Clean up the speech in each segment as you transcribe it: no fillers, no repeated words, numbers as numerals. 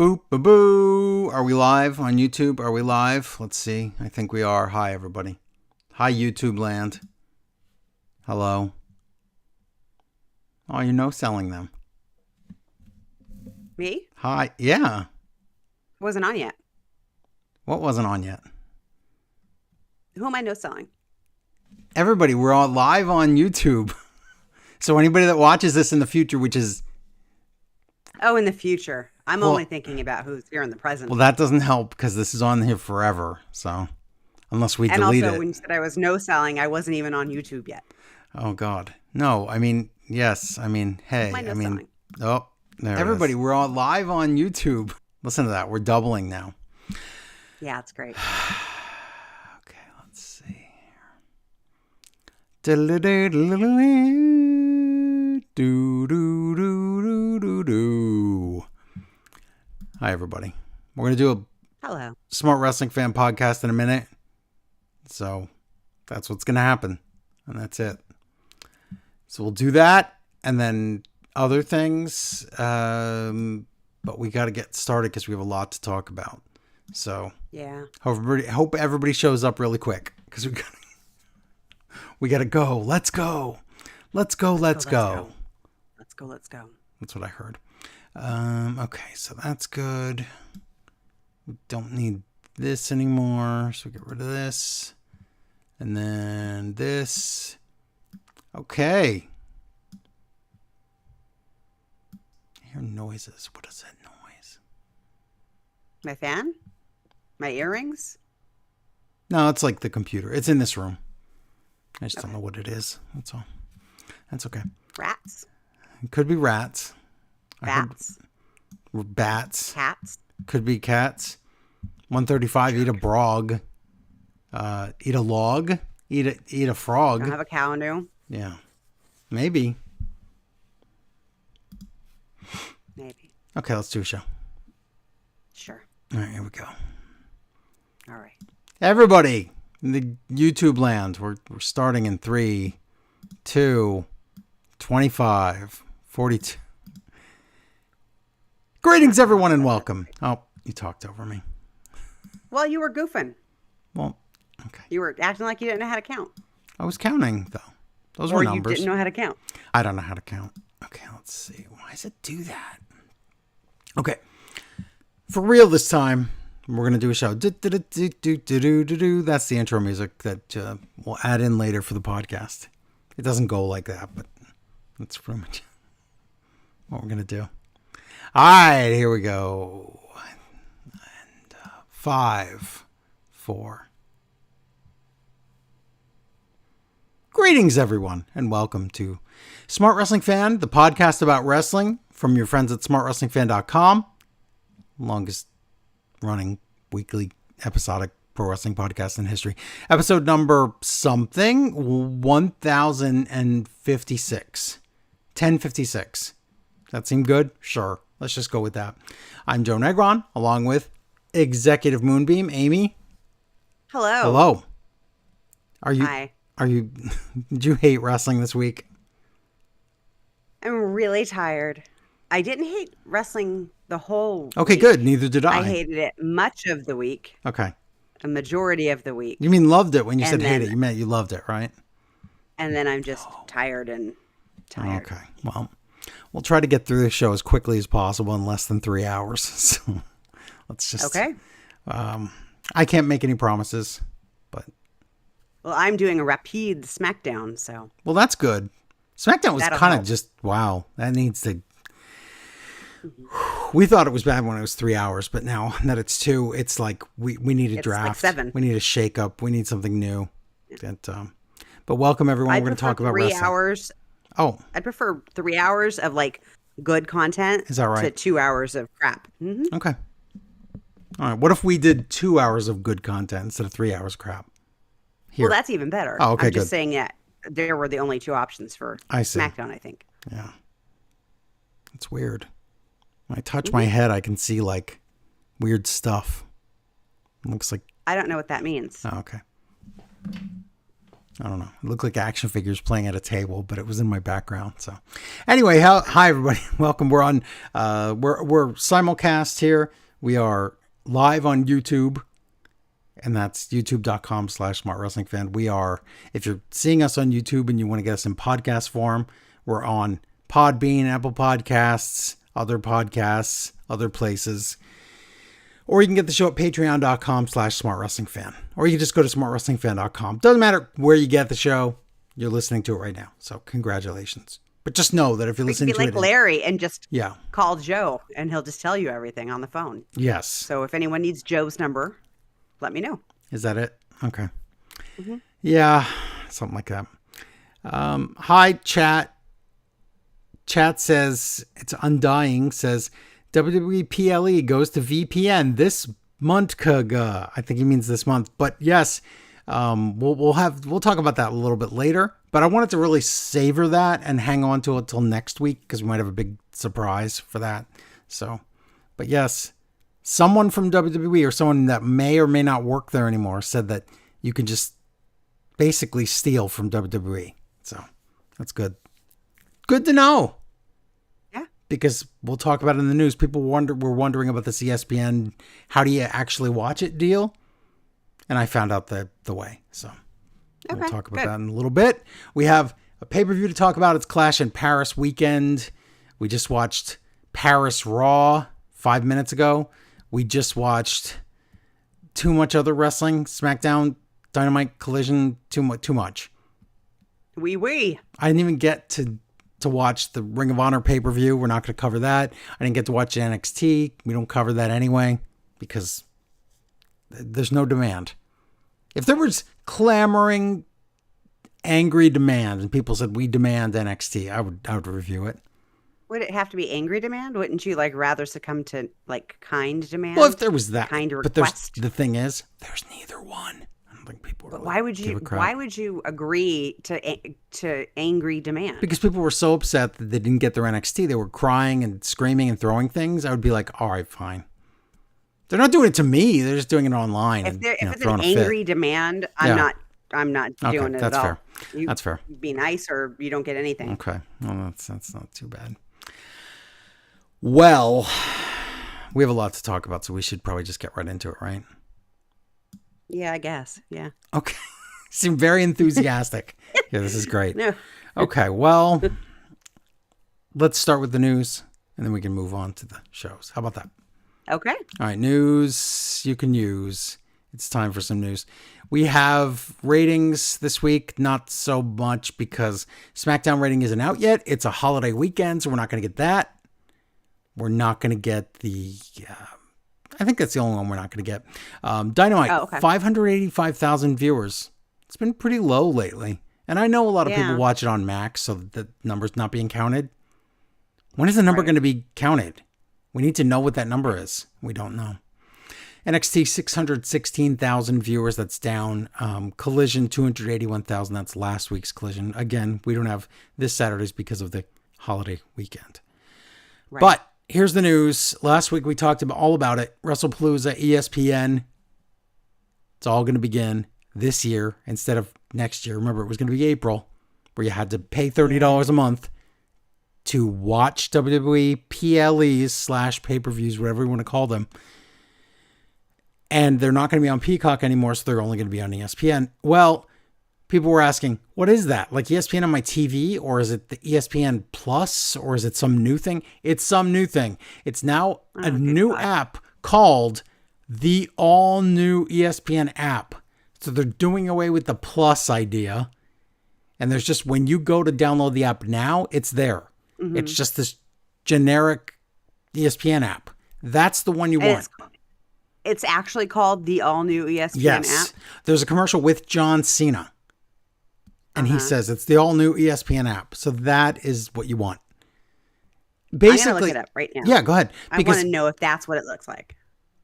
Boop, boo, boo. Are we live on YouTube? Are we live? Let's see. I think we are. Hi, everybody. Hi, YouTube land. Hello. Oh, you're no-selling them. Me? Hi. Yeah. Wasn't on yet. What wasn't on yet? Who am I no-selling? Everybody, we're all live on YouTube. So anybody that watches this in the future, which is... Oh, in the future. I'm only thinking about who's here in the present. Well, that doesn't help because this is on here forever. So unless we delete it. And also, when you said I was no-selling, I wasn't even on YouTube yet. Oh, God. No, I mean, yes. I mean, hey. I mean, oh, there everybody, we're all live on YouTube. Listen to that. We're doubling now. Yeah, it's great. Okay, let's see here. Hi, everybody. We're going to do a Hello. Smart Wrestling Fan podcast in a minute. So that's what's going to happen. And that's it. So we'll do that and then other things. But we got to get started because we have a lot to talk about. So yeah, hope everybody shows up really quick because we got to go. Let's go. Let's go. Let's go. Let's go. Let's go. That's what I heard. Okay, so that's good. We don't need this anymore, so we get rid of this. And then this. Okay. I hear noises. What is that noise? My fan? My earrings? No, it's like the computer. It's in this room. I just don't know what it is. That's all. That's okay. Rats? It could be rats. Bats? Bats. Cats? Could be cats. 135, eat a brog. Eat a log. Eat a frog. Don't have a cow new? Yeah. Maybe. Maybe. Okay, let's do a show. Sure. All right, here we go. All right. Everybody in the YouTube land, we're starting in 3, 2, 25, 42. Greetings, everyone, and welcome. Oh, you talked over me. Well, you were goofing. Well, okay. You were acting like you didn't know how to count. I was counting, though. Those were numbers. Or you didn't know how to count. I don't know how to count. Okay, let's see. Why does it do that? Okay. For real this time, we're going to do a show. That's the intro music that we'll add in later for the podcast. It doesn't go like that, but that's pretty much what we're going to do. All right, here we go. And 5, 4. Greetings, everyone, and welcome to Smart Wrestling Fan, the podcast about wrestling from your friends at smartwrestlingfan.com. Longest running weekly episodic pro wrestling podcast in history. Episode number something, 1056. 1056. That seem good? Sure. Let's just go with that. I'm Joe Negron, along with Executive Moonbeam, Amy. Hello. Hello. Hi. Did you hate wrestling this week? I'm really tired. I didn't hate wrestling the whole Okay, week. Good. Neither did I. I hated it much of the week. Okay. A majority of the week. You mean loved it when you And said hate then- it. You meant you loved it, right? And then I'm just tired. Okay. Well, we'll try to get through this show as quickly as possible in less than 3 hours. So let's just... Okay. I can't make any promises, but... Well, I'm doing a rapide SmackDown, so... Well, that's good. SmackDown was That'll kind of help. just... Wow. That needs to... We thought it was bad when it was 3 hours, but now that it's 2, it's like we need a It's draft. like 7. We need a shake up. We need something new. That, but welcome, everyone. We're going to talk about 3 wrestling. hours. Oh, I'd prefer 3 hours of like good content. Is that right? To 2 hours of crap. okay. All right. What if we did 2 hours of good content instead of 3 hours of crap? Here. Well, that's even better. Oh, okay, I'm just good. saying that there were the only 2 options for I see. SmackDown, I think. Yeah. It's weird. When I touch my head, I can see like weird stuff. It looks like... I don't know what that means. Oh, okay. I don't know. It looked like action figures playing at a table, but it was in my background. So anyway, hi everybody. Welcome. We're on, we're simulcast here. We are live on YouTube, and that's youtube.com/smartwrestlingfan. We are, if you're seeing us on YouTube and you want to get us in podcast form, we're on Podbean, Apple Podcasts, other podcasts, other places. Or you can get the show at patreon.com/smartwrestlingfan. Or you can just go to smartwrestlingfan.com. Doesn't matter where you get the show. You're listening to it right now. So congratulations. But just know that if you're listening to it. Be like Larry and just yeah, call Joe and he'll just tell you everything on the phone. Yes. So if anyone needs Joe's number, let me know. Is that it? Okay. Mm-hmm. Yeah, something like that. Hi, chat. Chat says, it's Undying, says, WWE PLE goes to VPN this month. I think he means this month, but yes, we'll talk about that a little bit later. But I wanted to really savor that and hang on to it till next week because we might have a big surprise for that. So, but yes, someone from WWE or someone that may or may not work there anymore said that you can just basically steal from WWE. So that's good. Good to know. Because we'll talk about it in the news. People were wondering about this ESPN, how do you actually watch it deal? And I found out the way. So we'll talk about that in a little bit. We have a pay-per-view to talk about. It's Clash in Paris weekend. We just watched Paris Raw 5 minutes ago. We just watched too much other wrestling. SmackDown, Dynamite, Collision, too much. I didn't even get to watch the Ring of Honor pay-per-view. We're not going to cover that. I didn't get to watch NXT. We don't cover that anyway because there's no demand. If there was clamoring, angry demand and people said, we demand NXT, I would review it. Would it have to be angry demand? Wouldn't you rather succumb to kind demand? Well, if there was that, kind request. But the thing is, there's neither one. I don't think people. But why would you agree to angry demand? Because people were so upset that they didn't get their NXT. They were crying and screaming and throwing things. I would be like, all right, fine. They're not doing it to me. They're just doing it online. If it's an angry demand, I'm not doing it at all. Fair. That's fair. Be nice or you don't get anything. Okay. Well, that's not too bad. Well, we have a lot to talk about, so we should probably just get right into it, right? Yeah, I guess. Yeah. Okay. Seem very enthusiastic. Yeah, this is great. No. Okay, well, let's start with the news, and then we can move on to the shows. How about that? Okay. All right, news you can use. It's time for some news. We have ratings this week, not so much because SmackDown rating isn't out yet. It's a holiday weekend, so we're not going to get that. We're not going to get the... I think that's the only one we're not going to get. Dynamite, 585,000 viewers. It's been pretty low lately. And I know a lot of people watch it on Max, so the number's not being counted. When is the number going to be counted? We need to know what that number is. We don't know. NXT, 616,000 viewers. That's down. Collision, 281,000. That's last week's Collision. Again, we don't have this Saturday's because of the holiday weekend. Right. But here's the news. Last week we talked all about it. WrestlePalooza, ESPN. It's all going to begin this year instead of next year. Remember, it was going to be April, where you had to pay $30 a month to watch WWE PLEs / pay-per-views, whatever you want to call them. And they're not going to be on Peacock anymore, so they're only going to be on ESPN. Well, people were asking, what is that? Like ESPN on my TV? Or is it the ESPN Plus? Or is it some new thing? It's some new thing. It's now a new app called the all-new ESPN app. So they're doing away with the Plus idea. And there's just, when you go to download the app now, it's there. Mm-hmm. It's just this generic ESPN app. That's the one you want. It's actually called the all-new ESPN app? There's a commercial with John Cena. And he says it's the all-new ESPN app. So that is what you want. Basically, I'm going to look it up right now. Yeah, go ahead. I want to know if that's what it looks like.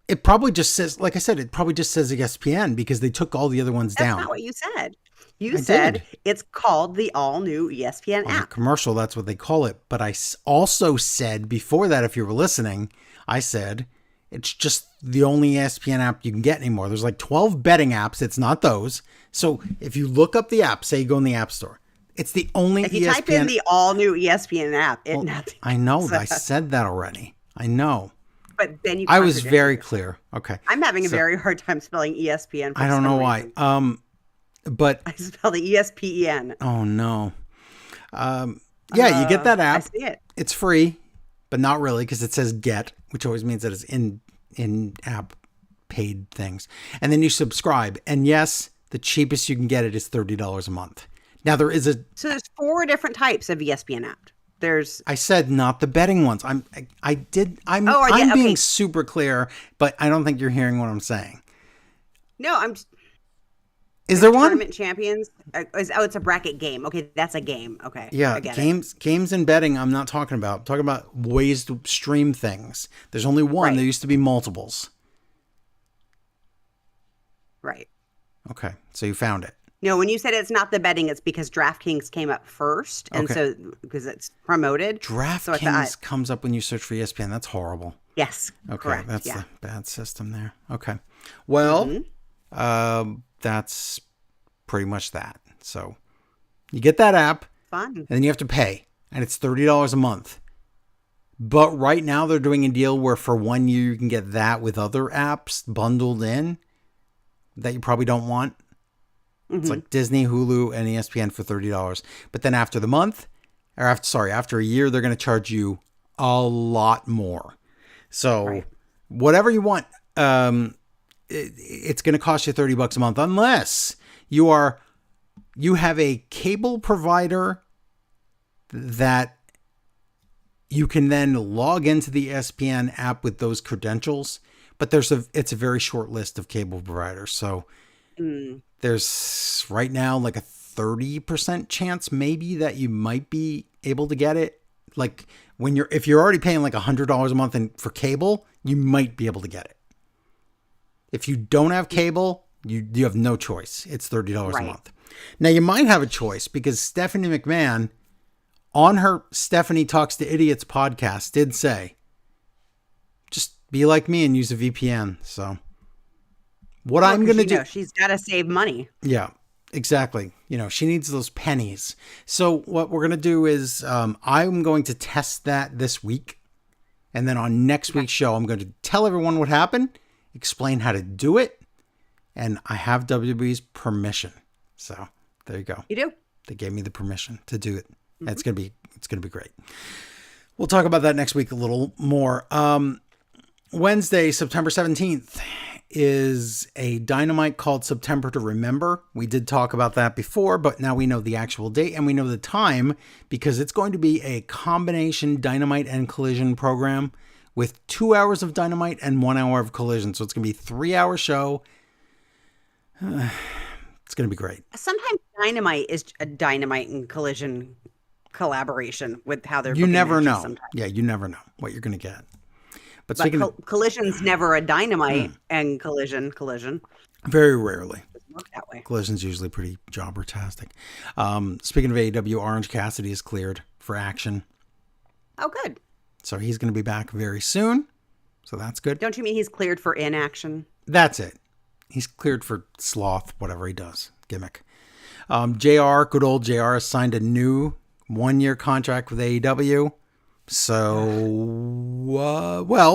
It probably just says, like I said, it probably just says ESPN because they took all the other ones down. That's not what you said. You said it's called the all-new ESPN app. The commercial, that's what they call it. But I also said before that, if you were listening, I said It's just the only ESPN app you can get anymore. There's like 12 betting apps. It's not those. So if you look up the app, say you go in the App Store, it's the only If you ESPN. type in the all new ESPN app, nothing. I know. I said that already. I know. But then you. I was very clear. Okay. I'm having a very hard time spelling ESPN. I don't know why. But I spelled it ESPEN. Oh no. Yeah, you get that app. I see it. It's free, but not really because it says get, which always means that it's in app paid things. And then you subscribe. And yes, the cheapest you can get it is $30 a month. Now there is so there's 4 different types of ESPN app. I said not the betting ones. I'm being super clear, but I don't think you're hearing what I'm saying. No, Is there one? Tournament Champions? It's a bracket game. Okay, that's a game. Okay. Yeah, games and betting I'm not talking about. I'm talking about ways to stream things. There's only one. Right. There used to be multiples. Right. Okay, so you found it. No, when you said it's not the betting, it's because DraftKings came up first. And so, because it's promoted. DraftKings comes up when you search for ESPN. That's horrible. Yes. Okay, correct, that's the bad system there. Okay. Well, that's pretty much that. So you get that app. Fun. And then you have to pay. And it's $30 a month. But right now they're doing a deal where for 1 year you can get that with other apps bundled in that you probably don't want. It's like Disney, Hulu, and ESPN for $30. But then after the month, or after a year, they're going to charge you a lot more. So whatever you want, it's going to cost you $30 a month unless you have a cable provider that you can then log into the ESPN app with those credentials. But it's a very short list of cable providers. So there's right now like a 30% chance maybe that you might be able to get it. Like if you're already paying like $100 a month for cable, you might be able to get it. If you don't have cable, you have no choice. It's $30 a month. Now you might have a choice because Stephanie McMahon on her Stephanie Talks to Idiots podcast did say, just be like me and use a VPN. So what I'm going to do, she's got to save money. Yeah, exactly. She needs those pennies. So what we're going to do is I'm going to test that this week. And then on next week's show, I'm going to tell everyone what happened, explain how to do it. And I have WWE's permission. So there you go. You do? They gave me the permission to do it. Mm-hmm. It's going to be great. We'll talk about that next week a little more. Wednesday, September 17th is a Dynamite called September to Remember. We did talk about that before, but now we know the actual date and we know the time because it's going to be a combination Dynamite and Collision program with 2 hours of Dynamite and 1 hour of Collision. So it's going to be a 3-hour show. It's going to be great. Sometimes Dynamite is a Dynamite and Collision collaboration with how they're. You never know. Sometimes. Yeah, you never know what you're going to get. But speaking of Collision's never a Dynamite and Collision. Very rarely. It doesn't work that way. Collision's usually pretty jobber-tastic. Speaking of AEW, Orange Cassidy is cleared for action. Oh, good. So he's going to be back very soon. So that's good. Don't you mean he's cleared for inaction? That's it. He's cleared for sloth, whatever he does. Gimmick. JR, good old JR, has signed a new 1-year contract with AEW. So,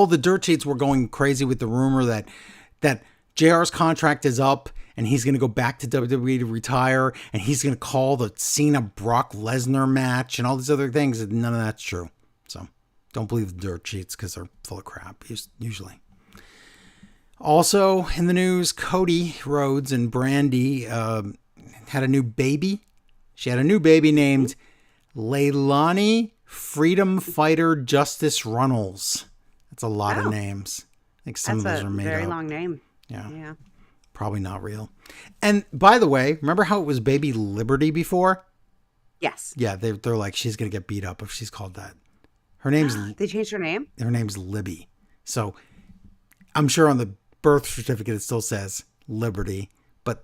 the dirt sheets were going crazy with the rumor that JR's contract is up and he's going to go back to WWE to retire and he's going to call the Cena Brock Lesnar match and all these other things. And none of that's true. So don't believe the dirt sheets because they're full of crap usually. Also in the news, Cody Rhodes and Brandy had a new baby. She had a new baby named Leilani Freedom Fighter Justice Runnels. That's a lot of names. I think some of those are made up. That's a very long name. Yeah. Probably not real. And by the way, remember how it was Baby Liberty before? Yes. Yeah, they're like, she's going to get beat up if she's called that. Her name's... They changed her name? Her name's Libby. So I'm sure on the birth certificate it still says Liberty. But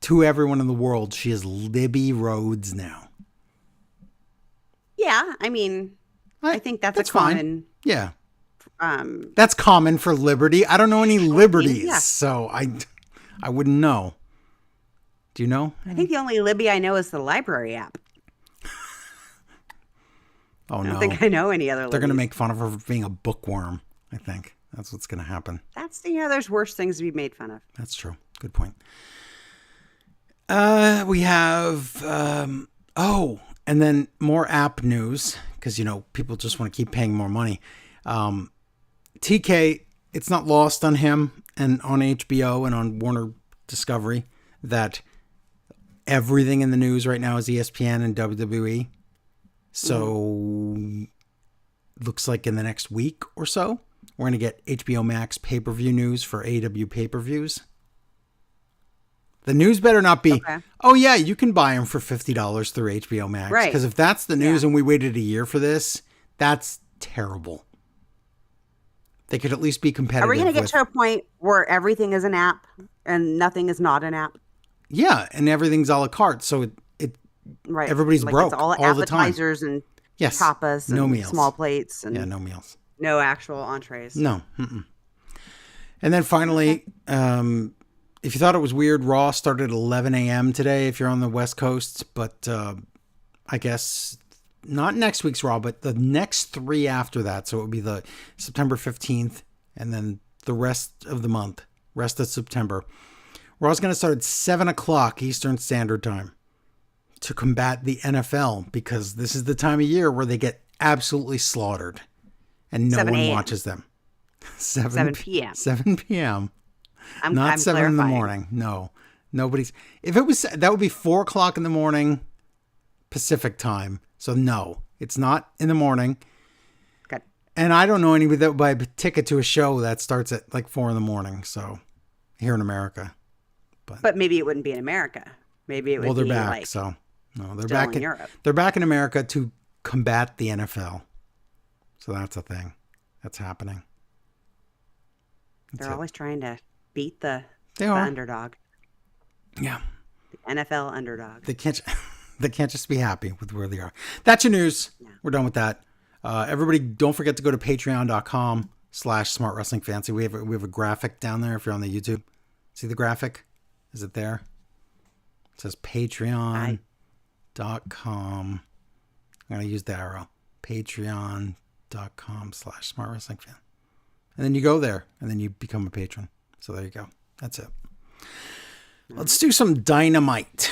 to everyone in the world, she is Libby Rhodes now. Yeah, I mean, I think that's a common That's common for Liberty. I don't know any Liberties, yeah. so I wouldn't know. Do you know? I think the only Libby I know is the library app. Oh, I no. don't think I know any other Libbies. They're going to make fun of her for being a bookworm, I think. That's what's going to happen. That's, there's worse things to be made fun of. That's true. Good point. We have, and then more app news, because, people just want to keep paying more money. TK, it's not lost on him and on HBO and on Warner Discovery that everything in the news right now is ESPN and WWE. So looks like in the next week or so, we're going to get HBO Max pay-per-view news for AEW pay-per-views. The news better not be, oh yeah, you can buy them for $50 through HBO Max. Right. Because if that's the news and we waited a year for this, that's terrible. They could at least be competitive. Are we going to get to a point where everything is an app and nothing is not an app? Yeah, and everything's a la carte. So right. Everybody's broke it's all the time. appetizers and tapas and no meals. small plates. And no meals. No actual entrees. No. Mm-mm. And then finally, if you thought it was weird, Raw started at 11 a.m. today if you're on the West Coast. But I guess not next week's Raw, but the next 3 after that. So it would be the September 15th and then the rest of the month, rest of September. Raw's going to start at 7 o'clock Eastern Standard Time to combat the NFL, because this is the time of year where they get absolutely slaughtered and no one watches them. 7 p.m. 7 p.m. I'm 7 in the morning. No, nobody's. If it was, that would be 4 o'clock in the morning Pacific time. So no, it's not in the morning. Good. And I don't know anybody that would buy a ticket to a show that starts at like 4 in the morning. So here in America. But maybe it wouldn't be in America. Maybe it would be they're back. like So no, they're still back in Europe. They're back in America to combat the NFL. So that's a thing that's happening. They're always trying to beat the are. underdog. Yeah. The NFL underdog. They can't just be happy with where they are. That's your news. Yeah. We're done with that. Everybody, don't forget to go to patreon.com/smartwrestlingfancy. We have a graphic down there if you're on the YouTube. See the graphic? Is it there? It says patreon.com. I'm going to use the arrow. patreon.com/smartwrestlingfan. And then you go there and then you become a patron. So there you go. That's it. Let's do some Dynamite,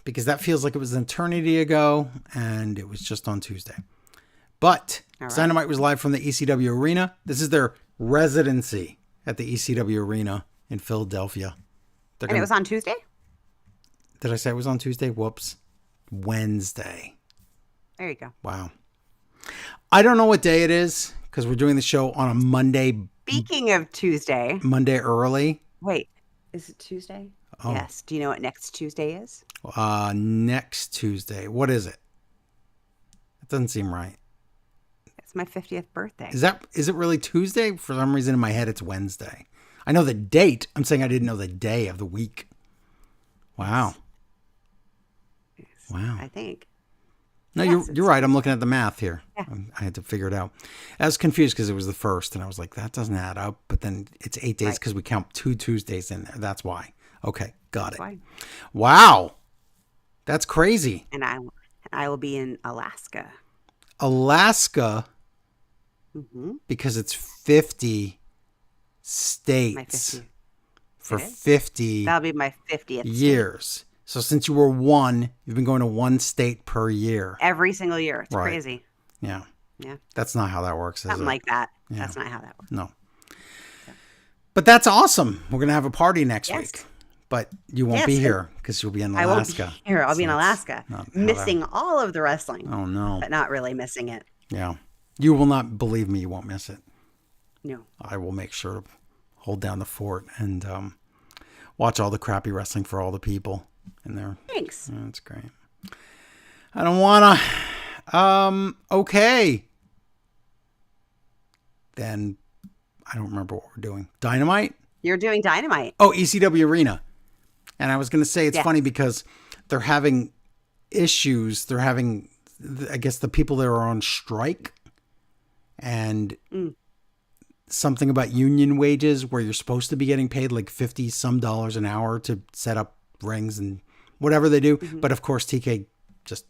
because that feels like it was an eternity ago and it was just on Tuesday. But Dynamite was live from the ECW Arena. This is their residency at the ECW Arena in Philadelphia. It was on Tuesday? Did I say it was on Tuesday? Whoops. Wednesday. There you go. Wow. I don't know what day it is, because we're doing the show on a Monday. Speaking of Tuesday. Monday early. Wait, is it Tuesday? Oh. Yes. Do you know what next Tuesday is? Next Tuesday. What is it? It doesn't seem right. It's my 50th birthday. Is it really Tuesday? For some reason in my head it's Wednesday. I know the date. I'm saying I didn't know the day of the week. Wow. Yes. Wow. I think. No, you're right. I'm looking at the math here. Yeah. I had to figure it out. I was confused because it was the first, and I was like, that doesn't add up. But then it's 8 days because we count 2 Tuesdays in there. That's why. Okay, got it. Why. Wow, that's crazy. And I will be in Alaska. Alaska, because it's 50 states. My 50. For 50. That'll be my 50th years. State. So since you were 1, you've been going to 1 state per year. Every single year. It's crazy. Yeah. Yeah. That's not how that works, is it? Something like that. Yeah. That's not how that works. No. Yeah. But that's awesome. We're going to have a party next week. But you won't be here because you'll be in Alaska. I won't be here. I'll be in Alaska. Missing all of the wrestling. Oh, no. But not really missing it. Yeah. You will not believe me. You won't miss it. No. I will make sure to hold down the fort and watch all the crappy wrestling for all the people in there. Thanks. Yeah, that's great. I don't want to. Okay. Then I don't remember what we're doing. Dynamite? You're doing Dynamite. Oh, ECW Arena. And I was going to say it's funny because they're having issues. They're having, I guess, the people that are on strike. And something about union wages where you're supposed to be getting paid like 50 some dollars an hour to set up rings and whatever they do. But of course, TK just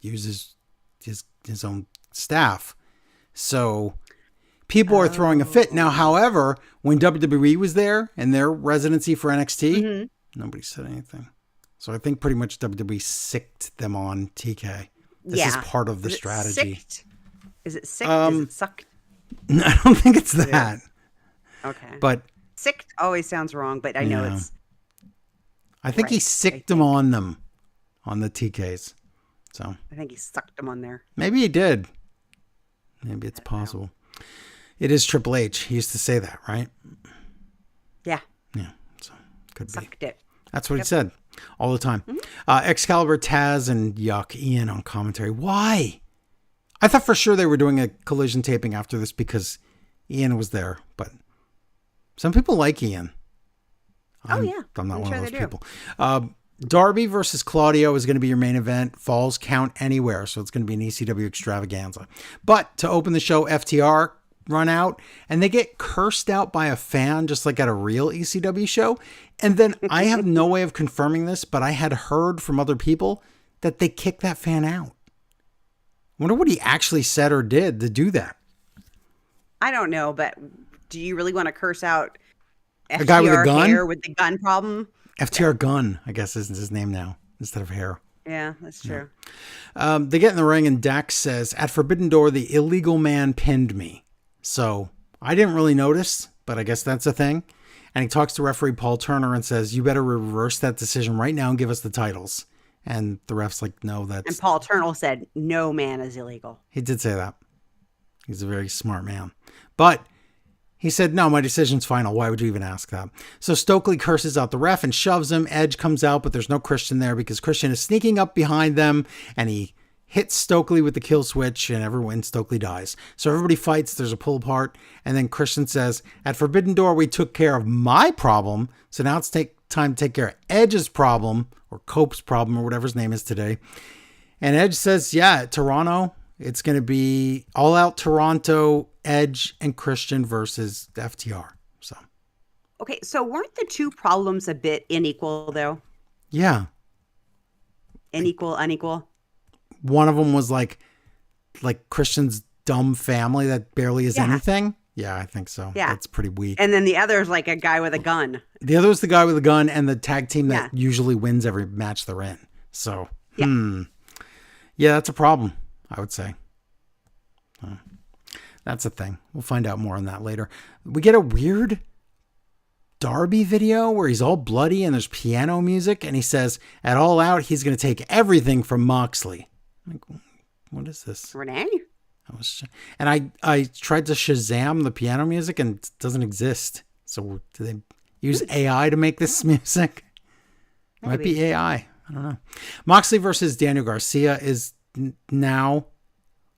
uses his own staff. So people are throwing a fit. Now, however, when WWE was there and their residency for NXT, nobody said anything. So I think pretty much WWE sicked them on TK. This is part of the strategy. Sicked? Is it sicked? Is it sucked? I don't think it's that. Okay. But sicked always sounds wrong, but I know it's... I think he sicked them on them, on the TKs. So I think he sucked them on there. maybe he did. Maybe it's possible. It is Triple H. He used to say that, right? Yeah. Yeah. So could Sucked be. it. That's what he said all the time. Excalibur, Taz, and Yuck, Ian on commentary. Why? I thought for sure they were doing a collision taping after this because Ian was there, but some people like Ian. I'm not one of those people. Darby versus Claudio is going to be your main event. Falls count anywhere, so it's going to be an ECW extravaganza. But to open the show, FTR run out, and they get cursed out by a fan, just like at a real ECW show. And then I have no way of confirming this, but I had heard from other people that they kicked that fan out. Wonder what he actually said or did to do that. I don't know, but do you really want to curse out FTR a guy with a gun? Hair with the gun problem? FTR Gun, I guess, is his name now instead of Hair. Yeah, that's true. They get in the ring and Dax says, "At Forbidden Door, the illegal man pinned me." So I didn't really notice, but I guess that's a thing. And he talks to referee Paul Turner and says, "You better reverse that decision right now and give us the titles." And the ref's like, "No, that's..." And Paul Turner said, "No man is illegal." He did say that. He's a very smart man. But he said, "No, my decision's final. Why would you even ask that?" So Stokely curses out the ref and shoves him. Edge comes out, but there's no Christian there because Christian is sneaking up behind them and he hits Stokely with the kill switch and everyone, Stokely dies. So everybody fights. There's a pull apart. And then Christian says, "At Forbidden Door, we took care of my problem. So now it's time to take care of Edge's problem, or Cope's problem, or whatever his name is today." And Edge says, "Yeah, at Toronto, it's going to be all out Toronto, Edge and Christian versus FTR." So, okay, so weren't the two problems a bit unequal, though? yeah. Unequal? One of them was like Christian's dumb family that barely is anything. Yeah, I think so. Yeah. That's pretty weak. And then the other is like a guy with a gun. The other is the guy with a gun and the tag team that usually wins every match they're in. So, yeah, that's a problem, I would say. That's a thing. We'll find out more on that later. We get a weird Darby video where he's all bloody and there's piano music and he says at All Out he's going to take everything from Moxley. I'm like, what is this? Renee? And I tried to Shazam the piano music and it doesn't exist. So do they use AI to make this music? It might be AI. I don't know. Moxley versus Daniel Garcia is now.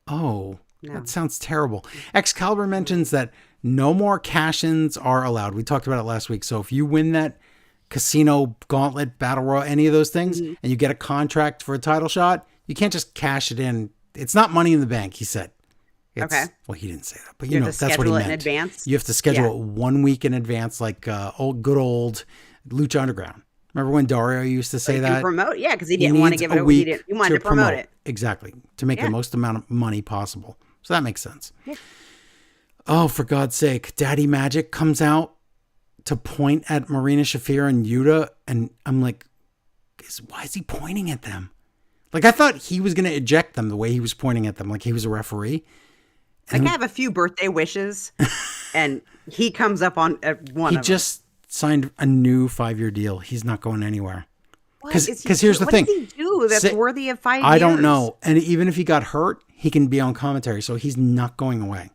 Oh, no. That sounds terrible. Excalibur mentions that no more cash-ins are allowed. We talked about it last week. So if you win that casino gauntlet, battle royal, any of those things, and you get a contract for a title shot, you can't just cash it in. It's not money in the bank, he said. Okay. Well, he didn't say that, but you know, that's what he meant. In advance? You have to schedule it 1 week in advance, like good old Lucha Underground. Remember when Dario used to say that? Promote, yeah, because he didn't want to give it away. He wanted to promote it. Exactly. To make the most amount of money possible. So that makes sense. Yeah. Oh, for God's sake. Daddy Magic comes out to point at Marina Shafir and Yuta. And I'm like, why is he pointing at them? Like, I thought he was going to eject them the way he was pointing at them. Like he was a referee. Like, I have a few birthday wishes. And he comes up on one of them. He just signed a new 5-year deal. He's not going anywhere. Because here's the thing. What does he do that's worthy of 5 years? I don't know. And even if he got hurt, he can be on commentary. So he's not going away.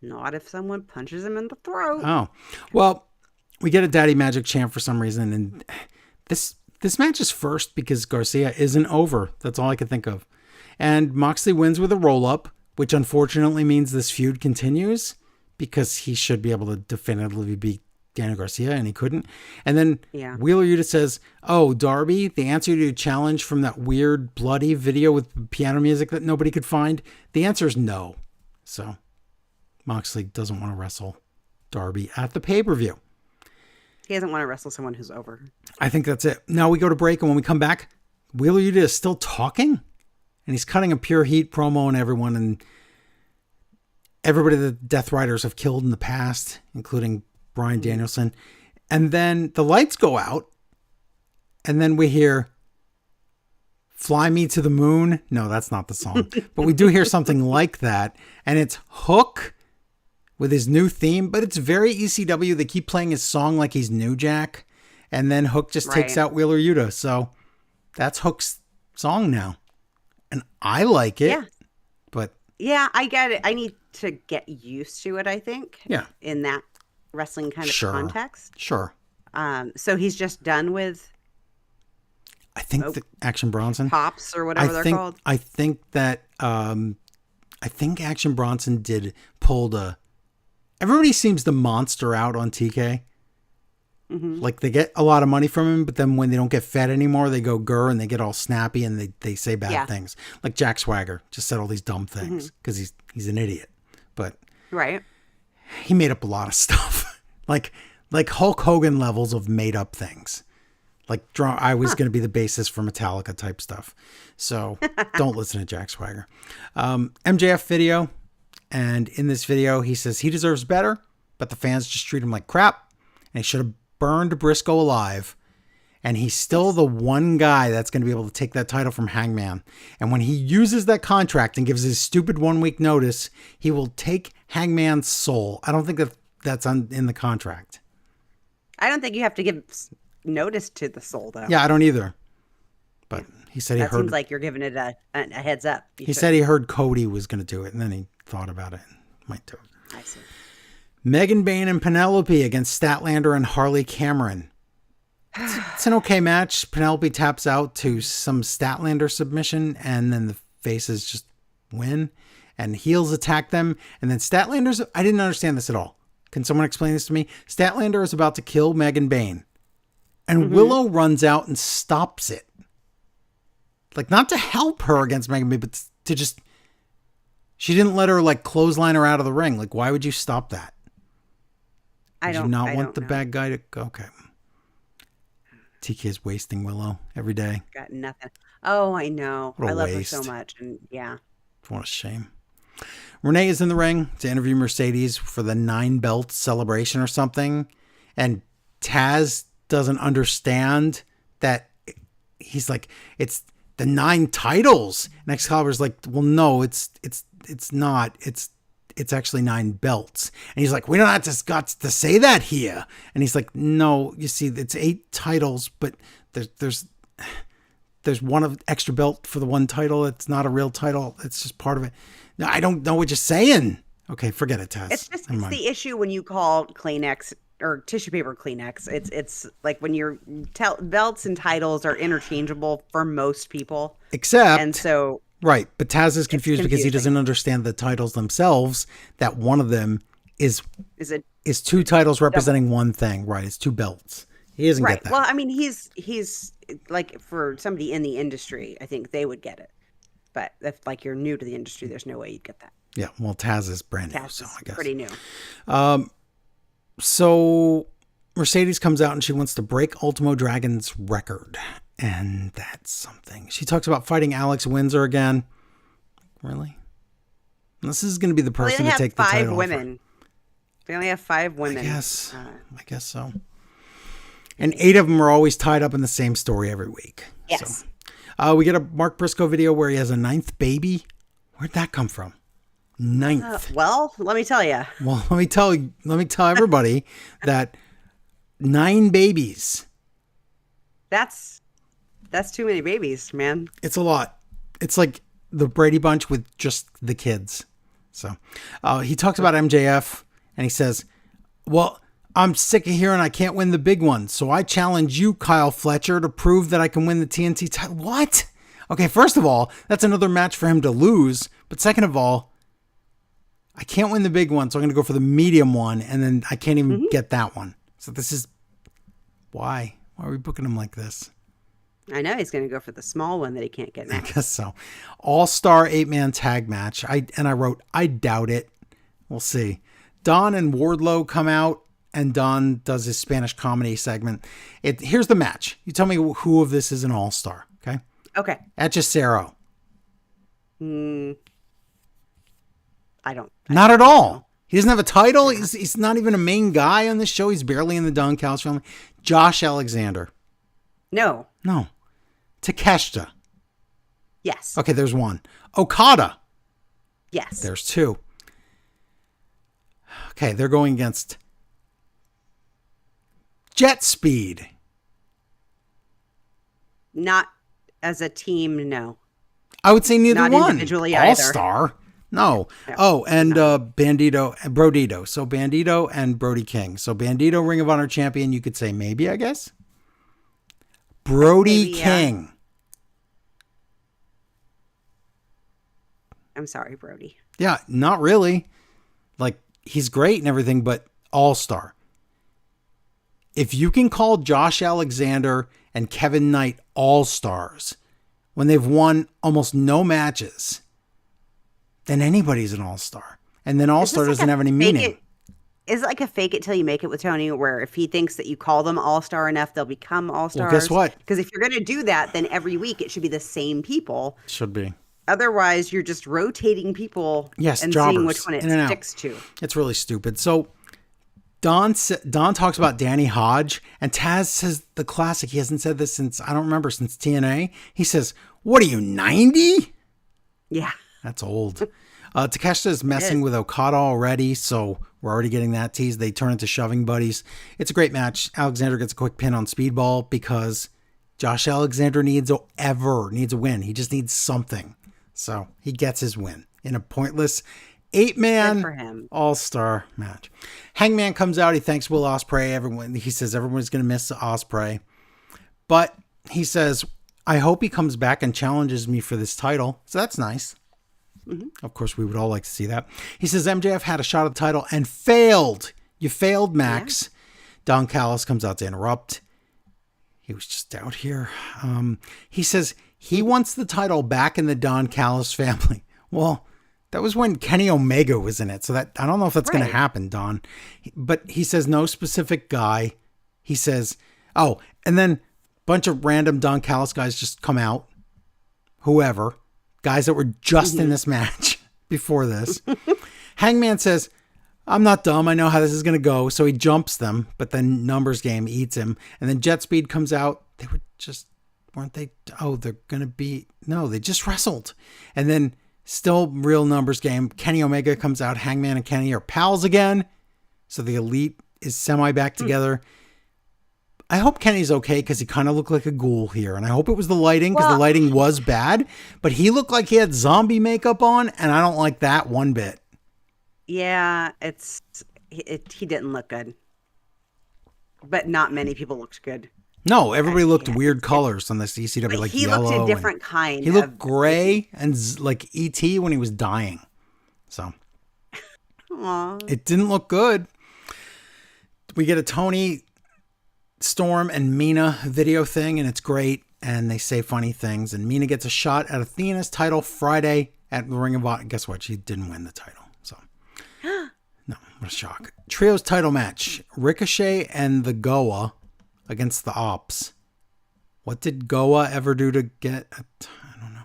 Not if someone punches him in the throat. Oh. Well, we get a Daddy Magic chant for some reason. And this match is first because Garcia isn't over. That's all I could think of. And Moxley wins with a roll-up, which unfortunately means this feud continues because he should be able to definitively beat Daniel Garcia, and he couldn't. And then Wheeler Yuta says, "Oh, Darby, the answer to your challenge from that weird bloody video with piano music that nobody could find, the answer is no." So Moxley doesn't want to wrestle Darby at the pay-per-view. He doesn't want to wrestle someone who's over. I think that's it. Now we go to break, and when we come back, Wheeler Yuta is still talking, and he's cutting a pure heat promo on everyone, and everybody the Death Riders have killed in the past, including Bryan Danielson. And then the lights go out, and then we hear Fly Me to the Moon. No, that's not the song. But we do hear something like that, and it's Hook with his new theme, but it's very ECW. They keep playing his song like he's New Jack, and then Hook just takes out Wheeler Yuta. So that's Hook's song now. And I like it. Yeah. But yeah, I get it. I need to get used to it, I think. Yeah. In that wrestling kind of context. Sure. So he's just done with I think the Action Bronson. Pops or whatever they're called. I think that I think Action Bronson pulled a everybody seems to monster out on TK. Mm-hmm. Like they get a lot of money from him, but then when they don't get fed anymore, they go grr and they get all snappy and they say bad things. Like Jack Swagger just said all these dumb things because he's an idiot. But he made up a lot of stuff. like Hulk Hogan levels of made up things. Like I was going to be the bassist for Metallica type stuff. So don't listen to Jack Swagger. MJF video. And in this video, he says he deserves better, but the fans just treat him like crap. And he should have burned Briscoe alive. And he's still the one guy that's going to be able to take that title from Hangman. And when he uses that contract and gives his stupid 1 week notice, he will take Hangman's soul. I don't think that's in the contract. I don't think you have to give notice to the soul, though. Yeah, I don't either. But he said he heard. That seems like you're giving it a heads up. He said he heard Cody was going to do it, and then he thought about it and might do it. I see. Megan Bayne and Penelope against Statlander and Harley Cameron. It's an okay match. Penelope taps out to some Statlander submission, and then the faces just win, and heels attack them, and then Statlander's. I didn't understand this at all. Can someone explain this to me? Statlander is about to kill Megan Bayne, and Willow runs out and stops it. Like, not to help her against Megan Bayne, but to just... She didn't let her, like, clothesline her out of the ring. Like, why would you stop that? Did you not want the bad guy to... Okay. TK is wasting Willow every day. Got nothing. Oh, I know. I love her so much. And yeah. What a shame. Renee is in the ring to interview Mercedes for the 9 belt celebration or something. And Taz doesn't understand that he's like, it's the 9 titles. And Excalibur's like, well, no, it's not. It's actually 9 belts. And he's like, we don't have to say that here. And he's like, no, you see, it's 8 titles, but there's one of extra belt for the 1 title. It's not a real title. It's just part of it. No, I don't know what you're saying. Okay, forget it, Taz. It's the issue when you call Kleenex or tissue paper Kleenex. It's like when your belts and titles are interchangeable for most people. Except, and so right, but Taz is confused because he doesn't understand the titles themselves. That one of them is 2 titles representing one thing. Right, it's 2 belts. He doesn't get that. Well, I mean, he's like, for somebody in the industry, I think they would get it. But if like you're new to the industry, there's no way you'd get that. Yeah, well, Taz is brand new, so I guess pretty new. So Mercedes comes out and she wants to break Ultimo Dragon's record, and that's something. She talks about fighting Alex Windsor again. Really? This is going to be the person to take the title. 5 women. They only have 5 women. I guess so. And 8 of them are always tied up in the same story every week. Yes. So. We get a Mark Briscoe video where he has a 9th baby. Where'd that come from? 9th. Well, let me tell you. Well, let me tell everybody that 9 babies. That's too many babies, man. It's a lot. It's like the Brady Bunch with just the kids. So he talks about MJF and he says, well, I'm sick of hearing I can't win the big one. So I challenge you, Kyle Fletcher, to prove that I can win the TNT title. What? Okay, first of all, that's another match for him to lose. But second of all, I can't win the big one, so I'm going to go for the medium one, and then I can't even get that one. So this is... Why? Why are we booking him like this? I know he's going to go for the small one that he can't get next. I guess so. All-star 8-man tag match. I wrote, I doubt it. We'll see. Don and Wardlow come out, and Don does his Spanish comedy segment. Here's the match. You tell me who of this is an all-star, okay? Okay. Hechicero. I don't. Not at all. He doesn't have a title. He's not even a main guy on this show. He's barely in the Don Callis family. Josh Alexander. No. No. Takeshita. Yes. Okay, there's one. Okada. Yes. There's two. Okay, they're going against Jet Speed. Not as a team, no. I would say neither Not one. individually either. All-star. No. Oh, and Bandito, Brodito. So Bandito and Brody King. So Bandito, Ring of Honor champion, you could say maybe, I guess. Brody Maybe, King. I'm sorry, Brody. Yeah, not really. Like, he's great and everything, but all-star. If you can call Josh Alexander and Kevin Knight all-stars when they've won almost no matches, then anybody's an all-star. And then all-star doesn't have any meaning. Is it like a fake it till you make it with Tony, where if he thinks that you call them all-star enough, they'll become all-stars? Well, guess what? Because if you're going to do that, then every week it should be the same people. Should be. Otherwise, you're just rotating people and jobbers, seeing which one it in and out. sticks to. It's really stupid. So Don talks about Danny Hodge, and Taz says the classic. He hasn't said this since TNA. He says, "What are you, 90?" Yeah. That's old. Takeshita is messing with Okada already, so we're already getting that tease. They turn into shoving buddies. It's a great match. Alexander gets a quick pin on Speedball because Josh Alexander needs a win. He just needs something. So he gets his win in a pointless 8-man all-star match. Hangman comes out. He thanks Will Ospreay. He says everyone's going to miss Ospreay. But he says, I hope he comes back and challenges me for this title. So that's nice. Mm-hmm. Of course, we would all like to see that. He says MJF had a shot at the title and failed. You failed, Max. Yeah. Don Callis comes out to interrupt. He was just out here. He says he wants the title back in the Don Callis family. Well, that was when Kenny Omega was in it. So that I don't know if that's going to happen, Don. But he says no specific guy. He says, oh, and then a bunch of random Don Callis guys just come out. Whoever. Guys that were just in this match before this. Hangman says, I'm not dumb. I know how this is going to go. So he jumps them, but then Numbers Game eats him. And then Jet Speed comes out. They were just, weren't they? Oh, they're going to be, no, they just wrestled. And then still real Numbers Game. Kenny Omega comes out. Hangman and Kenny are pals again. So the Elite is semi back together. I hope Kenny's okay because he kind of looked like a ghoul here. And I hope it was the lighting because the lighting was bad. But he looked like he had zombie makeup on. And I don't like that one bit. Yeah, he didn't look good. But not many people looked good. No, everybody looked weird colors on this ECW, like yellow. He looked a different kind. He looked gray and like E.T. when he was dying. So it didn't look good. We get a Tony Storm and Mina video thing, and it's great. And they say funny things. And Mina gets a shot at Athena's title Friday at the Ring of Honor. Guess what? She didn't win the title. So no, what a shock. Trios title match. Ricochet and the Goa against the Ops. What did Goa ever do to get? I don't know.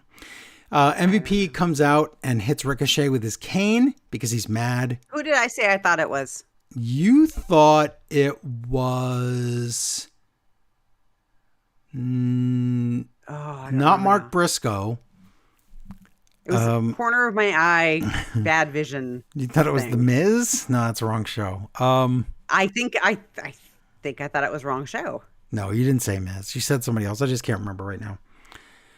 MVP comes out and hits Ricochet with his cane because he's mad. Who did I say I thought it was? You thought it was not Mark Briscoe. It was corner of my eye, bad vision. You thought it was The Miz? No, that's the wrong show. I think I thought it was wrong show. No, you didn't say Miz. You said somebody else. I just can't remember right now.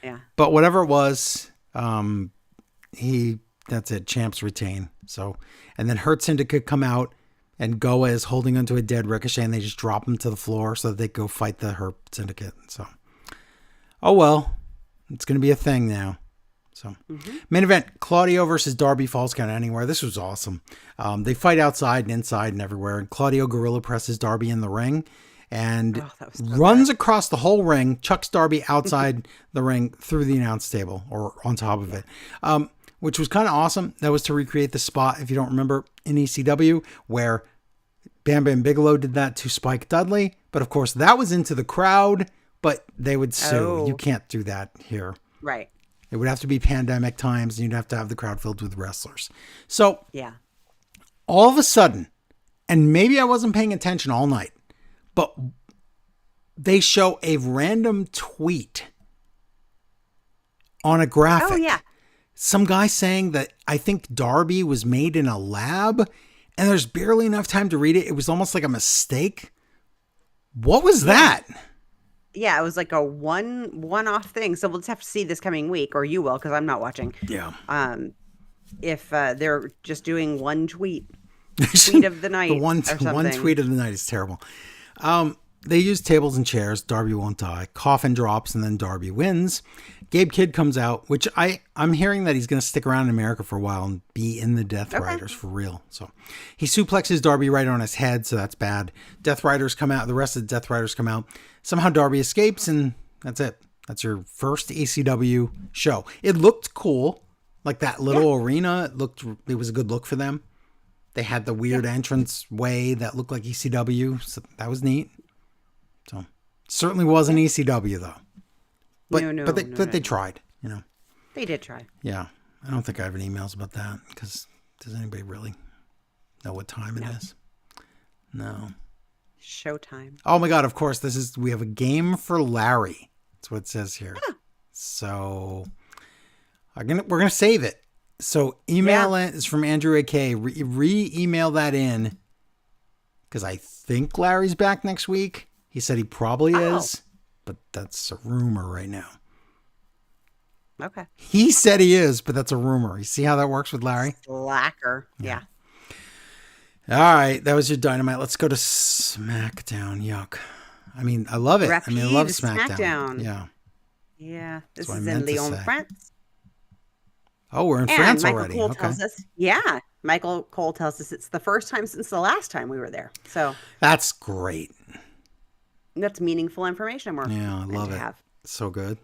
Yeah. But whatever it was, that's it. Champs retain. So, and then Hurt Syndicate come out, and Goa is holding onto a dead Ricochet, and they just drop him to the floor so that they go fight the Hurt Syndicate. So, oh well, it's going to be a thing now. So, main event, Claudio versus Darby Falls Count Anywhere. This was awesome. They fight outside and inside and everywhere. And Claudio gorilla presses Darby in the ring and runs across the whole ring, chucks Darby outside the ring through the announce table or on top of it, which was kind of awesome. That was to recreate the spot. If you don't remember, in ECW where Bam Bam Bigelow did that to Spike Dudley. But of course, that was into the crowd, but they would sue. Oh. You can't do that here. Right. It would have to be pandemic times, and you'd have to have the crowd filled with wrestlers. So Yeah. all of a sudden, and maybe I wasn't paying attention all night, but they show a random tweet on a graphic. Oh, yeah. Some guy saying that I think Darby was made in a lab, and there's barely enough time to read it. It was almost like a mistake. What was that? Yeah, it was like a one-off thing. So we'll just have to see this coming week, or you will, because I'm not watching. Yeah. If they're just doing one tweet of the night, The one or something. one tweet of the night is terrible. They use tables and chairs. Darby won't die. Coffin drops, and then Darby wins. Gabe Kidd comes out, which I'm hearing that he's going to stick around in America for a while and be in the Death Riders for real. So he suplexes Darby right on his head, so that's bad. Death Riders come out. The rest of the Death Riders come out. Somehow Darby escapes, and that's it. That's your first ECW show. It looked cool, like that little arena. It was a good look for them. They had the weird entrance way that looked like ECW, so that was neat. So certainly wasn't ECW though. But they tried, you know. They did try. Yeah. I don't think I have any emails about that because does anybody really know what time it is? No. Showtime. Oh my God, of course, we have a game for Larry. That's what it says here. Yeah. So we're gonna save it. So email it is from Andrew AK. Re-email that in because I think Larry's back next week. He said he probably is, but that's a rumor right now. Okay. He said he is, but that's a rumor. You see how that works with Larry? Slacker. Yeah. All right, that was your Dynamite. Let's go to SmackDown. Yuck. I mean, I love it. I love SmackDown. Yeah. Yeah. This what is I in meant to Lyon, say. France. Oh, we're in And France Michael already. Cole Okay. tells us, Michael Cole tells us it's the first time since the last time we were there. So That's great. that's meaningful information. Yeah, I love it. Have. So good.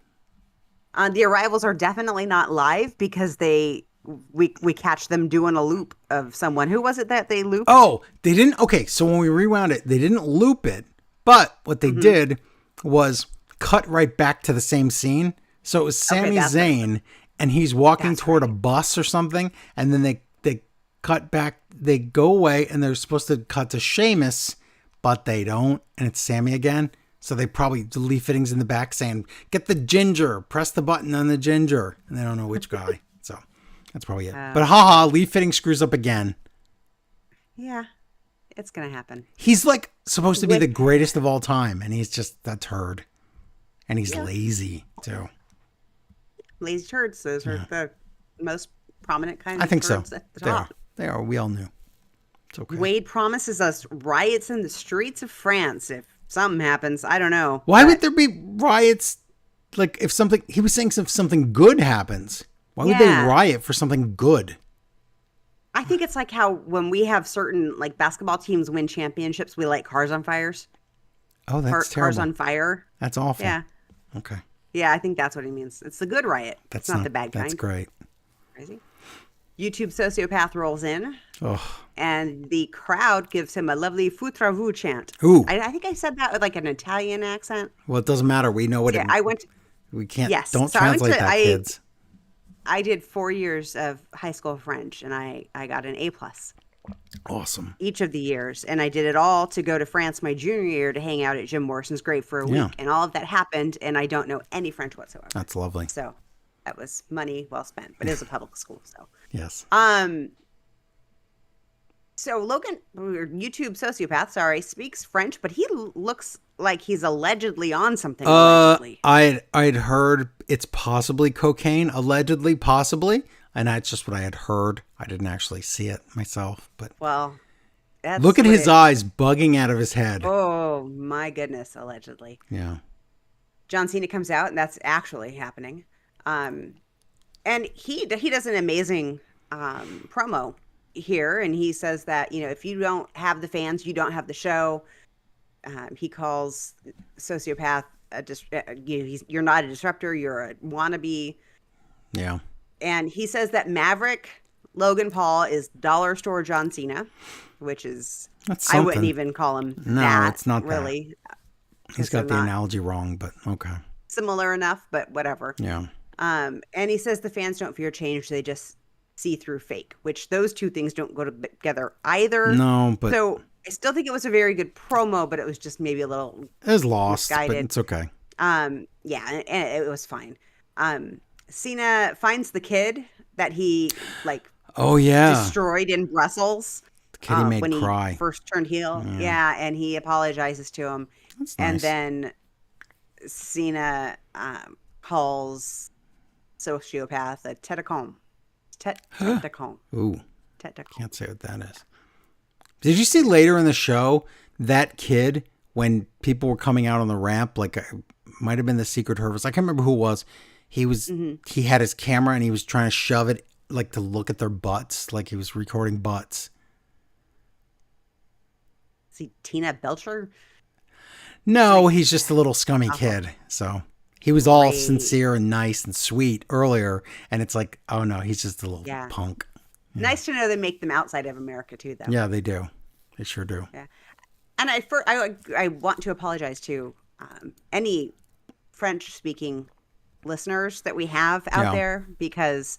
The arrivals are definitely not live because we catch them doing a loop of someone. Who was it that they looped? Oh, they didn't. Okay, so when we rewound it, they didn't loop it, but what they did was cut right back to the same scene. So it was Sami Zayn, and he's walking toward a bus or something, and then they cut back. They go away, and they're supposed to cut to Sheamus, but they don't, and it's Sammy again. So they probably the Lee Fittings in the back saying, "Get the ginger, press the button on the ginger," and they don't know which guy. So that's probably it. But haha, Lee Fittings screws up again. Yeah, it's gonna happen. He's like supposed to be the greatest of all time, and he's just a turd, and he's lazy too. Lazy turds. Those are the most prominent kind of I think so. turds at the They are. top. They are. We all knew. It's okay. Wade promises us riots in the streets of France if something happens. I don't know. Why would there be riots? Like if something, he was saying if something good happens, why would they riot for something good? I think it's like how when we have certain like basketball teams win championships, we light cars on fires. Oh, that's terrible. Cars on fire. That's awful. Yeah. Okay. Yeah, I think that's what he means. It's the good riot. It's not the bad kind. That's great. Crazy. YouTube sociopath rolls in, Oh. and the crowd gives him a lovely "Foutre-vous" chant. Ooh. I think I said that with like an Italian accent. Well, it doesn't matter. We know what Yeah, I went. we can't. Yes. Don't So I went translate to- that, kids. I did 4 years of high school French, and I got an A+ Awesome. each of the years, and I did it all to go to France my junior year to hang out at Jim Morrison's grave for a week, and all of that happened, and I don't know any French whatsoever. That's lovely. So that was money well spent, but it was a public school, so. Yes. So Logan, YouTube sociopath, sorry, speaks French, but he looks like he's allegedly on something. Allegedly. I'd heard it's possibly cocaine, allegedly, possibly, and that's just what I had heard. I didn't actually see it myself, but Well, that's look at what his eyes bugging out of his head. Oh my goodness, allegedly. Yeah. John Cena comes out, and that's actually happening. And he does an amazing promo here, and he says that, you know, if you don't have the fans, you don't have the show. He calls sociopath you're not a disruptor, you're a wannabe. Yeah. And he says that Maverick Logan Paul is Dollar Store John Cena, which is That's I wouldn't something. even call him No, that it's not that. really He's because they're got the not analogy wrong, but okay. similar enough, but whatever. Yeah. And he says the fans don't fear change; they just see through fake, which those two things don't go together either. No, but So I still think it was a very good promo, but it was just maybe a little it was lost, but misguided. it's okay. Yeah, and it was fine. Cena finds the kid that he like Oh, yeah. destroyed in Brussels The kid he made when cry. he first turned heel. Yeah, and he apologizes to him. That's And nice. then Cena calls sociopath a tetacombe. Tetacombe. Ooh, Tetacombe. can't say what that is. Did you see later in the show that kid when people were coming out on the ramp? Like, might have been the Secret Service. I can't remember who it was. He had his camera and he was trying to shove it like to look at their butts, like he was recording butts. See Tina Belcher. No, he's just a little scummy kid. So he was all Great. sincere and nice and sweet earlier, and it's like, oh no, he's just a little Yeah. punk. Nice to know they make them outside of America too, though. Yeah, they do. They sure do. Yeah. And I want to apologize to any French-speaking listeners that we have out Yeah. there because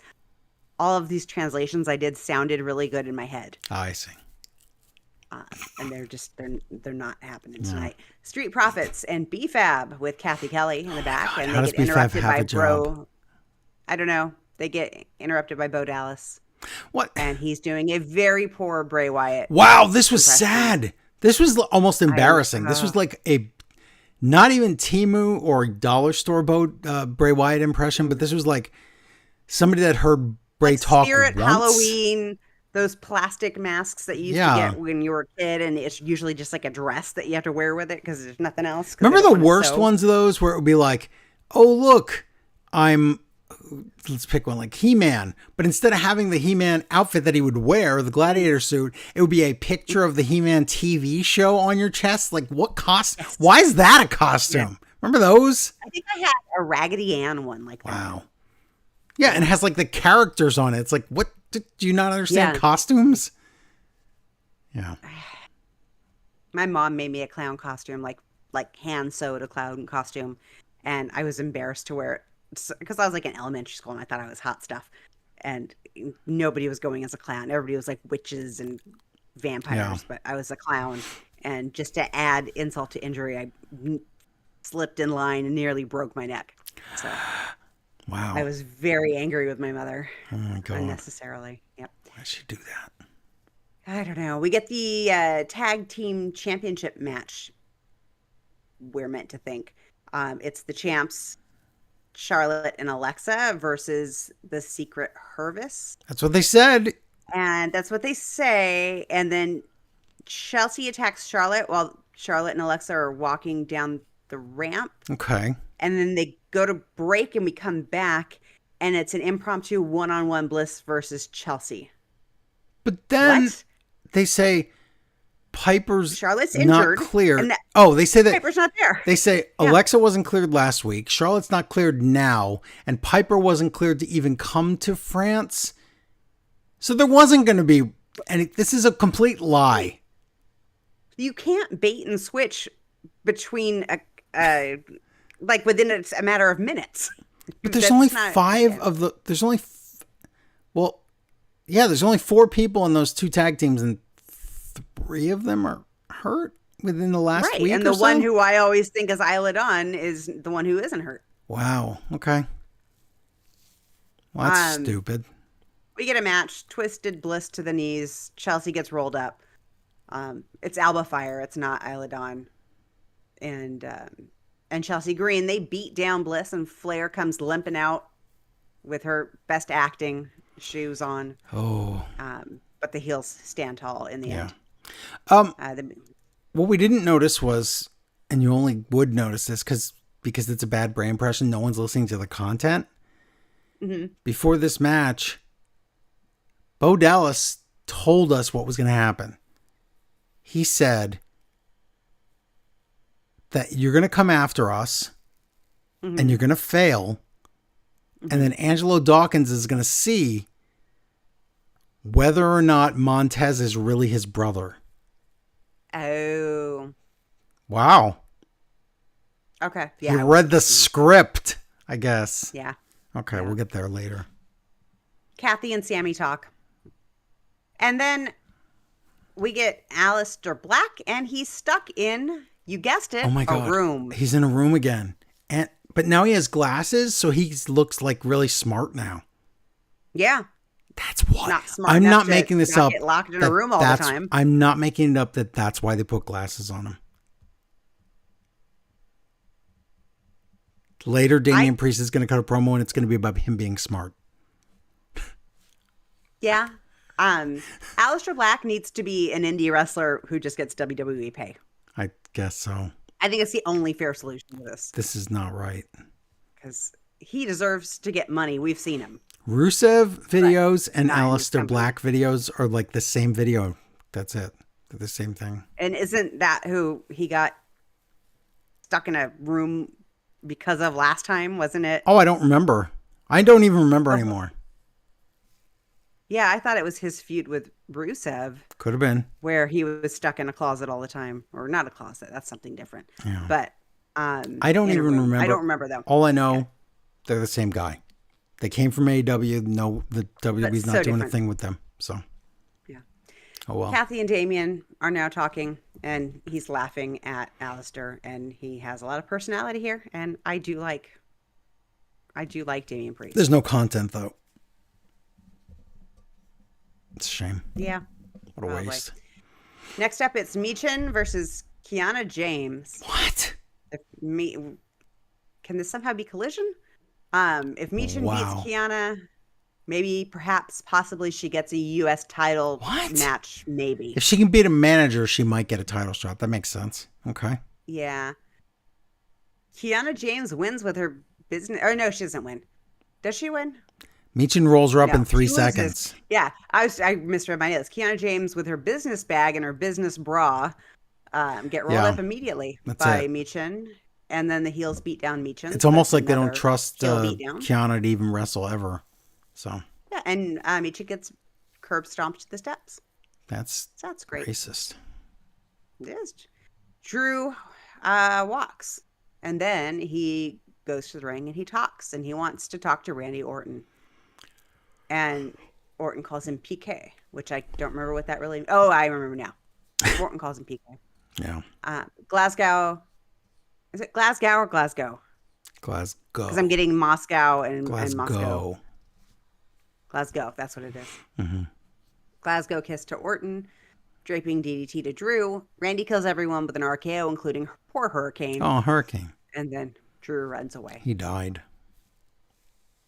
all of these translations I did sounded really good in my head, I see. and they're not happening tonight. Street Profits and BFAB with Kathy Kelly in the back, and how they does get BFAB interrupted have by a job? I don't know. They get interrupted by Bo Dallas, What? and he's doing a very poor Bray Wyatt. Wow, this was impression. sad. This was almost embarrassing. This was like a not even Temu or Dollar Store Bray Wyatt impression, but this was like somebody that heard Bray talk Spirit once. Halloween, those plastic masks that you used Yeah. to get when you were a kid, and it's usually just like a dress that you have to wear with it because there's nothing else. 'cause they Remember don't the wanna worst sew. ones of those where it would be like, oh, look, let's pick one like He-Man. But instead of having the He-Man outfit that he would wear, the gladiator suit, it would be a picture of the He-Man TV show on your chest. Like what costume? Why is that a costume? Remember those? I think I had a Raggedy Ann one like that. Wow. Yeah, and it has like the characters on it. It's like, what? Do you not understand Yeah. costumes? Yeah. My mom made me a clown costume, like hand sewed a clown costume, and I was embarrassed to wear it because I was like in elementary school and I thought I was hot stuff, and nobody was going as a clown. Everybody was like witches and vampires, Yeah. but I was a clown. And just to add insult to injury, I slipped in line and nearly broke my neck. So Wow. I was very angry with my mother Oh my God. unnecessarily. Yep. Why should you do that? I don't know. We get the tag team championship match. We're meant to think it's the champs, Charlotte and Alexa versus the Secret Hervis, That's what they said. and that's what they say. And then Chelsea attacks Charlotte while Charlotte and Alexa are walking down the ramp, Okay. and then they go to break, and we come back, and it's an impromptu one-on-one Bliss versus Chelsea. But then What? they say Piper's Charlotte's not injured, cleared. and that- Oh, they say that Piper's not there. they say Alexa wasn't cleared last week. Charlotte's not cleared now, and Piper wasn't cleared to even come to France. So there wasn't going to be any. This is a complete lie. You can't bait and switch between like within a matter of minutes. But there's That's only not- five yeah. of the. There's only. Well, yeah. There's only 4 people in those 2 tag teams, and 3 of them are hurt within the last Right, week. and or the one so? who I always think is Isla Dawn is the one who isn't hurt. Wow. Okay. Well, that's Um, stupid. We get a match, Twisted Bliss to the knees. Chelsea gets rolled up. It's Alba Fire. It's not Isla Dawn. And Chelsea Green, they beat down Bliss, and Flair comes limping out with her best acting shoes on. Oh. But the heels stand tall in the Yeah. end. What we didn't notice was, and you only would notice this because it's a bad brain impression, no one's listening to the content. Mhm. Before this match, Bo Dallas told us what was going to happen. He said that you're going to come after us and you're going to fail. And then Angelo Dawkins is going to see whether or not Montez is really his brother. Oh. Wow. Okay. Yeah. You read the script, I guess. Yeah. Okay, we'll get there later. Kathy and Sammy talk. And then we get Aleister Black, and he's stuck in, you guessed it, Oh my God. a room. He's in a room again. But now he has glasses, so he looks like really smart now. Yeah. That's why. Not smart I'm enough not to making this not up. get locked in a room all the time. I'm not making it up that's why they put glasses on him. Later, Damian Priest is going to cut a promo, and it's going to be about him being smart. Yeah. Aleister Black needs to be an indie wrestler who just gets WWE pay. I guess so. I think it's the only fair solution to this. This is not right. Because he deserves to get money. We've seen him. Rusev videos and Not in this Aleister company. Black videos are like the same video. That's it. They're the same thing. And isn't that who he got stuck in a room because of last time? Wasn't it? Oh, I don't remember. I don't even remember anymore. Yeah, I thought it was his feud with Rusev, Could have been. where he was stuck in a closet all the time. Or not a closet. That's something different. Yeah. But I don't in a even room. remember. I don't remember them. All I know, they're the same guy. They came from AEW. No, the WWE's not so doing a different. thing with them. So, Yeah. oh well. Kathy and Damian are now talking, and he's laughing at Aleister, and he has a lot of personality here, and I do like Damian Priest. There's no content though. It's a shame. Yeah. What a Probably. waste. Next up, it's Michin versus Kiana James. What? Can this somehow be Collision? If Michin Wow. beats Kiana, maybe, perhaps, possibly she gets a U.S. title What? match. Maybe. If she can beat a manager, she might get a title shot. That makes sense. Okay. Yeah. Kiana James wins with her business. Or no, she doesn't win. Does she win? Michin rolls her up No, in 3 she loses. seconds. Yeah, I misread my notes. Kiana James with her business bag and her business bra get rolled Yeah. up immediately That's by it. Michin, and then the heels beat down Michin. It's almost That's like they don't another trust heel beatdown. Kiana to even wrestle ever. So Yeah, and Michin gets curb stomped to the steps. that's So that's great. racist. It is. Drew walks, and then he goes to the ring and he talks, and he wants to talk to Randy Orton. And Orton calls him PK, which I don't remember what that really means. Oh, I remember now. Orton calls him PK. Yeah. Glasgow. Is it Glasgow or Glasgow? Glasgow. Because I'm getting Moscow and Moscow. Glasgow. Glasgow, that's what it is. Mm-hmm. Glasgow kiss to Orton, draping DDT to Drew. Randy kills everyone with an RKO, including poor Hurricane. Oh, Hurricane. And then Drew runs away. He died.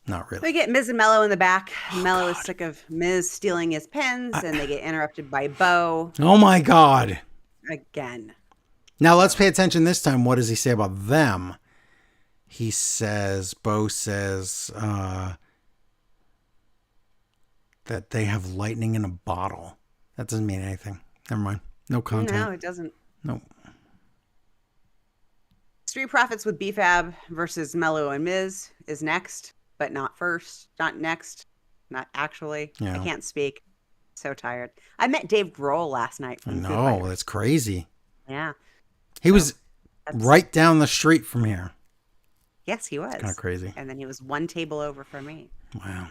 Not really. We get Miz and Mello in the back. Mello is sick of Miz stealing his pins, and they get interrupted by Bo Oh my God. again. Now let's pay attention this time. What does he say about them? He says, Bo says, that they have lightning in a bottle. That doesn't mean anything. Never mind. No content. No, it doesn't. No. Street Profits with B-Fab versus Mello and Miz is next, but not first. Not next. Not actually. Yeah. I can't speak. So tired. I met Dave Grohl last night from Foo No, Fighters. that's crazy. Yeah. He was that's- right down the street from here. Yes, he was. Kind of crazy. And then he was one table over from me. Wow.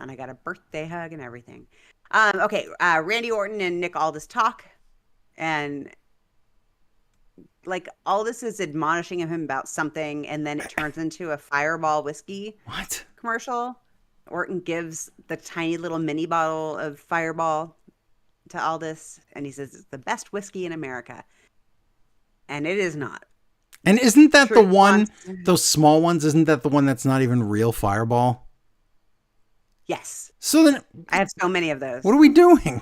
And I got a birthday hug and everything. Okay, Randy Orton and Nick Aldis talk, and like Aldis is admonishing him about something, and then it turns into a Fireball whiskey What? commercial. Orton gives the tiny little mini bottle of Fireball to Aldis, and he says it's the best whiskey in America, and it is not. And isn't that the Trick one, Monster. those small ones, isn't that the one that's not even real Fireball? Yes, So then, I have so many of those. what are we doing?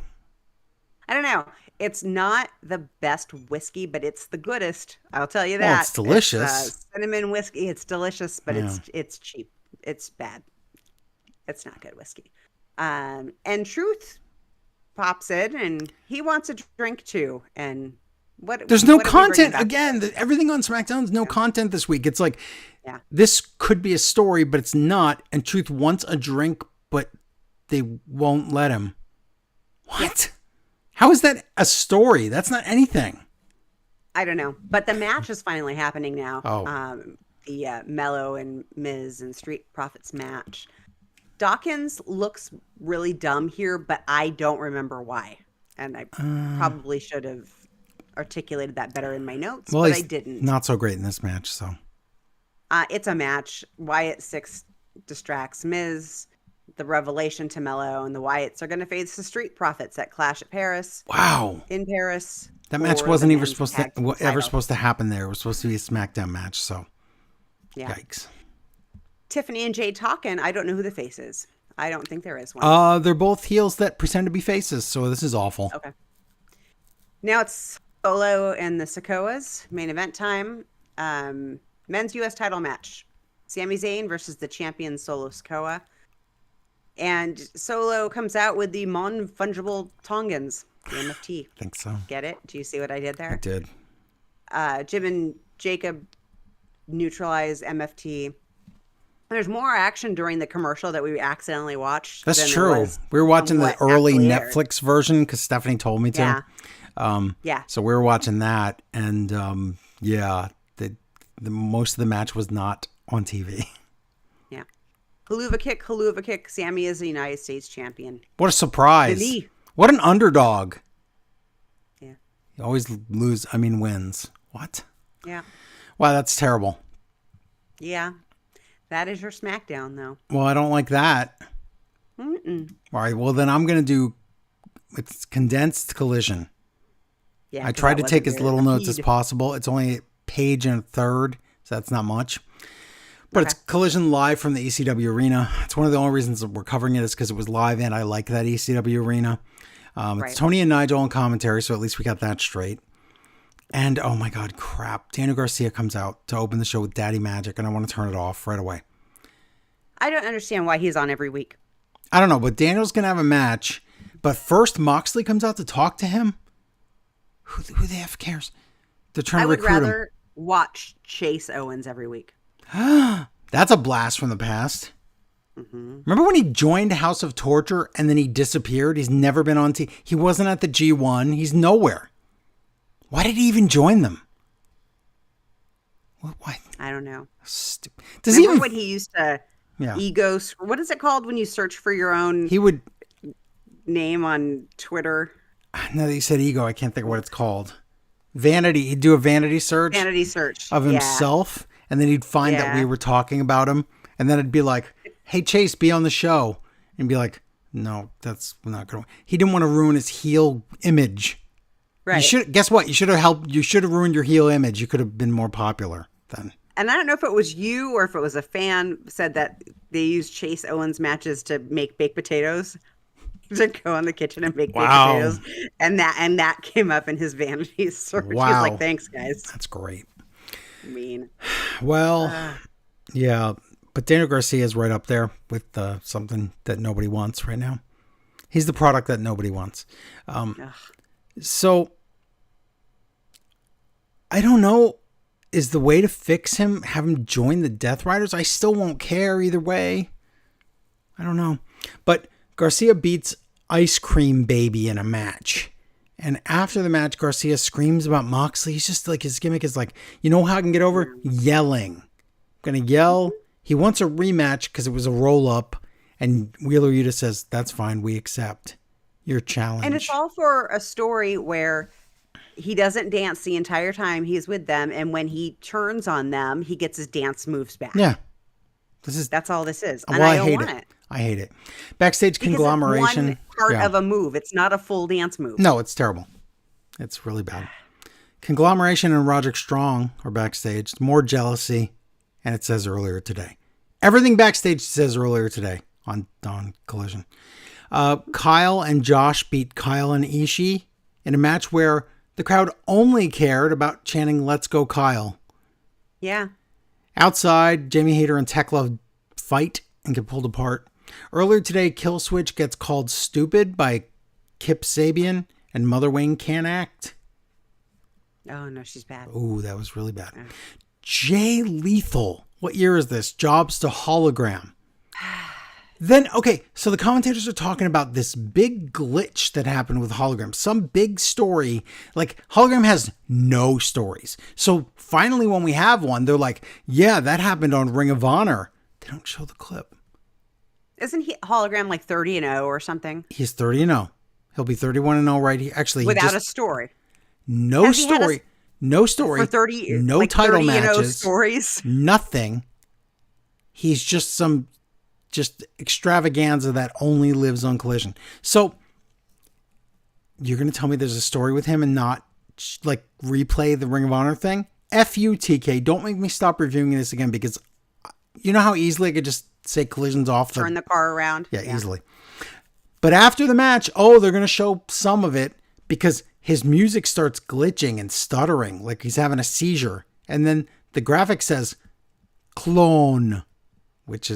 I don't know. It's not the best whiskey, but it's the goodest. I'll tell you Well, that. it's delicious. It's, cinnamon whiskey. It's delicious, but Yeah. it's cheap. It's bad. It's not good whiskey. And Truth pops in, and he wants a drink too. And what? There's no what are we bringing content. back? Again, everything on SmackDown's no content this week. It's like, Yeah. this could be a story, but it's not. And Truth wants a drink, but they won't let him. What? How is that a story? That's not anything. I don't know, but the match is finally happening now. Oh. The Mello and Miz and Street Profits match. Dawkins looks really dumb here, but I don't remember why. And I probably should have articulated that better in my notes, Well, but he's I didn't. not so great in this match, so. It's a match. Wyatt 6 distracts Miz. The revelation to Mello and the Wyatts are going to face the Street Profits at Clash at Paris. Wow. In Paris. That match for wasn't the even men's supposed tag team to ever title. supposed to happen there. It was supposed to be a SmackDown match, so. Yeah. Yikes. Tiffany and Jade talking. I don't know who the face is. I don't think there is one. They're both heels that pretend to be faces, so this is awful. Okay. Now it's Solo and the Sikoas. Main event time. Men's U.S. title match. Sami Zayn versus the champion Solo Sikoa. And Solo comes out with the non-fungible Tongans, the MFT. I think so. Get it? Do you see what I did I there? did. Jim and Jacob neutralize MFT. There's more action during the commercial that we accidentally watched. That's than there true. was We were watching the what early actually aired. Netflix version because Stephanie told me to. Yeah. Yeah. So we were watching that, and yeah, the most of the match was not on TV. Yeah. Haluva kick. Sammy is the United States champion. What a surprise! The knee. What an underdog! Yeah. You always wins. What? Yeah. Wow, that's terrible. Yeah. That is your SmackDown, though. Well, I don't like that. Mm-mm. All right, well then I'm gonna do it's condensed Collision. Yeah. I 'cause tried that to take wasn't as little very notes as speed. possible. It's only a page and a third, so that's not much. But it's Okay. Collision live from the ECW arena. It's one of the only reasons that we're covering it is because it was live and I like that ECW arena. Right. It's Tony and Nigel on commentary, so at least we got that straight. And oh my God, crap. Daniel Garcia comes out to open the show with Daddy Magic, and I want to turn it off right away. I don't understand why he's on every week. I don't know, but Daniel's going to have a match. But first, Moxley comes out to talk to him. Who the F cares? They're trying I to would recruit him. rather watch Chase Owens every week. That's a blast from the past. Remember when he joined House of Torture and then he disappeared? He's never been on TV. He wasn't at the G1. He's nowhere. Why did he even join them? What? I don't know. Stupid. Does he Remember even? when he used to Yeah. ego? What is it called when you search for your own He would. name on Twitter? Now that you said ego, I can't think of what it's called. Vanity. He'd do a vanity search Vanity search of Yeah. himself, and then he'd find that Yeah. we were talking about him, and then it'd be like, "Hey Chase, be on the show," and be like, "No, that's not going." He didn't want to ruin his heel image. Right. You should guess what? You should have helped. You should have ruined your heel image. You could have been more popular then. And I don't know if it was you or if it was a fan said that they used Chase Owens matches to make baked potatoes. To go in the kitchen and make Wow. baked potatoes. And that came up in his vanity search. He was Wow. like, thanks, guys. That's great. Mean. Well, yeah, but Daniel Garcia is right up there with something that nobody wants right now. He's the product that nobody wants. So I don't know. Is the way to fix him have him join the Death Riders? I still won't care either way. I don't know. But Garcia beats Ice Cream Baby in a match. And after the match, Garcia screams about Moxley. He's just like, his gimmick is like, you know how I can get over? Yelling. I'm going to yell. He wants a rematch because it was a roll up. And Wheeler Yuta says, that's fine. We accept your challenge. And it's all for a story where he doesn't dance the entire time he's with them. And when he turns on them, he gets his dance moves back. Yeah. That's all this is. And Well, I don't hate want it. it. I hate it. Backstage Because conglomeration. it's one part Yeah. of a move. It's not a full dance move. No, it's terrible. It's really bad. Conglomeration and Roderick Strong are backstage. More jealousy. And it says earlier today. Everything backstage says earlier today on Collision. Kyle and Josh beat Kyle and Ishii in a match where the crowd only cared about chanting, "Let's go Kyle." Yeah. Outside, Jamie Hayter and Tekla fight and get pulled apart. Earlier today, Killswitch gets called stupid by Kip Sabian, and Mother Wayne can't act. Oh, no, she's bad. Ooh, that was really bad. Jay Lethal. What year is this? Jobs to Hologram. Then, okay, so the commentators are talking about this big glitch that happened with Hologram. Some big story. Like, Hologram has no stories. So finally, when we have one, they're like, yeah, that happened on Ring of Honor. They don't show the clip. Isn't he Hologram like 30-0 or something? He's 30-0. He'll be 31-0 right here. Actually, Without a story. No Has he had story. No story. For 30, no like title 30-0 matches. stories. Nothing. He's just some extravaganza that only lives on Collision. So you're going to tell me there's a story with him and not like replay the Ring of Honor thing? F you, TK. Don't make me stop reviewing this again, because you know how easily I could just say Collision's off. Turn the car around. Yeah, easily. But after the match, they're going to show some of it because his music starts glitching and stuttering like he's having a seizure. And then the graphic says clone, which,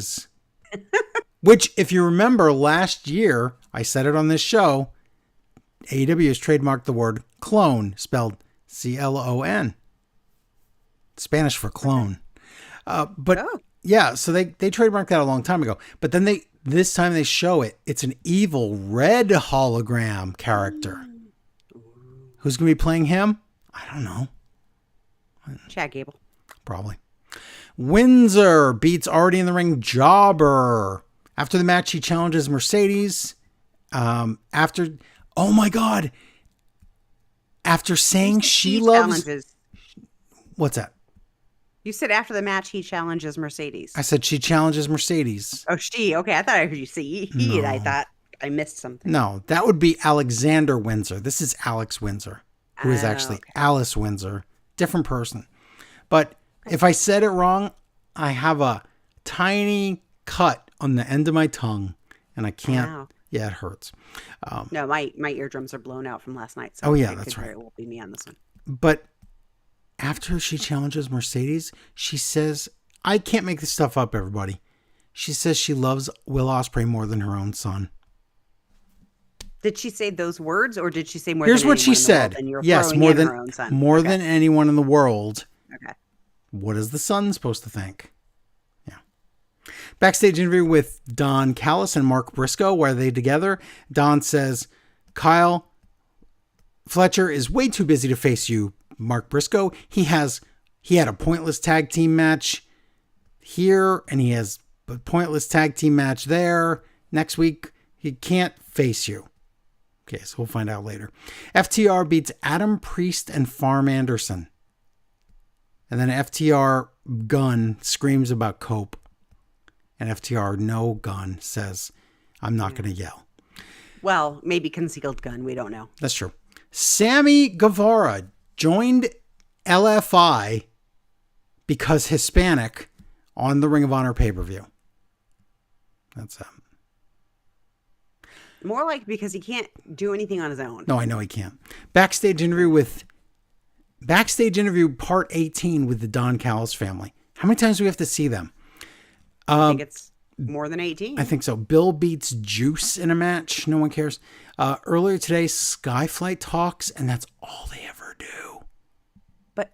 if you remember last year, I said it on this show, AEW has trademarked the word clone, spelled CLON. Spanish for clone. Yeah, so they trademarked that a long time ago. But then this time they show it. It's an evil red hologram character. Who's going to be playing him? I don't know. Chad Gable. Probably. Windsor beats Already in the Ring Jobber. After the match, he challenges Mercedes. Oh my God. After saying she loves... Challenges. What's that? You said after the match, he challenges Mercedes. I said she challenges Mercedes. Oh, she. Okay, I thought I heard you say he. And I thought I missed something. No, that would be Alexander Windsor. This is Alex Windsor, who is actually Alice Windsor. Different person. But if I said it wrong, I have a tiny cut on the end of my tongue, and I can't. Wow. Yeah, it hurts. No, my eardrums are blown out from last night. So that's right. It will be me on this one. But after she challenges Mercedes, she says, I can't make this stuff up, everybody. She says she loves Will Ospreay more than her own son. Did she say those words, or did she say more? Here's than what she said. Yes, more than her own son. More than anyone in the world. Okay. What is the son supposed to think? Yeah. Backstage interview with Don Callis and Mark Briscoe. Why are they together? Don says, Kyle Fletcher is way too busy to face you, Mark Briscoe. He had a pointless tag team match here, and he has a pointless tag team match there. Next week, he can't face you. Okay, so we'll find out later. FTR beats Adam Priest and Farm Anderson. And then FTR Gunn screams about Cope. And FTR No Gun says, I'm not going to yell. Well, maybe concealed gun. We don't know. That's true. Sammy Guevara joined LFI because Hispanic on the Ring of Honor pay-per-view. That's more like because he can't do anything on his own. No, I know he can't. Backstage interview part 18 with the Don Callis family. How many times do we have to see them? I think it's more than 18. I think so. Bill beats Juice in a match. No one cares. Earlier today, Skyflight talks, and that's all they ever do. But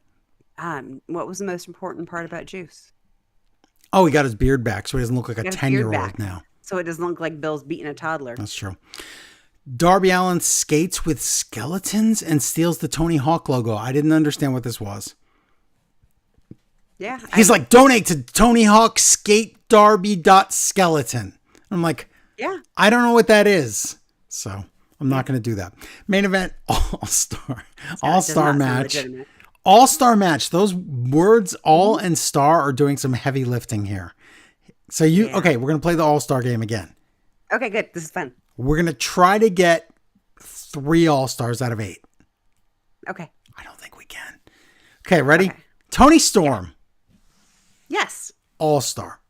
what was the most important part about Juice? Oh, he got his beard back, so he doesn't look like a 10-year-old now. So it doesn't look like Bill's beating a toddler. That's true. Darby Allin skates with skeletons and steals the Tony Hawk logo. I didn't understand what this was. Yeah. He's like, donate to Tony Hawk skatedarby.skeleton. I'm like, yeah, I don't know what that is. So I'm not going to do that. Main event, All-Star match. All-Star match. Those words, all and star, are doing some heavy lifting here. So okay, we're going to play the All-Star game again. Okay, good. This is fun. We're going to try to get 3 All-Stars out of 8. Okay. I don't think we can. Okay, ready? Okay. Tony Storm. Yeah. Yes. All-Star.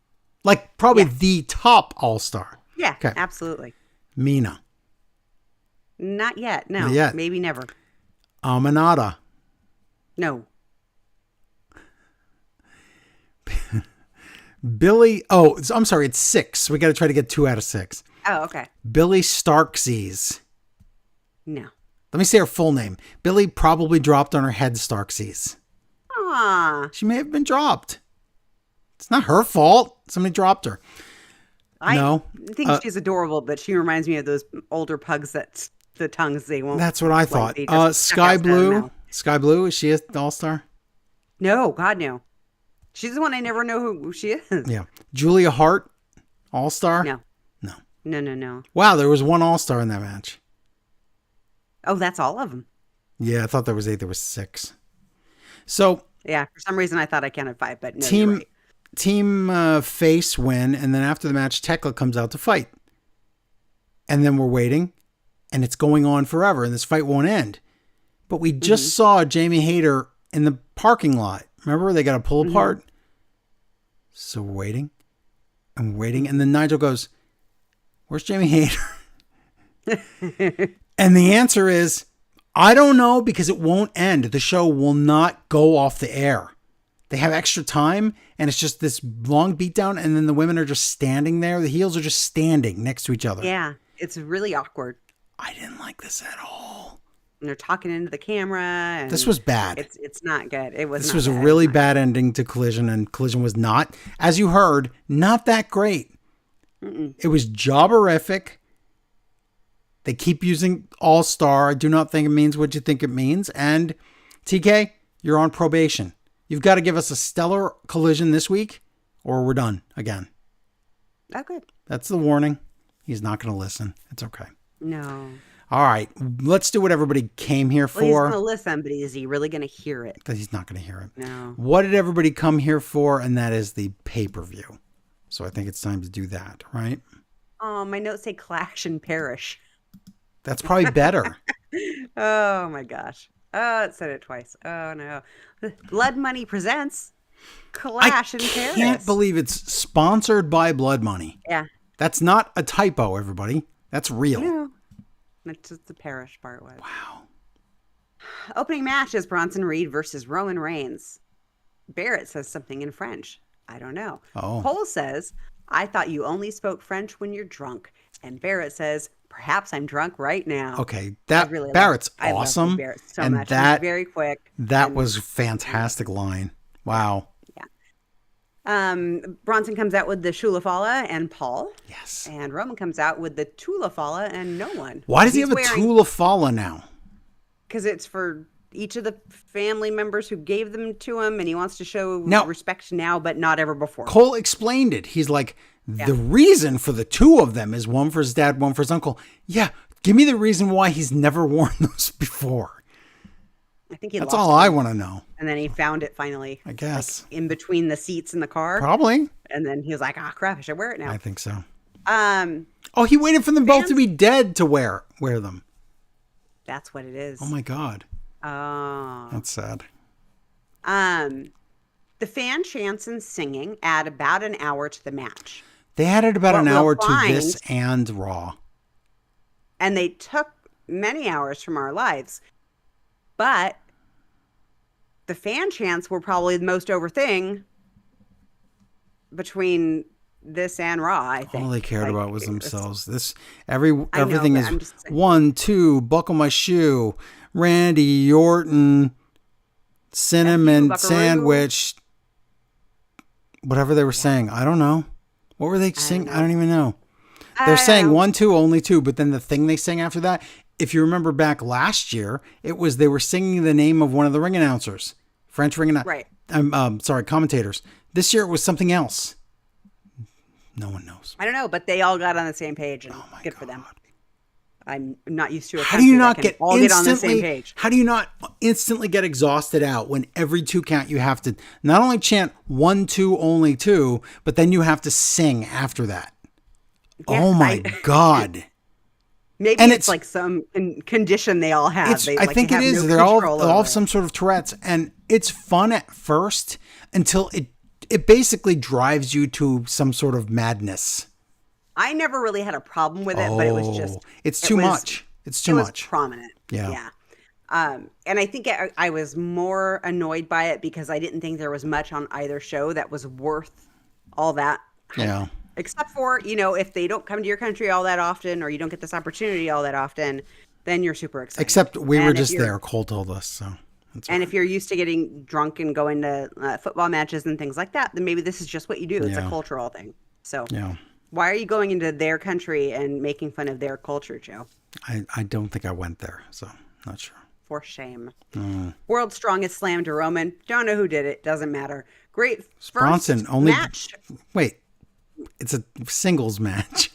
Like probably the top All-Star. Yeah, okay. Absolutely. Mina. Not yet. No. Not yet. Maybe never. Aminata. No. Billy. Oh, I'm sorry. It's 6. We got to try to get 2 out of 6. Oh, okay. Billy Starksies. No. Let me say her full name. Billy probably dropped on her head Starksies. Ah. She may have been dropped. It's not her fault. Somebody dropped her. I No. think she's adorable, but she reminds me of those older pugs that the tongues they won't. That's what I thought. they just stuck Sky outside of the Blue. mouth. Sky Blue, is she an all-star? No, God, no. She's the one I never know who she is. Yeah. Julia Hart, all-star? No. No. No. Wow, there was one all-star in that match. Oh, that's all of them. Yeah, I thought there was 8. There was 6. So Yeah, for some reason I thought I counted 5, but no, you're right. Team Face win, and then after the match, Tekla comes out to fight. And then we're waiting, and it's going on forever, and this fight won't end. But we just saw Jamie Hayter in the parking lot. Remember, they got to pull apart. So we're waiting, and we're waiting, and then Nigel goes, "Where's Jamie Hayter?" And the answer is, I don't know, because it won't end. The show will not go off the air. They have extra time, and it's just this long beatdown, and then the women are just standing there. The heels are just standing next to each other. Yeah, it's really awkward. I didn't like this at all. And they're talking into the camera. And This was bad. It's not good. It was. This not was a good. really bad ending to Collision, and Collision was not, as you heard, not that great. It was jobberific. They keep using All-Star. I do not think it means what you think it means. And TK, you're on probation. You've got to give us a stellar Collision this week, or we're done again. Oh, good. That's the warning. He's not going to listen. It's okay. No. All right. Let's do what everybody came here Well, he's for. going to listen, but is he really going to hear it? He's not going to hear it. No. What did everybody come here for? And that is the pay-per-view. So I think it's time to do that, right? Oh, my notes say clash and perish. That's probably better. Oh, my gosh. Oh, it said it twice. Oh, no. Blood Money presents Clash and Paris. I can't believe it's sponsored by Blood Money. Yeah. That's not a typo, everybody. That's real. No. That's just the Parish part was. Wow. Opening match is Bronson Reed versus Roman Reigns. Barrett says something in French. I don't know. Oh. Cole says, I thought you only spoke French when you're drunk. And Barrett says, perhaps I'm drunk right now. Okay. I Barrett's love awesome. Barrett so and much. that He's very quick. That was a fantastic line. Wow. Bronson comes out with the Shulafala and Paul. Yes. And Roman comes out with the Tulafala and no one. Why does he have a Tulafala now? Because it's for each of the family members who gave them to him, and he wants to show respect now, but not ever before. Cole explained it. He's like, the reason for the 2 of them is one for his dad, one for his uncle. Yeah, give me the reason why he's never worn those before. I think That's all I want to know. And then he found it finally. I guess. Like in between the seats in the car. Probably. And then he was like, crap, I should wear it now. I think so. Oh, he waited for them both to be dead to wear them. That's what it is. Oh my God. Oh. That's sad. The fan chants and singing add about an hour to the match. They added about an hour to this and Raw. And they took many hours from our lives. But the fan chants were probably the most over thing between this and Raw, I think. All they cared about was themselves. Everything is just 1, 2, buckle my shoe, Randy Orton, cinnamon sandwich, whatever they were saying. I don't know. What were they saying? I don't even know. They're saying 1, 2, only 2, but then the thing they sang after that, if you remember back last year, it was they were singing the name of one of the ring announcers, French ring announcers. Right. Commentators. This year it was something else. No one knows. I don't know, but they all got on the same page, and good for them. I'm not used to it. How do you not get on the same page? How do you not instantly get exhausted out when every 2 count you have to not only chant 1, 2, only 2, but then you have to sing after that? Yeah, oh my God. Maybe and it's like some condition they all have. I think it is. They're all have some sort of Tourette's, and it's fun at first until it basically drives you to some sort of madness. I never really had a problem with it, but it was just... It's too much. It's too much. Prominent. Yeah. And I think I was more annoyed by it because I didn't think there was much on either show that was worth all that. Yeah. Except for, if they don't come to your country all that often, or you don't get this opportunity all that often, then you're super excited. Except we were just there. Cole told us, so... And if you're used to getting drunk and going to football matches and things like that, then maybe this is just what you do. It's a cultural thing. So, yeah. Why are you going into their country and making fun of their culture, Joe? I don't think I went there, so not sure. For shame. World's Strongest slammed to Roman. Don't know who did it. Doesn't matter. Great first Bronson only match. Wait, it's a singles match.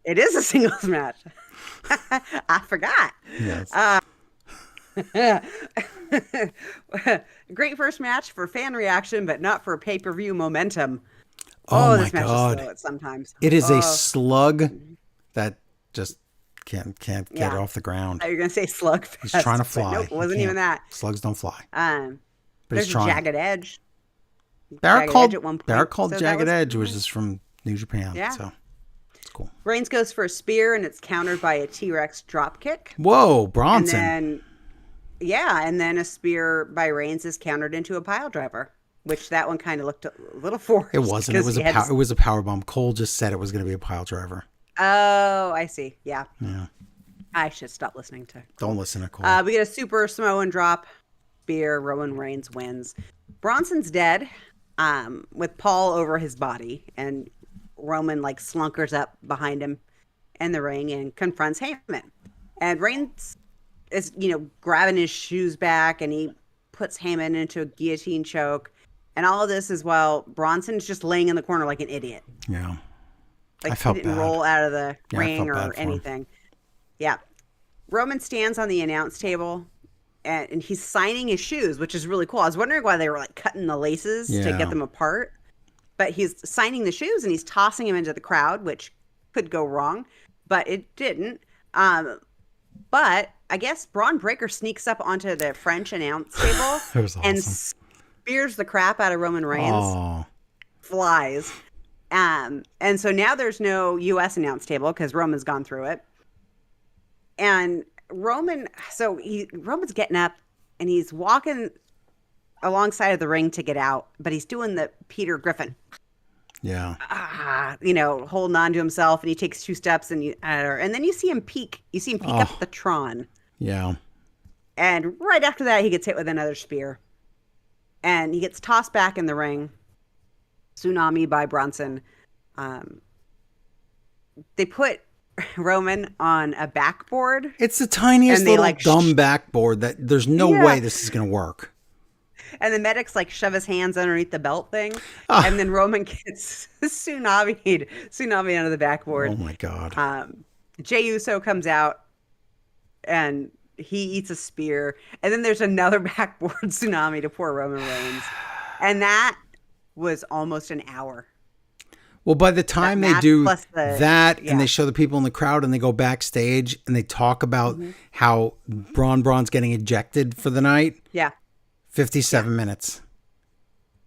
It is a singles match. I forgot. Yes. Great first match for fan reaction, but not for pay-per-view momentum. Oh my this match God. is slow sometimes. It is a slug that just can't get Yeah. off the ground. You're gonna say slugfest. He's trying to fly. Nope, it He wasn't even can't. that. Slugs don't fly. But There's he's a trying. Jagged Edge. Barrett Jagged called Edge at one point, Barrett called so that Jagged was- Edge, which is from New Japan. Yeah. So it's cool. Reigns goes for a spear, and it's countered by a T-Rex drop kick. Whoa, And Bronson. then a spear by Reigns is countered into a pile driver, which that one kind of looked a little forced. It wasn't. It because was he a had it was a power bomb. Cole just said it was going to be a pile driver. Oh, I see. Yeah. Yeah. I should stop listening to. Don't listen to Cole. We get a super Samoan drop, spear. Roman Reigns wins. Bronson's dead, with Paul over his body, and Roman like slunkers up behind him in the ring and confronts Heyman. And Reigns is, grabbing his shoes back, and he puts Heyman into a guillotine choke. And all of this is while Bronson's just laying in the corner like an idiot. Yeah. Like I felt he didn't bad. roll out of the Yeah, I ring felt bad or for him. anything. Yeah. Roman stands on the announce table and he's signing his shoes, which is really cool. I was wondering why they were like cutting the laces to Yeah. get them apart. But he's signing the shoes and he's tossing them into the crowd, which could go wrong, but it didn't. But I guess Braun Breaker sneaks up onto the French announce table That was and awesome. spears the crap out of Roman Reigns. Oh, Flies. And so now there's no US announce table because Roman's gone through it. And Roman's getting up and he's walking alongside of the ring to get out, but he's doing the Peter Griffin, yeah. holding on to himself, and he takes 2 steps and then you see him peek. You see him peek up the Tron. Yeah. And right after that, he gets hit with another spear. And he gets tossed back in the ring. Tsunami by Bronson. They put Roman on a backboard. It's the tiniest And they, little like, dumb backboard that there's no Yeah. way this is going to work. And the medics like shove his hands underneath the belt thing. Ah. And then Roman gets tsunami under the backboard. Oh my God. Jey Uso comes out and he eats a spear. And then there's another backboard tsunami to poor Roman Reigns. And that was almost an hour. Well, by the time they match do plus the- that yeah. and they show the people in the crowd and they go backstage and they talk about Mm-hmm. how Braun's getting ejected for the night, Yeah. 57 minutes.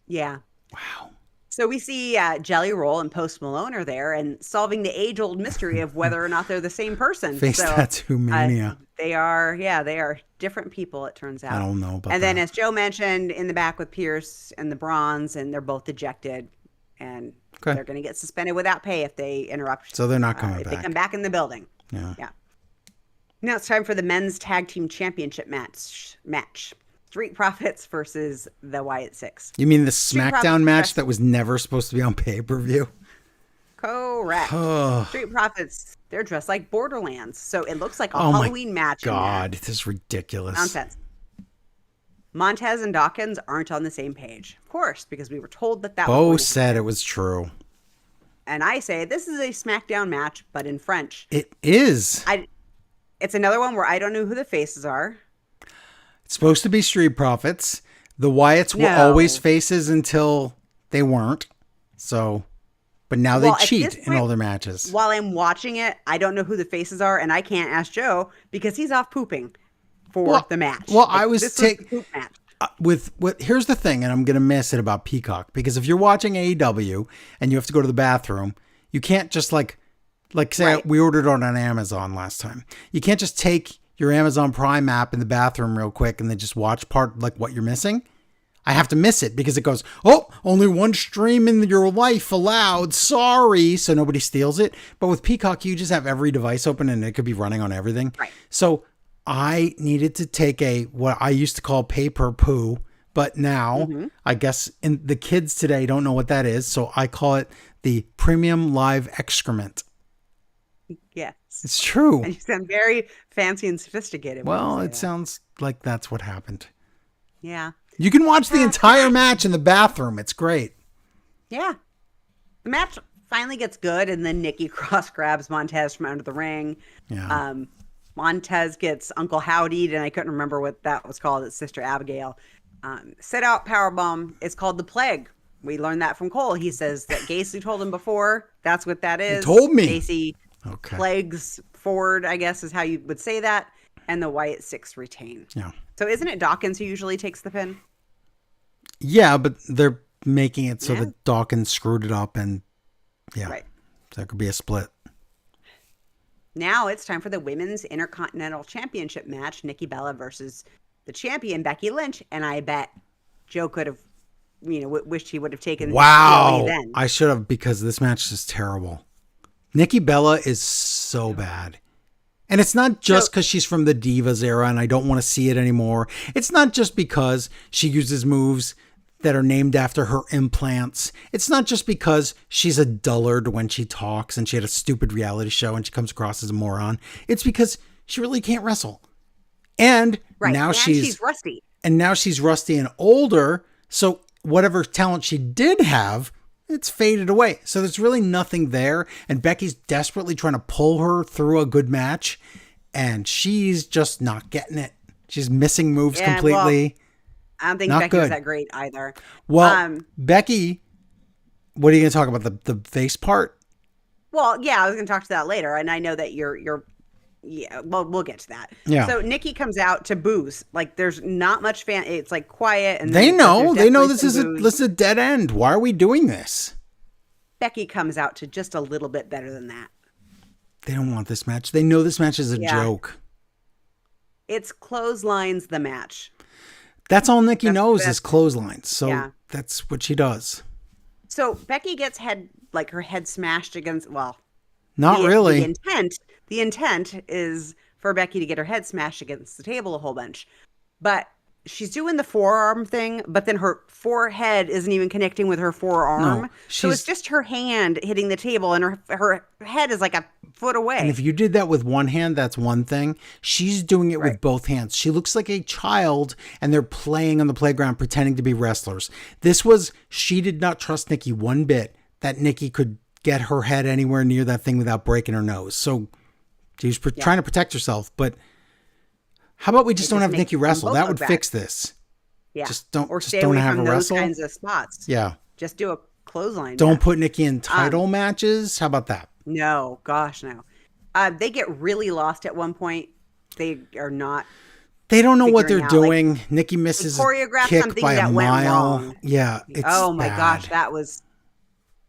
Yeah. Wow. So we see Jelly Roll and Post Malone are there and solving the age-old mystery of whether or not they're the same person. Face So, tattoo mania. they are different people, it turns out. I don't know about And then, that. as Joe mentioned, in the back with Pierce and the Bronze, and they're both ejected, and Okay. they're going to get suspended without pay if they interrupt. So they're not coming if back. they come back in the building. Yeah. Yeah. Now it's time for the men's tag team championship match. Street Profits versus the Wyatt Six. You mean the Street SmackDown Profits match dress- that was never supposed to be on pay-per-view? Correct. Oh, Street Profits, they're dressed like Borderlands, so it looks like a Oh my Halloween match. in there. God, this is ridiculous. Nonsense. Montez and Dawkins aren't on the same page, of course, because we were told that was Bo going to said it was true. And I say this is a SmackDown match, but in French. It is. It's another one where I don't know who the faces are. It's supposed to be Street Profits. The Wyatts were No. always faces until they weren't. So, but now Well, they at cheat this in point, all their matches. While I'm watching it, I don't know who the faces are, and I can't ask Joe because he's off pooping for Well- the match. well, I was this take- the poop match. With here's the thing, and I'm gonna miss it about Peacock, because if you're watching AEW and you have to go to the bathroom, you can't just like say Right. we ordered on Amazon last time. You can't just take your Amazon Prime app in the bathroom real quick and then just watch part like what you're missing. I have to miss it because it goes, oh, only one stream in your life allowed. Sorry. So nobody steals it. But with Peacock, you just have every device open and it could be running on everything. Right. So I needed to take what I used to call paper poo, but now I guess the kids today don't know what that is. So I call it the premium live excrement. Yes. It's true. And you sound very fancy and sophisticated. when you Well, say it that. sounds like that's what happened. Yeah. You can watch the entire match in the bathroom. It's great. Yeah. The match finally gets good, and then Nikki cross grabs Montez from under the ring. Yeah. Montez gets Uncle Howdied, and I couldn't remember what that was called. It's Sister Abigail. Sit out powerbomb. It's called the Plague. We learned that from Cole. He says that Gacy told him before. That's what that is. told me. Gacy Okay. plagues forward, I guess is how you would say that. And the Wyatt Six retain. Yeah. So isn't it Dawkins who usually takes the pin? Yeah, but they're making it so Yeah. that Dawkins screwed it up, and yeah, Right. so there could be a split. Now it's time for the Women's Intercontinental Championship match, Nikki Bella versus the champion, Becky Lynch. And I bet Joe could have, wished he would have taken Wow. the then. I should have, because this match is terrible. Nikki Bella is so bad. And it's not just because she's from the Divas era and I don't want to see it anymore. It's not just because she uses moves that are named after her implants. It's not just because she's a dullard when she talks and she had a stupid reality show and she comes across as a moron. It's because she really can't wrestle. And Right. now and she's rusty. and now she's rusty and older. So whatever talent she did have, it's faded away. So there's really nothing there. And Becky's desperately trying to pull her through a good match. And she's just not getting it. She's missing moves Yeah, completely. I don't think Not Becky was good. that great either. Well, Becky, what are you going to talk about? The face part? Well, yeah, I was going to talk to that later, and I know that you're. Yeah, well, we'll get to that. Yeah. So Nikki comes out to booze. Like, there's not much fan. It's like quiet, and They then- but know. there's They know definitely this some is a booze. dead end. Why are we doing this? Becky comes out to just a little bit better than that. They don't want this match. They know this match is a Yeah. joke. It's clotheslines the match. That's all Nikki That's- knows that's- is clotheslines. So Yeah. that's what she does. So Becky gets her head smashed against. Well, Not really. The intent is for Becky to get her head smashed against the table a whole bunch, but she's doing the forearm thing. But then her forehead isn't even connecting with her forearm, No, so it's she's- just her hand hitting the table, and her head is like a foot away. And if you did that with one hand, that's one thing. She's doing it with both hands. She looks like a child and they're playing on the playground pretending to be wrestlers. She did not trust Nikki one bit that Nikki could get her head anywhere near that thing without breaking her nose. So she was trying to protect herself. But how about we just don't have makes Nikki them wrestle? both That look would bad. fix this. yeah, just don't- or just stay don't away have from her those wrestle? kinds of spots. Yeah. Just do a clothesline. Don't match. put Nikki in title matches. How about that? No, gosh, no. They get really lost at one point. They are not. They don't know what they're figuring out, doing. Nikki misses a choreographed kick something by a that went mile. wrong. Yeah, it's Oh my bad. gosh,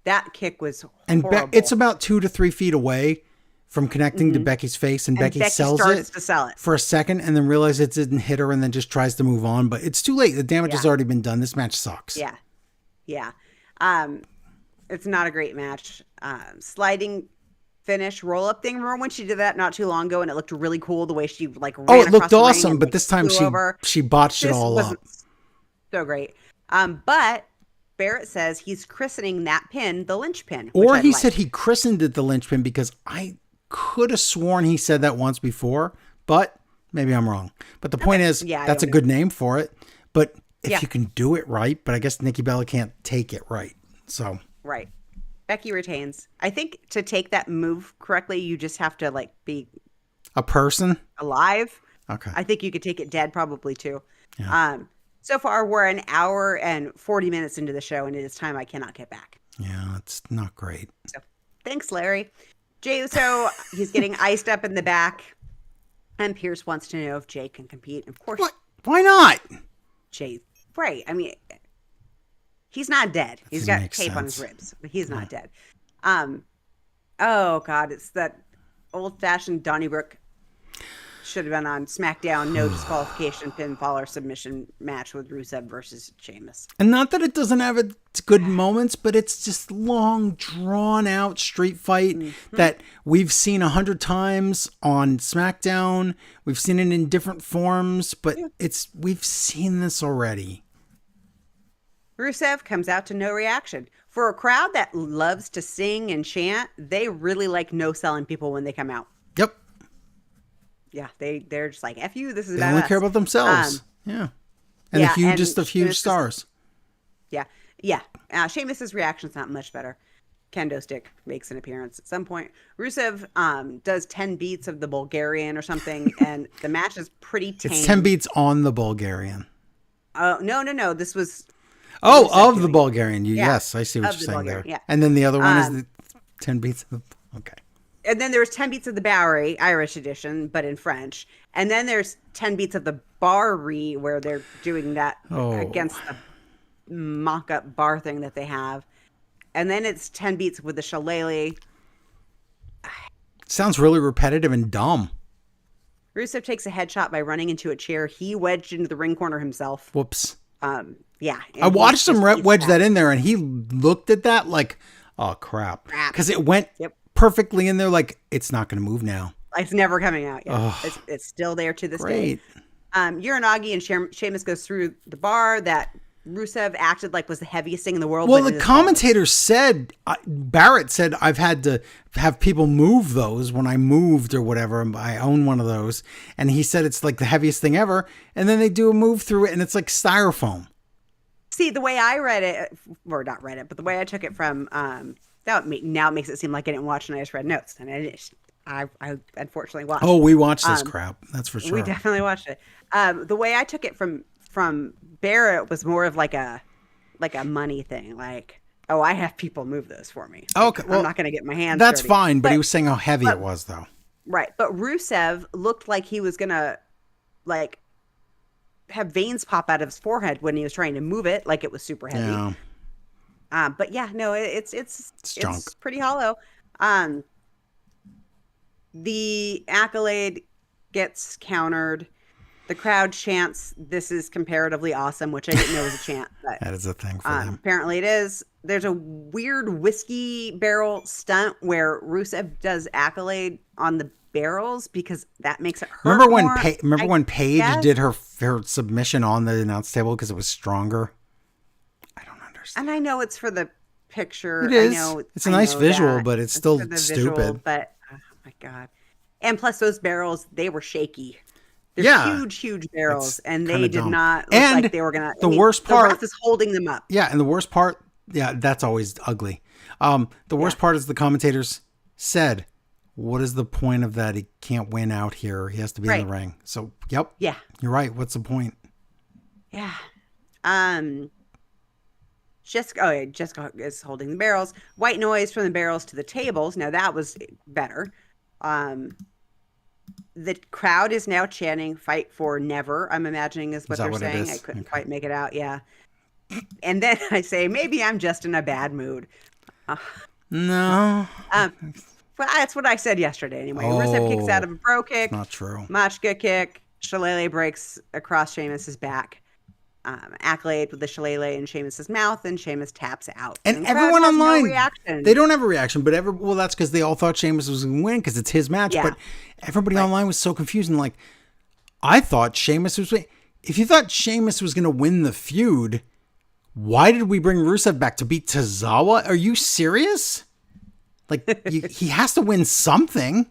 that kick was And horrible. it's about 2 to 3 feet away from connecting to Becky's face, and Becky sells starts it to sell it. for a second and then realizes it didn't hit her and then just tries to move on. But it's too late. The damage has Yeah. already been done. This match sucks. Yeah, yeah. It's not a great match. Sliding finish roll up thing. Remember when she did that not too long ago, and it looked really cool the way she like ran Oh, it across looked the ring awesome, and, but like, this time flew over. she botched it This all up. wasn't so great. But Barrett says he's christening that pin the Lynch pin. which Or I he like. said he christened it the linchpin, because I could have sworn he said that once before, but maybe I'm wrong. But the point is, Yeah, I that's a don't good name for it. But if Yeah. you can do it right, but I guess Nikki Bella can't take it right. So Right. Becky retains. I think to take that move correctly, you just have to like be a person. alive. Okay. I think you could take it dead probably too. Yeah. So far we're an hour and 40 minutes into the show, and it is time I cannot get back. Yeah, it's not great. So thanks, Larry. Jey Uso, he's getting iced up in the back. And Pierce wants to know if Jey can compete. Of course, What? Why not? Jey, right. I mean, he's not dead. He's doesn't got make tape on his sense. ribs, but he's not dead. Oh God, it's that old fashioned Donnybrook. Should have been on SmackDown. No disqualification, pinfall, or submission match with Rusev versus Sheamus. And not that it doesn't have its good moments, but it's just long, drawn out street fight that we've seen 100 times on SmackDown. We've seen it in different forms, but we've seen this already. Rusev comes out to no reaction. For a crowd that loves to sing and chant, they really like no-selling people when they come out. Yep. Yeah, they're just like, F you, this is They about only us. care about themselves. Yeah. And yeah, the hugest and of huge Sheamus is- stars. Yeah, yeah. Sheamus's reaction's not much better. Kendo stick makes an appearance at some point. Rusev does 10 beats of the Bulgarian or something, and the match is pretty tame. It's 10 beats on the Bulgarian. Oh, no. This was... Oh, Rusev of the doing- Bulgarian. Yeah, Yes, I see what of you're the saying Bulgarian, there. yeah. And then the other one is the 10 beats of the... Okay. And then there's 10 beats of the Bowery, Irish edition, but in French. And then there's 10 beats of the Barry, where they're doing that against the mock-up bar thing that they have. And then it's 10 beats with the shillelagh. Sounds really repetitive and dumb. Rusev takes a headshot by running into a chair he wedged into the ring corner himself. Whoops. Yeah. I watched him wedge that in there, and he looked at that like, oh, crap. Because it went perfectly in there like, it's not going to move now. It's never coming out yet. It's still there to this Great. day. Uranagi and Sheamus goes through the bar that Rusev acted like was the heaviest thing in the world. Well, but the it is commentator said, Barrett said, I've had to have people move those when I moved or whatever. I own one of those. And he said it's like the heaviest thing ever. And then they do a move through it and it's like styrofoam. See, the way I read it, or not read it, but the way I took it from, now it makes it seem like I didn't watch and I just read notes. And I unfortunately watched. Oh, we watched this crap. That's for sure. We definitely watched it. The way I took it from Barrett was more of like a money thing. Like, oh, I have people move those for me. Okay, well, I'm not going to get my hands That's dirty. fine, but he was saying how heavy it was, though. Right. But Rusev looked like he was going to, like, have veins pop out of his forehead when he was trying to move it, like it was super heavy. Yeah. But yeah, no, it's junk. pretty hollow. The accolade gets countered. The crowd chants, "This is comparatively awesome," which I didn't know was a chant, but That is a thing for them. apparently it is. There's a weird whiskey barrel stunt where Rusev does accolade on the barrels because that makes it hurt Remember when more, Paige guess. did her submission on the announce table because it was stronger? I don't understand. And I know it's for the picture. It is. I know, It's a nice know visual, that. but it's still for the stupid. visual, but oh my god! And plus, those barrels, they were shaky. They're Yeah. huge barrels, That's and they kinda did dumb. not look And like they were gonna. the worst part- the ref is holding them up. Yeah, and the worst part, yeah, that's always ugly. The worst part is the commentators said, what is the point of that? He can't win out here. He has to be in the ring. So, yep. Yeah. You're right. What's the point? Yeah. Jessica is holding the barrels. White noise from the barrels to the tables. Now that was better. The crowd is now chanting "Fight for Never." I'm imagining is what that they're what it saying. is? I couldn't Okay. quite make it out. Yeah. And then I say, maybe I'm just in a bad mood. No, Well, that's what I said yesterday. Anyway, Rusev kicks out of a bro kick. not true. Machka kick. Shillelagh breaks across Sheamus's back. Accolade with the shillelagh in Sheamus's mouth, and Sheamus taps out. And the crowd everyone has online, no reaction. they don't have a reaction, but well, that's because they all thought Sheamus was going to win because it's his match. Yeah. But everybody online was so confused and like, I thought Sheamus was. If you thought Sheamus was going to win the feud, why did we bring Rusev back to beat Tozawa? Are you serious? Like, he has to win something.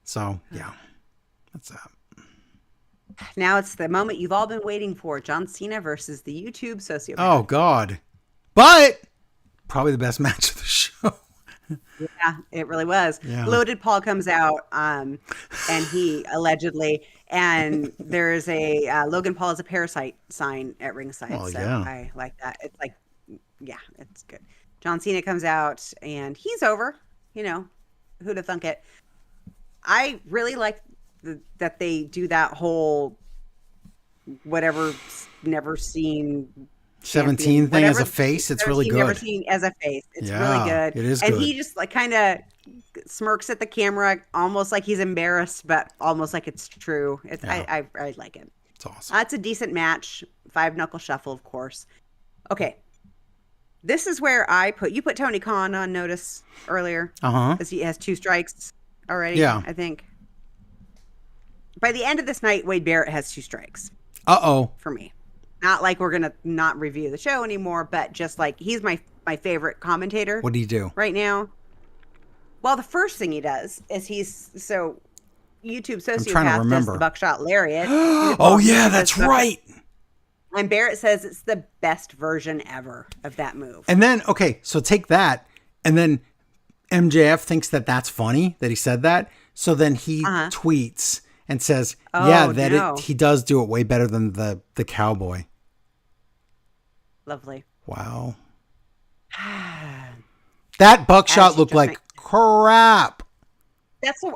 So yeah, that's that. Now it's the moment you've all been waiting for: John Cena versus the YouTube sociopath. Oh God, but probably the best match of the show. Yeah, it really was. Yeah. Loaded Paul comes out, and he allegedly, and there's a Logan Paul is a parasite sign at ringside. Well, so yeah. I like that. It's like, yeah, it's good. John Cena comes out, and he's over. You know, who'd have thunk it? I really like that they do that whole whatever never seen 17 thing as a whatever face. It's really never good. seen as a face. It's Yeah, really good. it is and good. he just like kind of smirks at the camera, almost like he's embarrassed, but almost like it's true. It's Yeah. I like it. It's awesome. It's a decent match. 5-knuckle shuffle, of course. Okay, this is where you put Tony Khan on notice earlier Uh-huh. because he has 2 strikes already. Yeah. I think. By the end of this night, Wade Barrett has 2 strikes Uh-oh. for me. Not like we're gonna not review the show anymore, but just like he's my favorite commentator. What do you do right now? Well, the first thing he does is YouTube Sociopath does the buckshot lariat. Oh yeah, that's right. And Barrett says it's the best version ever of that move. And then, okay, so take that, and then MJF thinks that that's funny that he said that. So then he tweets and says, he does do it way better than the cowboy. Lovely. Wow. That buckshot looked like crap.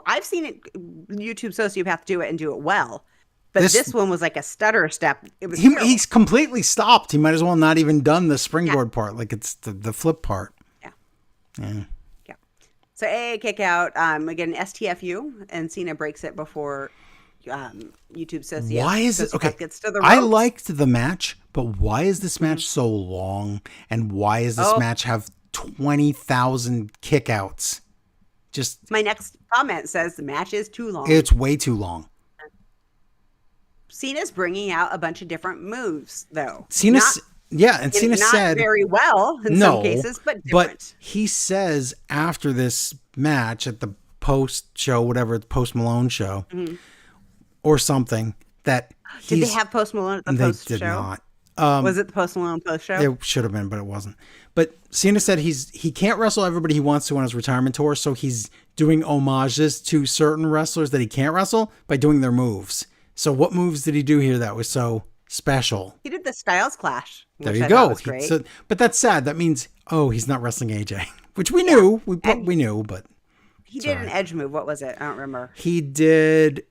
I've seen it, YouTube Sociopath do it and do it well. But this one was like a stutter step. It was he's completely stopped. He might as well not even done the springboard part. Like it's the flip part. Yeah. So AA kick out. Again, STFU, and Cena breaks it before YouTube says, why is it okay? Gets to the ropes. I liked the match, but why is this match so long? And why is this match have 20,000 kickouts? Just my next comment says the match is too long. It's way too long. Cena's bringing out a bunch of different moves, though. Cena said very well in some cases, but different. But he says after this match at the post show, whatever, the Post Malone show, or something, that did they have Post Malone at the post show? They did not. Was it the Post Malone post show? It should have been, but it wasn't. But Cena said he can't wrestle everybody he wants to on his retirement tour, so he's doing homages to certain wrestlers that he can't wrestle by doing their moves. So what moves did he do here that was so special? He did the Styles Clash. There you go. But that's sad. That means, he's not wrestling AJ, which we knew. We knew, but he did an edge move. What was it? I don't remember. He did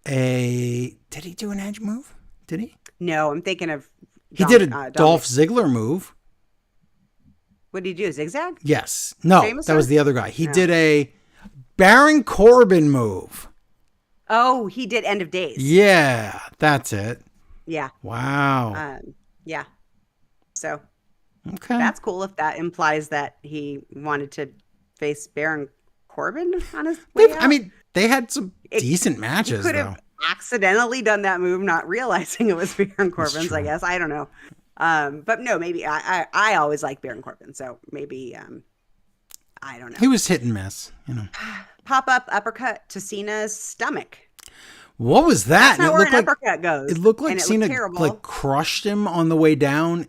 did he do an edge move? Did he? No, I'm thinking of. He did a Dolph Ziggler move. What did he do? Zigzag? Yes. No, that was the other guy. He did a Baron Corbin move. Oh, he did End of Days. Yeah, that's it. Yeah. Wow. Yeah. So okay, that's cool if that implies that he wanted to face Baron Corbin on his way out. I mean, they had some decent matches, could have accidentally done that move, not realizing it was Baron Corbin's, I guess. I don't know. But no, maybe I always like Baron Corbin, so maybe I don't know. He was hit and miss, Pop-up uppercut to Cena's stomach. What was that? That's not where an uppercut goes. It looked like Cena crushed him on the way down.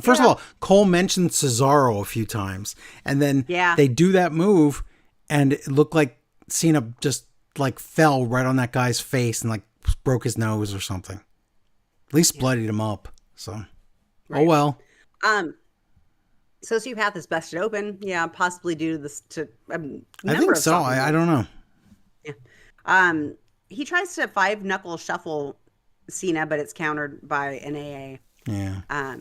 First of all, Cole mentioned Cesaro a few times, and then they do that move, and it looked like Cena just fell right on that guy's face and broke his nose or something. At least bloodied him up. So, oh well. Sociopath is busted open. Yeah, possibly due to this. I think so. I don't know. Yeah. He tries to 5-knuckle shuffle Cena, but it's countered by an AA. Yeah.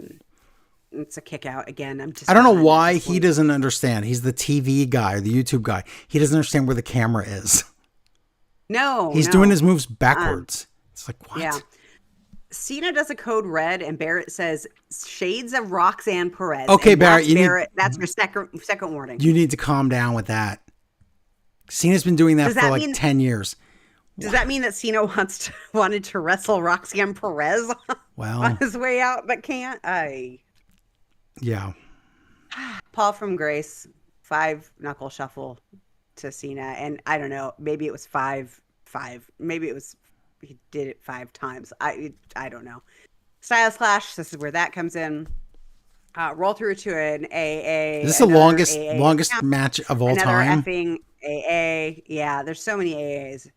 It's a kick out again. I don't know why he doesn't understand. He's the TV guy, the YouTube guy. He doesn't understand where the camera is. No. He's doing his moves backwards. It's like, what? Yeah. Cena does a code red, and Barrett says shades of Roxanne Perez. Okay, Barrett, that's your second warning. You need to calm down with that. Cena's been doing that for 10 years. Does that mean that Cena wanted to wrestle Roxanne Perez on his way out, but can't? Yeah. Paul from Grace, 5-knuckle shuffle to Cena, and I don't know, maybe it was 5. Maybe it was he did it 5 times. I don't know. Styles Clash. This is where that comes in. Roll through to an AA. Is this the longest match of all time? Another effing AA. Yeah, there's so many AAs.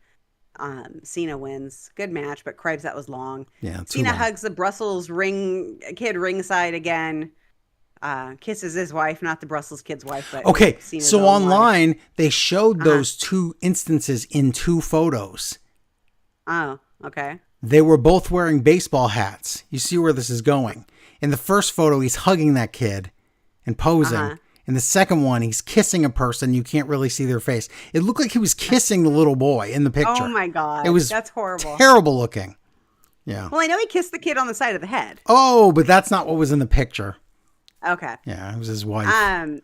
Cena wins. Good match, but cripes, that was long. Yeah, Cena hugs the Brussels kid ringside again. Kisses his wife, not the Brussels kid's wife, but okay. So online they showed those 2 instances in 2 photos. Oh, okay. They were both wearing baseball hats. You see where this is going. In the first photo, he's hugging that kid and posing. In the second one, he's kissing a person. You can't really see their face. It looked like he was kissing the little boy in the picture. Oh my God. That's horrible. Terrible looking. Yeah. Well, I know he kissed the kid on the side of the head. Oh, but that's not what was in the picture. Okay. Yeah, it was his wife. And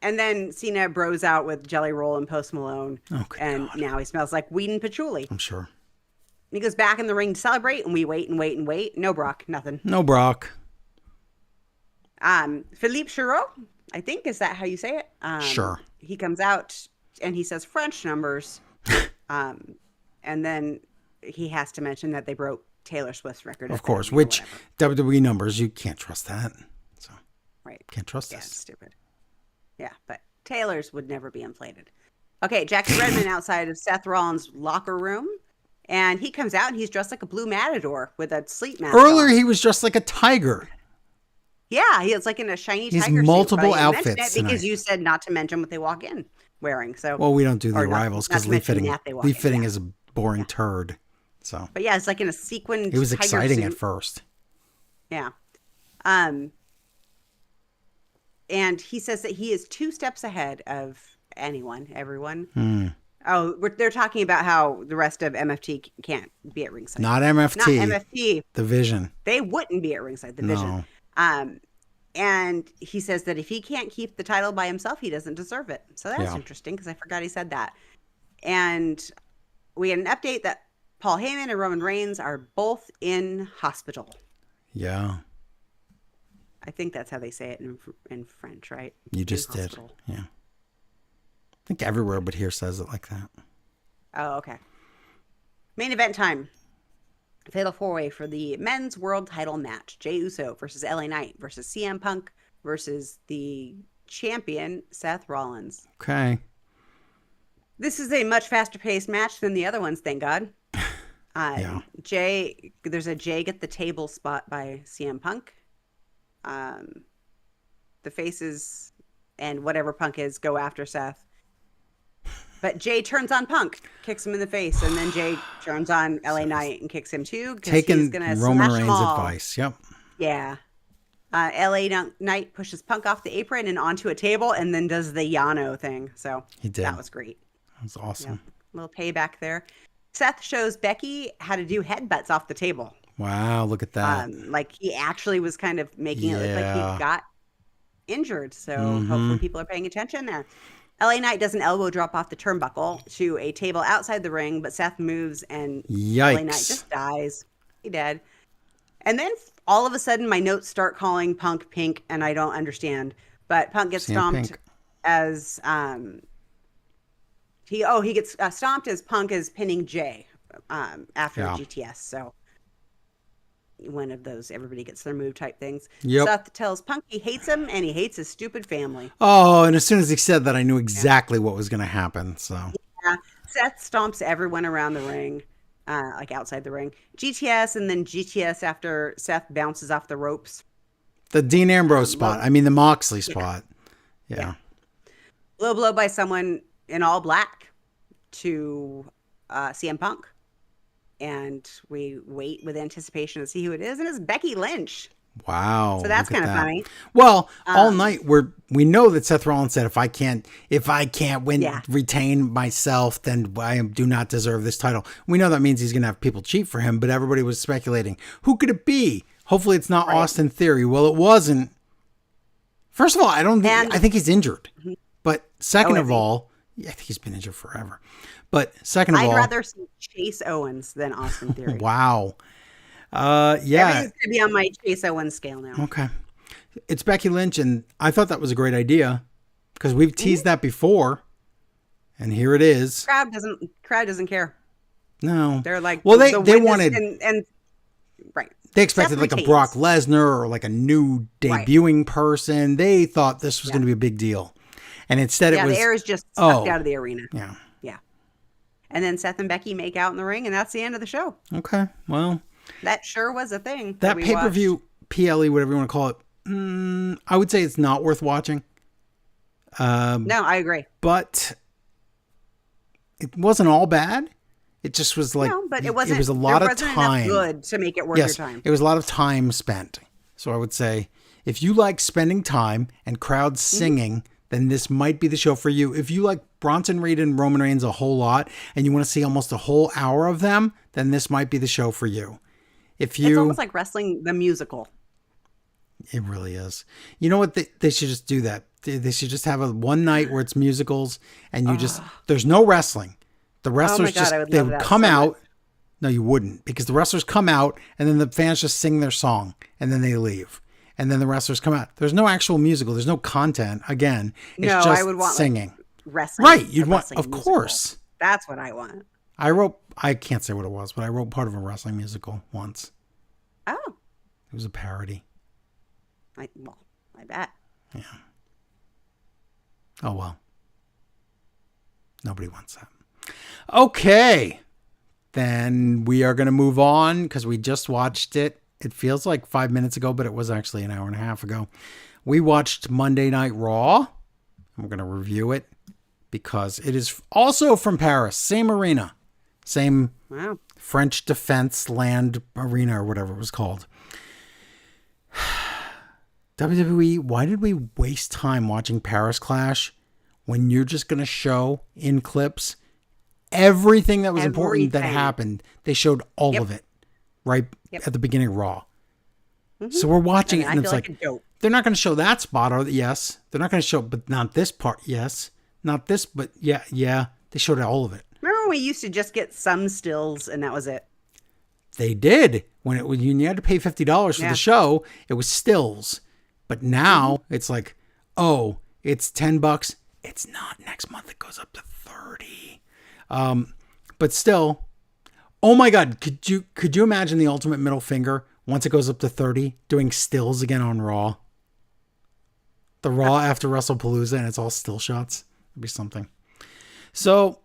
then Cena bros out with Jelly Roll and Post Malone. Oh, and God. Now he smells like weed and patchouli. I'm sure. He goes back in the ring to celebrate, and we wait and wait and wait. No Brock, nothing. No Brock. Philippe Chareau, I think, is that how you say it? Sure. He comes out and he says French numbers. And then he has to mention that they broke Taylor Swift's record. Of course, which WWE numbers, you can't trust that. So, right. Can't trust Yeah, this. it's stupid. Yeah, but Taylor's would never be inflated. Okay, Jackie Redmond outside of Seth Rollins' locker room. And he comes out and he's dressed like a blue matador with a sleep mask Earlier, on. he was dressed like a tiger. Yeah, he is like in a shiny He's tiger multiple suit. I mentioned outfits it because tonight. you said not to mention what they walk in wearing. So, Well, we don't do the Or not- arrivals not because to Lee mention Fitting, that they walk Lee in, Fitting yeah. is a boring turd. So but yeah, it's like in a sequined. it was tiger exciting suit. at first. Yeah. And he says that he is 2 steps ahead of everyone. Oh, they're talking about how the rest of MFT can't be at ringside. Not MFT. Not MFT. The Vision. They wouldn't be at ringside. The Vision. No. And he says that if he can't keep the title by himself, he doesn't deserve it. So that's Yeah. interesting because I forgot he said that. And we had an update that Paul Heyman and Roman Reigns are both in hospital. Yeah. I think that's how they say it in French, right? You In just did. hospital. Yeah. I think everywhere but here says it like that. Oh, okay. Main event time. Fatal 4-way for the men's world title match. Jey Uso versus LA Knight versus CM Punk versus the champion Seth Rollins. Okay. This is a much faster paced match than the other ones, thank God. Yeah. There's a Jay get the table spot by CM Punk. The faces and whatever Punk is go after Seth. But Jay turns on Punk, kicks him in the face, and then Jay turns on LA Knight and kicks him too. Taking he's gonna Roman slash them Reigns' all. advice. Yep. Yeah. LA Knight pushes Punk off the apron and onto a table and then does the Yano thing. So He did. that was great. That was awesome. A little payback there. Seth shows Becky how to do headbutts off the table. Wow, look at that. Like he actually was kind of making it look like Yeah. he got injured. So hopefully people are paying attention there. LA Knight does an elbow drop off the turnbuckle to a table outside the ring, but Seth moves and LA Knight Yikes. just dies. He dead. And then all of a sudden my notes start calling Punk pink and I don't understand. But Punk gets CM stomped Pink. as he gets stomped as Punk is pinning Jay after Yeah. GTS. So one of those everybody gets their move type things. Yep. Seth tells Punk he hates him and he hates his stupid family. Oh, and as soon as he said that, I knew exactly what was going to happen. So Seth stomps everyone around the ring, like outside the ring. GTS and then GTS after Seth bounces off the ropes. the Dean Ambrose spot. I mean, the Moxley spot. Yeah. Low blow by someone in all black to CM Punk. And we wait with anticipation to see who it is. And it's Becky Lynch. Wow. So that's look at kind of that. funny. Well, all night we know that Seth Rollins said if I can't win, Yeah. retain myself, then I do not deserve this title. We know that means he's going to have people cheat for him, but everybody was speculating who could it be. Hopefully, it's not Austin Theory. Well, it wasn't. First of all, I think he's injured. But second of is he? all, I think he's been injured forever. But second of I'd all, rather see Chase Owens than Austin Theory. wow. Yeah. Everything's going to be on my Chase Owens scale now. Okay. It's Becky Lynch, and I thought that was a great idea because we've teased that before, and here it is. Crowd doesn't care. No. They're like, well, they witness wanted, and right. they expected Seth like a retains. Brock Lesnar or like a new debuting person. They thought this was going to be a big deal. And instead it was, the air is just sucked out of the arena. yeah. Yeah. And then Seth and Becky make out in the ring, and that's the end of the show. Okay. Well, That sure was a thing. that we pay-per-view, watched. PLE, whatever you want to call it, I would say it's not worth watching. No, I agree. But it wasn't all bad. It just was like, No, but it wasn't. It was a lot there of wasn't time. enough good to make it worth Yes, your time. it was a lot of time spent. So I would say if you like spending time and crowd singing, then this might be the show for you. If you like Bronson Reed and Roman Reigns a whole lot and you want to see almost a whole hour of them, then this might be the show for you. If you, It's almost like wrestling the musical. it really is. You know what? They should just do that. They should just have a one night where it's musicals and you just, there's no wrestling. The wrestlers God, I would they love would that come so out, much. No, you wouldn't, because the wrestlers come out and then the fans just sing their song and then they leave. And then the wrestlers come out. There's no actual musical. There's no content. Again, it's No, just I would want singing. like wrestling. Right. You'd a want, wrestling of musical. course. That's what I want. I can't say what it was, but I wrote part of a wrestling musical once. Oh, It was a parody. I bet. Yeah. Oh, well. Nobody wants that. Okay. Then we are going to move on because we just watched it. It feels like 5 minutes ago, but it was actually an hour and a half ago. We watched Monday Night Raw. I'm going to review it because it is also from Paris. Same arena. Same Wow. French Defense Land Arena or whatever it was called. WWE, why did we waste time watching Paris Clash when you're just going to show in clips everything that was important that Everything. happened? They showed all Yep. of it right Yep. at the beginning of Raw. So we're watching it I and feel it's like like, a dope. they're not going to show that spot. Or yes. They're not going to show, but not this part. Yes. Not this, but yeah. They showed all of it. Remember when we used to just get some stills and that was it? They did when you had to pay $50 for Yeah. the show. It was stills, but now it's like, oh, it's $10. It's not. Next month it goes up to $30. But still, oh my God, could you imagine the ultimate middle finger once it goes up to 30 doing stills again on Raw? The Raw after WrestlePalooza and it's all still shots. It'd be something. So,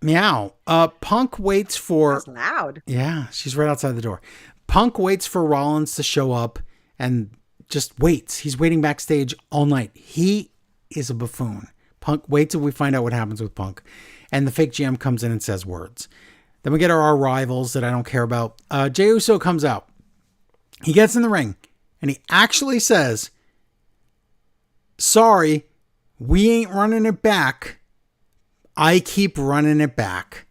meow. Punk waits for. That's loud. Yeah, she's right outside the door. Punk waits for Rollins to show up and just waits. He's waiting backstage all night. He is a buffoon. Punk, wait till we find out what happens with Punk. And the fake GM comes in and says words. Then we get our rivals that I don't care about. Jey Uso comes out. He gets in the ring and he actually says, sorry, we ain't running it back. I keep running it back.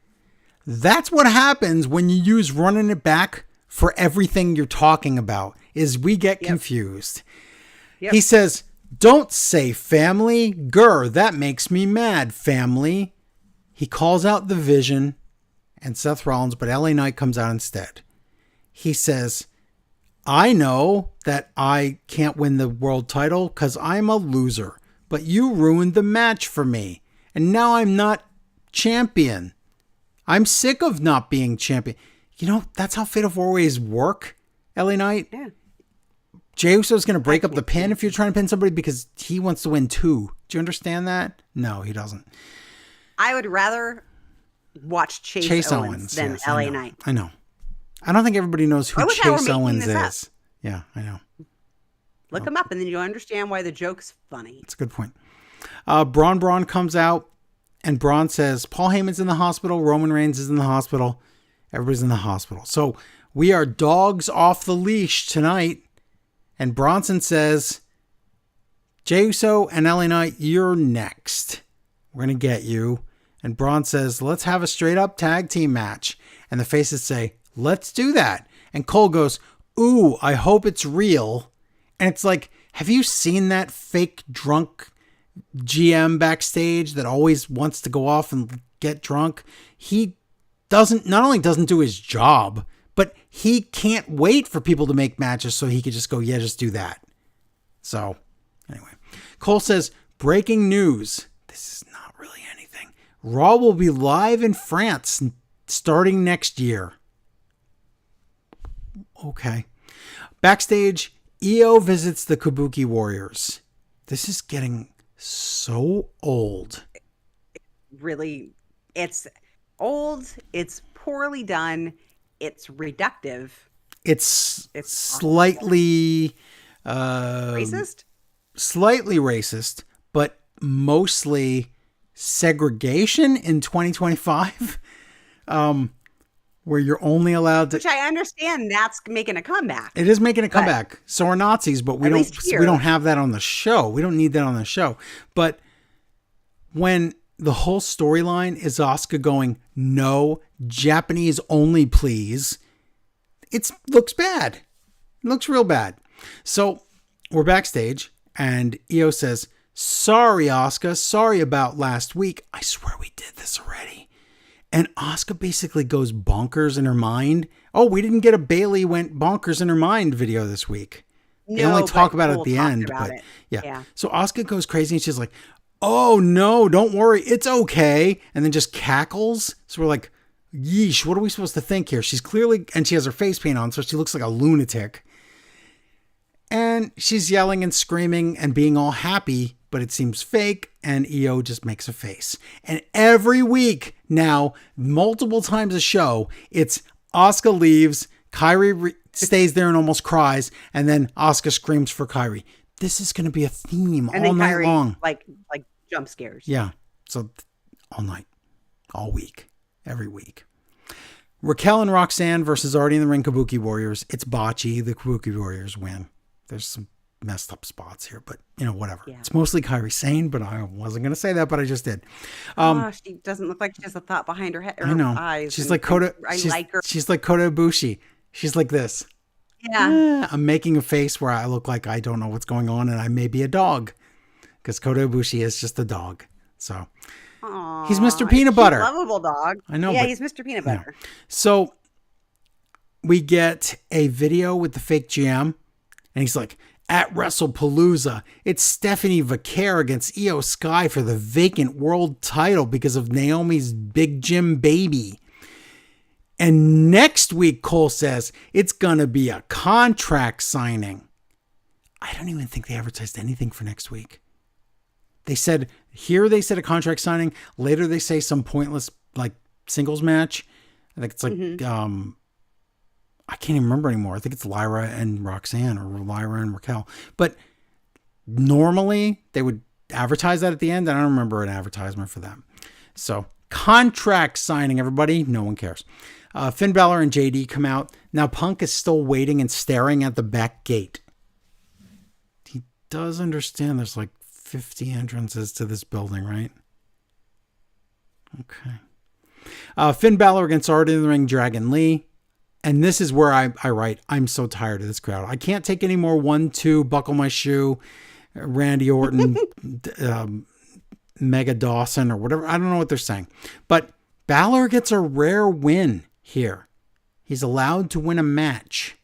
That's what happens when you use running it back for everything you're talking about, is we get confused. Yep. He says, don't say family. Grr, that makes me mad, family. He calls out the Vision and Seth Rollins, but LA Knight comes out instead. He says, I know that I can't win the world title because I'm a loser, but you ruined the match for me. And now I'm not champion. I'm sick of not being champion. You know, that's how Fatal 4-Ways work, LA Knight. Yeah. Jey Uso's going to break up the pin if you're trying to pin somebody because he wants to win too. Do you understand that? No, he doesn't. I would rather watch Chase Owens than yes, LA Knight. I know. I don't think everybody knows who I wish I were Chase making Owens this up. is. Yeah, I know. Look him up and then you'll understand why the joke's funny. That's a good point. Braun comes out and Braun says, Paul Heyman's in the hospital. Roman Reigns is in the hospital. Everybody's in the hospital. So we are dogs off the leash tonight. And Bronson says, Jey Uso and LA Knight, you're next. We're going to get you. And Braun says, let's have a straight up tag team match. And the faces say, let's do that. And Cole goes, ooh, I hope it's real. And it's like, have you seen that fake drunk GM backstage that always wants to go off and get drunk? He not only doesn't do his job, but he can't wait for people to make matches so he could just go, yeah, just do that. So anyway, Cole says, breaking news. This is not really anything. Raw will be live in France starting next year. Okay. Backstage, Io visits the Kabuki Warriors. This is getting so old. Really, it's old, it's poorly done, it's reductive. It's It's slightly Racist? slightly racist, but mostly segregation in 2025, where you're only allowed to. Which I understand that's making a comeback. It is making a comeback. So are Nazis, but we At least don't. here. We don't have that on the show. We don't need that on the show. But when the whole storyline is Asuka going, no, Japanese only, please. It looks bad. It looks real bad. So we're backstage and Io says, sorry, Asuka. Sorry about last week. I swear we did this already. And Asuka basically goes bonkers in her mind. Oh, we didn't get a Bailey went bonkers in her mind video this week. They only talk about it at the end, but yeah. So Asuka goes crazy and she's like, oh no, don't worry, it's okay. And then just cackles. So we're like, yeesh, what are we supposed to think here? She's clearly, and she has her face paint on, so she looks like a lunatic. And she's yelling and screaming and being all happy, but it seems fake. And Io just makes a face. And every week now, multiple times a show, it's Asuka leaves, Kairi stays there and almost cries, and then Asuka screams for Kairi. This is going to be a theme and all night long. Like jump scares. Yeah. So all night, all week, every week. Raquel and Roxanne versus Already in the Ring Kabuki Warriors. It's botchy. The Kabuki Warriors win. There's some messed up spots here, but whatever. Yeah. It's mostly Kairi Sane, but I wasn't going to say that, but I just did. She doesn't look like she has a thought behind her head. Her I know. Eyes. She's like Kota. Like her. She's like Kota Ibushi. She's like this. Yeah. I'm making a face where I look like I don't know what's going on and I may be a dog because Kota Ibushi is just a dog. So Aww, he's Mr. Peanut Butter. Lovable dog. I know. Yeah, he's Mr. Peanut Butter. So we get a video with the fake GM and he's like, at WrestlePalooza, it's Stephanie Vaquer against Io Sky for the vacant world title because of Naomi's Big Jim baby. And next week, Cole says, it's going to be a contract signing. I don't even think they advertised anything for next week. They said a contract signing. Later, they say some pointless like singles match. I think it's like, I can't even remember anymore. I think it's Lyra and Roxanne or Lyra and Raquel. But normally, they would advertise that at the end. I don't remember an advertisement for them. So, contract signing, everybody. No one cares. Finn Balor and JD come out. Now Punk is still waiting and staring at the back gate. He does understand there's like 50 entrances to this building, right? Okay. Finn Balor against Already in the Ring Dragon Lee. And this is where I write, I'm so tired of this crowd. I can't take any more 1-2, buckle my shoe, Randy Orton, Mega Dawson or whatever. I don't know what they're saying. But Balor gets a rare win here. He's allowed to win a match.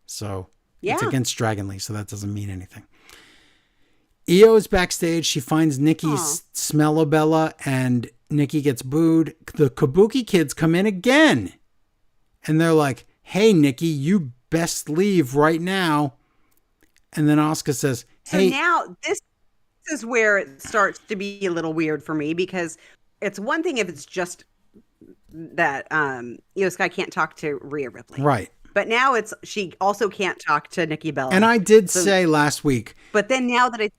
So it's against Dragon Lee, so that doesn't mean anything. Io is backstage. She finds Nikki's Smellabella and Nikki gets booed. The Kabuki kids come in again. And they're like, hey, Nikki, you best leave right now. And then Asuka says, hey. So now this is where it starts to be a little weird for me because it's one thing if it's just that Io Sky can't talk to Rhea Ripley. Right. But now she also can't talk to Nikki Bella. And I did say last week. But then now that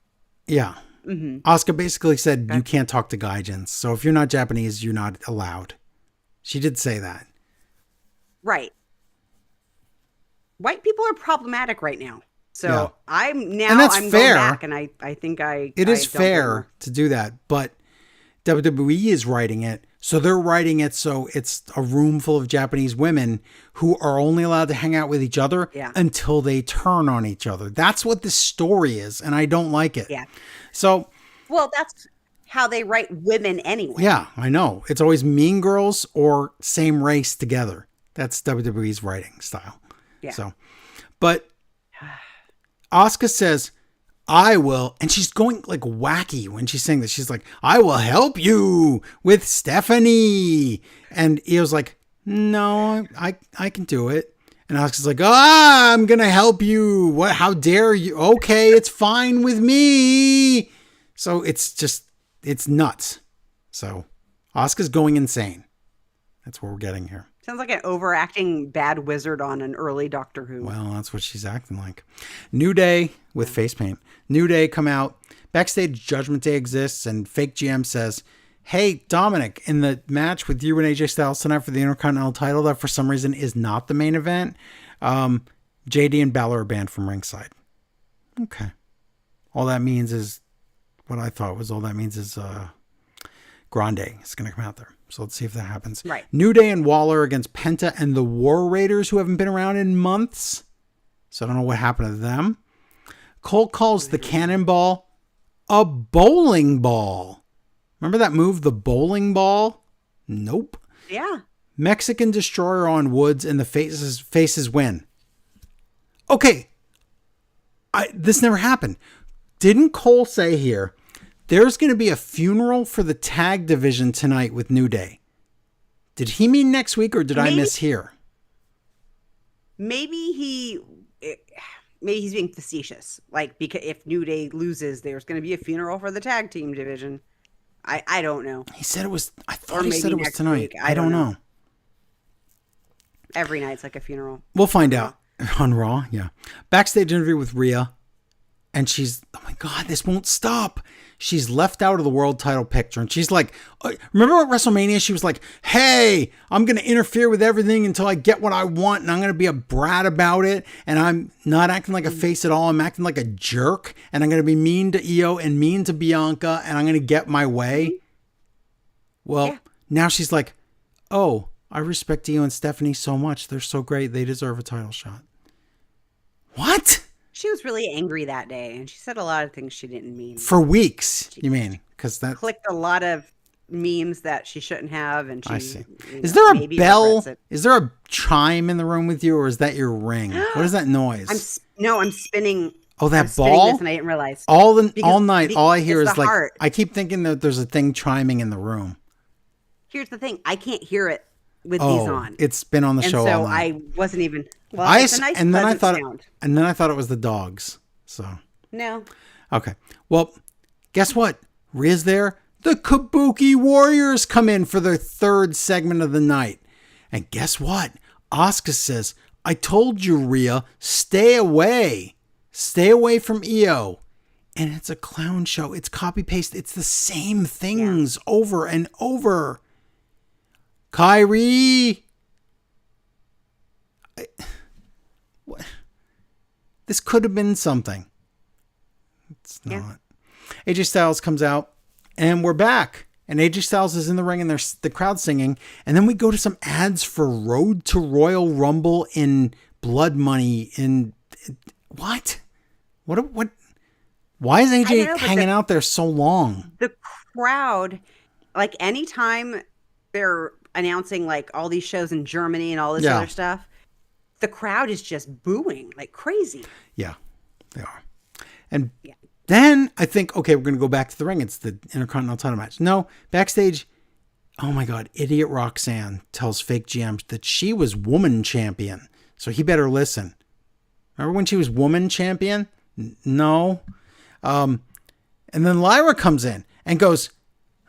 yeah. Mm-hmm. Asuka basically said you can't talk to gaijins. So if you're not Japanese, you're not allowed. She did say that. Right. White people are problematic right now. So I'm going back and I think it is fair to do that, but WWE is writing it. So they're writing it so it's a room full of Japanese women who are only allowed to hang out with each other until they turn on each other. That's what this story is, and I don't like it. Yeah. So, well, that's how they write women anyway. Yeah, I know. It's always Mean Girls or same race together. That's WWE's writing style. Yeah. So, but Asuka says, I will, and she's going like wacky when she's saying this. She's like, I will help you with Stephanie. And Io's like, no, I can do it. And Asuka's like, I'm going to help you. What? How dare you? Okay, it's fine with me. So it's nuts. So Asuka's going insane. That's what we're getting here. Sounds like an overacting bad wizard on an early Doctor Who. Well, that's what she's acting like. New Day with face paint. New Day come out. Backstage, Judgment Day exists, and fake GM says, hey, Dominic, in the match with you and AJ Styles tonight for the Intercontinental title that for some reason is not the main event, JD and Balor are banned from ringside. Okay. All that means is, what I thought was all that means is Grande is going to come out there. So let's see if that happens. Right. New Day and Waller against Penta and the War Raiders, who haven't been around in months. So I don't know what happened to them. Cole calls the Cannonball a bowling ball. Remember that move, the bowling ball? Nope. Yeah. Mexican Destroyer on Woods and the faces win. Okay. This never happened. Didn't Cole say here, there's going to be a funeral for the tag division tonight with New Day? Did he mean next week or did I mishear? Maybe he's being facetious. Like, because if New Day loses, there's going to be a funeral for the tag team division. I don't know. He said it was, I thought he said it was tonight. I don't know. Every night's like a funeral. We'll find out on Raw. Yeah. Backstage interview with Rhea. And she's, oh my God, this won't stop. She's left out of the world title picture. And she's like, remember at WrestleMania? She was like, hey, I'm going to interfere with everything until I get what I want. And I'm going to be a brat about it. And I'm not acting like a face at all. I'm acting like a jerk. And I'm going to be mean to Io and mean to Bianca. And I'm going to get my way. Well, now she's like, oh, I respect Io and Stephanie so much. They're so great. They deserve a title shot. What? She was really angry that day, and she said a lot of things she didn't mean. For weeks, you mean? Because that clicked a lot of memes that she shouldn't have, and she. I see. Is there a bell? Is there a chime in the room with you, or is that your ring? What is that noise? I'm spinning. Oh, that ball! This and I didn't realize. All night, all I hear is like heart. I keep thinking that there's a thing chiming in the room. Here's the thing: I can't hear it with these on. It's been on the show all night. I wasn't even. Well, it's a nice and then I thought, sound. And then I thought it was the dogs. So no. Okay. Well, guess what? Rhea's there. The Kabuki Warriors come in for their third segment of the night, and guess what? Asuka says, "I told you, Rhea, stay away from Io." And it's a clown show. It's copy paste. It's the same things over and over. Kyrie. What? This could have been something. It's not. Yeah. AJ Styles comes out and we're back. And AJ Styles is in the ring and there's the crowd singing. And then we go to some ads for Road to Royal Rumble in Blood Money in what? What? Why is AJ hanging out there so long? The crowd, like anytime they're announcing like all these shows in Germany and all this other stuff, the crowd is just booing like crazy. Yeah, they are. And then I think, okay, we're going to go back to the ring. It's the Intercontinental title match. No, backstage, oh my God, idiot Roxanne tells fake GM that she was woman champion. So he better listen. Remember when she was woman champion? No. And then Lyra comes in and goes,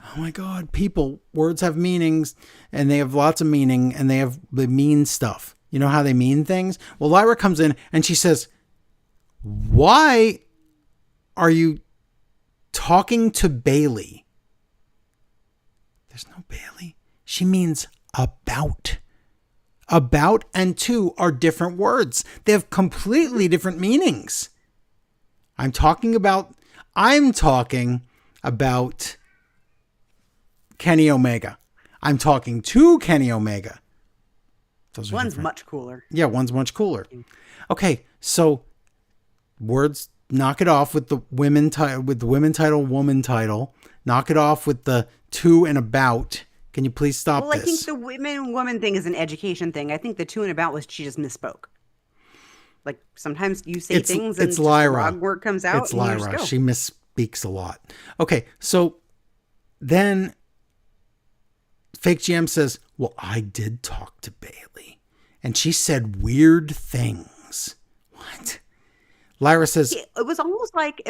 oh my God, people, words have meanings and they have lots of meaning and they mean stuff. You know how they mean things? Well, Lyra comes in and she says, why are you talking to Bayley? There's no Bayley. She means about. About and to are different words. They have completely different meanings. I'm talking about Kenny Omega. I'm talking to Kenny Omega. One's much cooler. Yeah, one's much cooler. Okay, so words, knock it off with the women title, woman title. Knock it off with the to and about. Can you please stop this? Well, I think the woman thing is an education thing. I think the to and about was she just misspoke. Like sometimes you say things and Lyra. Wrong word comes out. It's Lyra. She misspeaks a lot. Okay, so then fake GM says, well, I did talk to Bayley and she said weird things. What? Lyra says it was almost like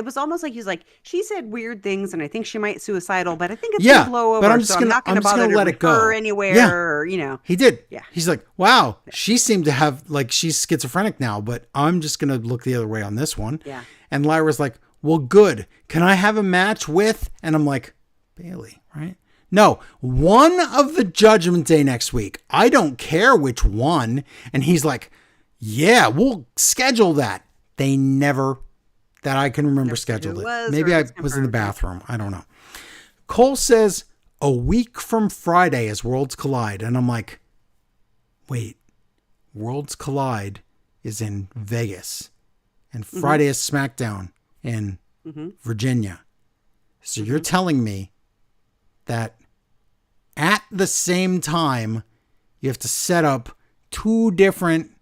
he's like, she said weird things and I think she might suicidal, but I think it's gonna blow over. But I'm not gonna bother to let it go anywhere. Yeah. Or, you know. He did. Yeah. He's like, wow, she seemed to have like she's schizophrenic now, but I'm just gonna look the other way on this one. Yeah. And Lyra's like, well, good. Can I have a match with? And I'm like, Bayley, right? No, one of the Judgment Day next week. I don't care which one. And he's like, yeah, we'll schedule that. They never, that I can remember, scheduled it. Maybe I was in the bathroom. I don't know. Cole says a week from Friday is Worlds Collide. And I'm like, wait, Worlds Collide is in Vegas. And Friday is SmackDown in Virginia. So you're telling me that at the same time, you have to set up 2 different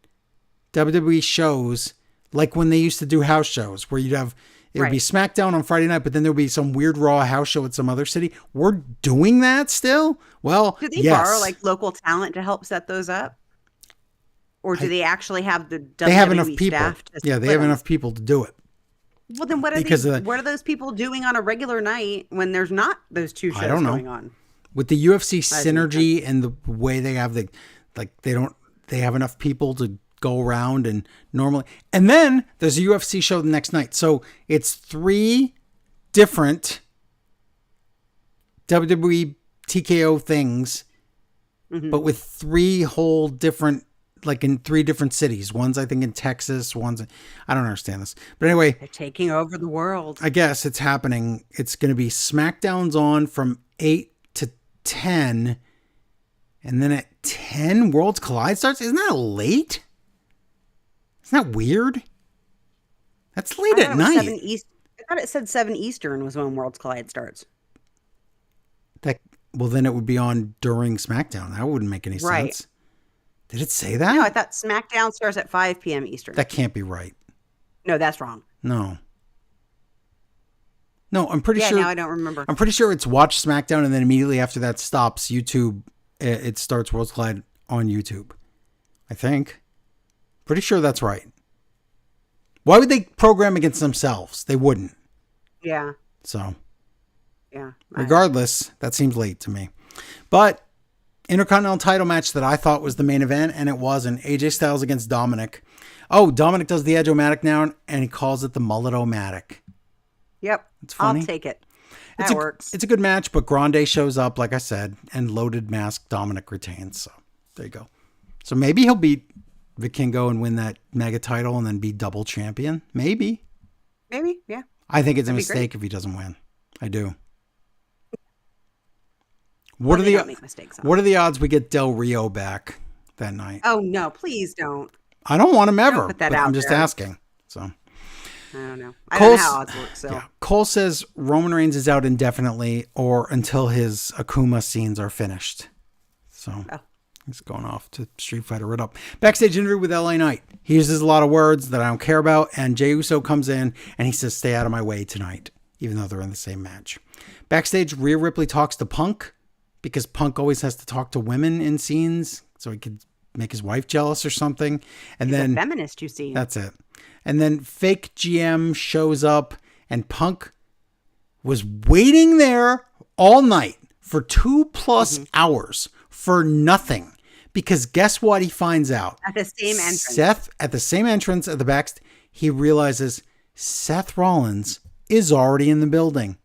WWE shows, like when they used to do house shows, where it would be SmackDown on Friday night, but then there would be some weird Raw house show at some other city. We're doing that still? Well, do they yes. borrow like local talent to help set those up? Or do they actually have the WWE they have enough people. Staff to Yeah, they have enough people to do it. Well, then what are those people doing on a regular night when there's not those 2 shows going on? With the UFC synergy and the way they have they have enough people to go around and normally. And then there's a UFC show the next night. So it's 3 different WWE TKO things, but with 3 whole different, like in 3 different cities. One's, I think, in Texas. I don't understand this. But anyway. They're taking over the world. I guess it's happening. It's going to be SmackDown's on from 8 to 10. And then at 10, Worlds Collide starts? Isn't that late? Isn't that weird? That's late at night. I thought it said 7 Eastern was when Worlds Collide starts. Well, then it would be on during SmackDown. That wouldn't make any sense. Did it say that? No, I thought SmackDown starts at 5 p.m. Eastern. That can't be right. No, that's wrong. No, I'm pretty sure. Yeah, now I don't remember. I'm pretty sure it's watch SmackDown, and then immediately after that stops YouTube. It starts Worlds Collide on YouTube. I think. Pretty sure that's right. Why would they program against themselves? They wouldn't. Yeah. So. Yeah. Regardless, that seems late to me. But Intercontinental title match that I thought was the main event, and it wasn't. AJ Styles against Dominic. Oh, Dominic does the Edge-O-Matic now, and he calls it the Mullet-O-Matic. Yep. It's funny. I'll take it. That works. It's a good match, but Grande shows up, like I said, and loaded mask Dominic retains. So there you go. So maybe he'll beat Vikingo and win that mega title and then be double champion. Maybe. Maybe, yeah. I think it's a mistake if he doesn't win. I do. What are the odds we get Del Rio back that night? Oh no, please don't. I don't want him ever. Don't put that but out I'm just there. asking. So I don't know. I don't know how odds work. So Cole says Roman Reigns is out indefinitely or until his Akuma scenes are finished. So he's going off to Street Fighter it up. Backstage interview with LA Knight. He uses a lot of words that I don't care about, and Jey Uso comes in and he says, "Stay out of my way tonight," even though they're in the same match. Backstage, Rhea Ripley talks to Punk, because Punk always has to talk to women in scenes so he could make his wife jealous or something. And he's then a feminist, you see. That's it. And then fake GM shows up, and Punk was waiting there all night for 2+ hours for nothing. Because guess what he finds out? At the same entrance. At the same entrance at the back, he realizes Seth Rollins is already in the building.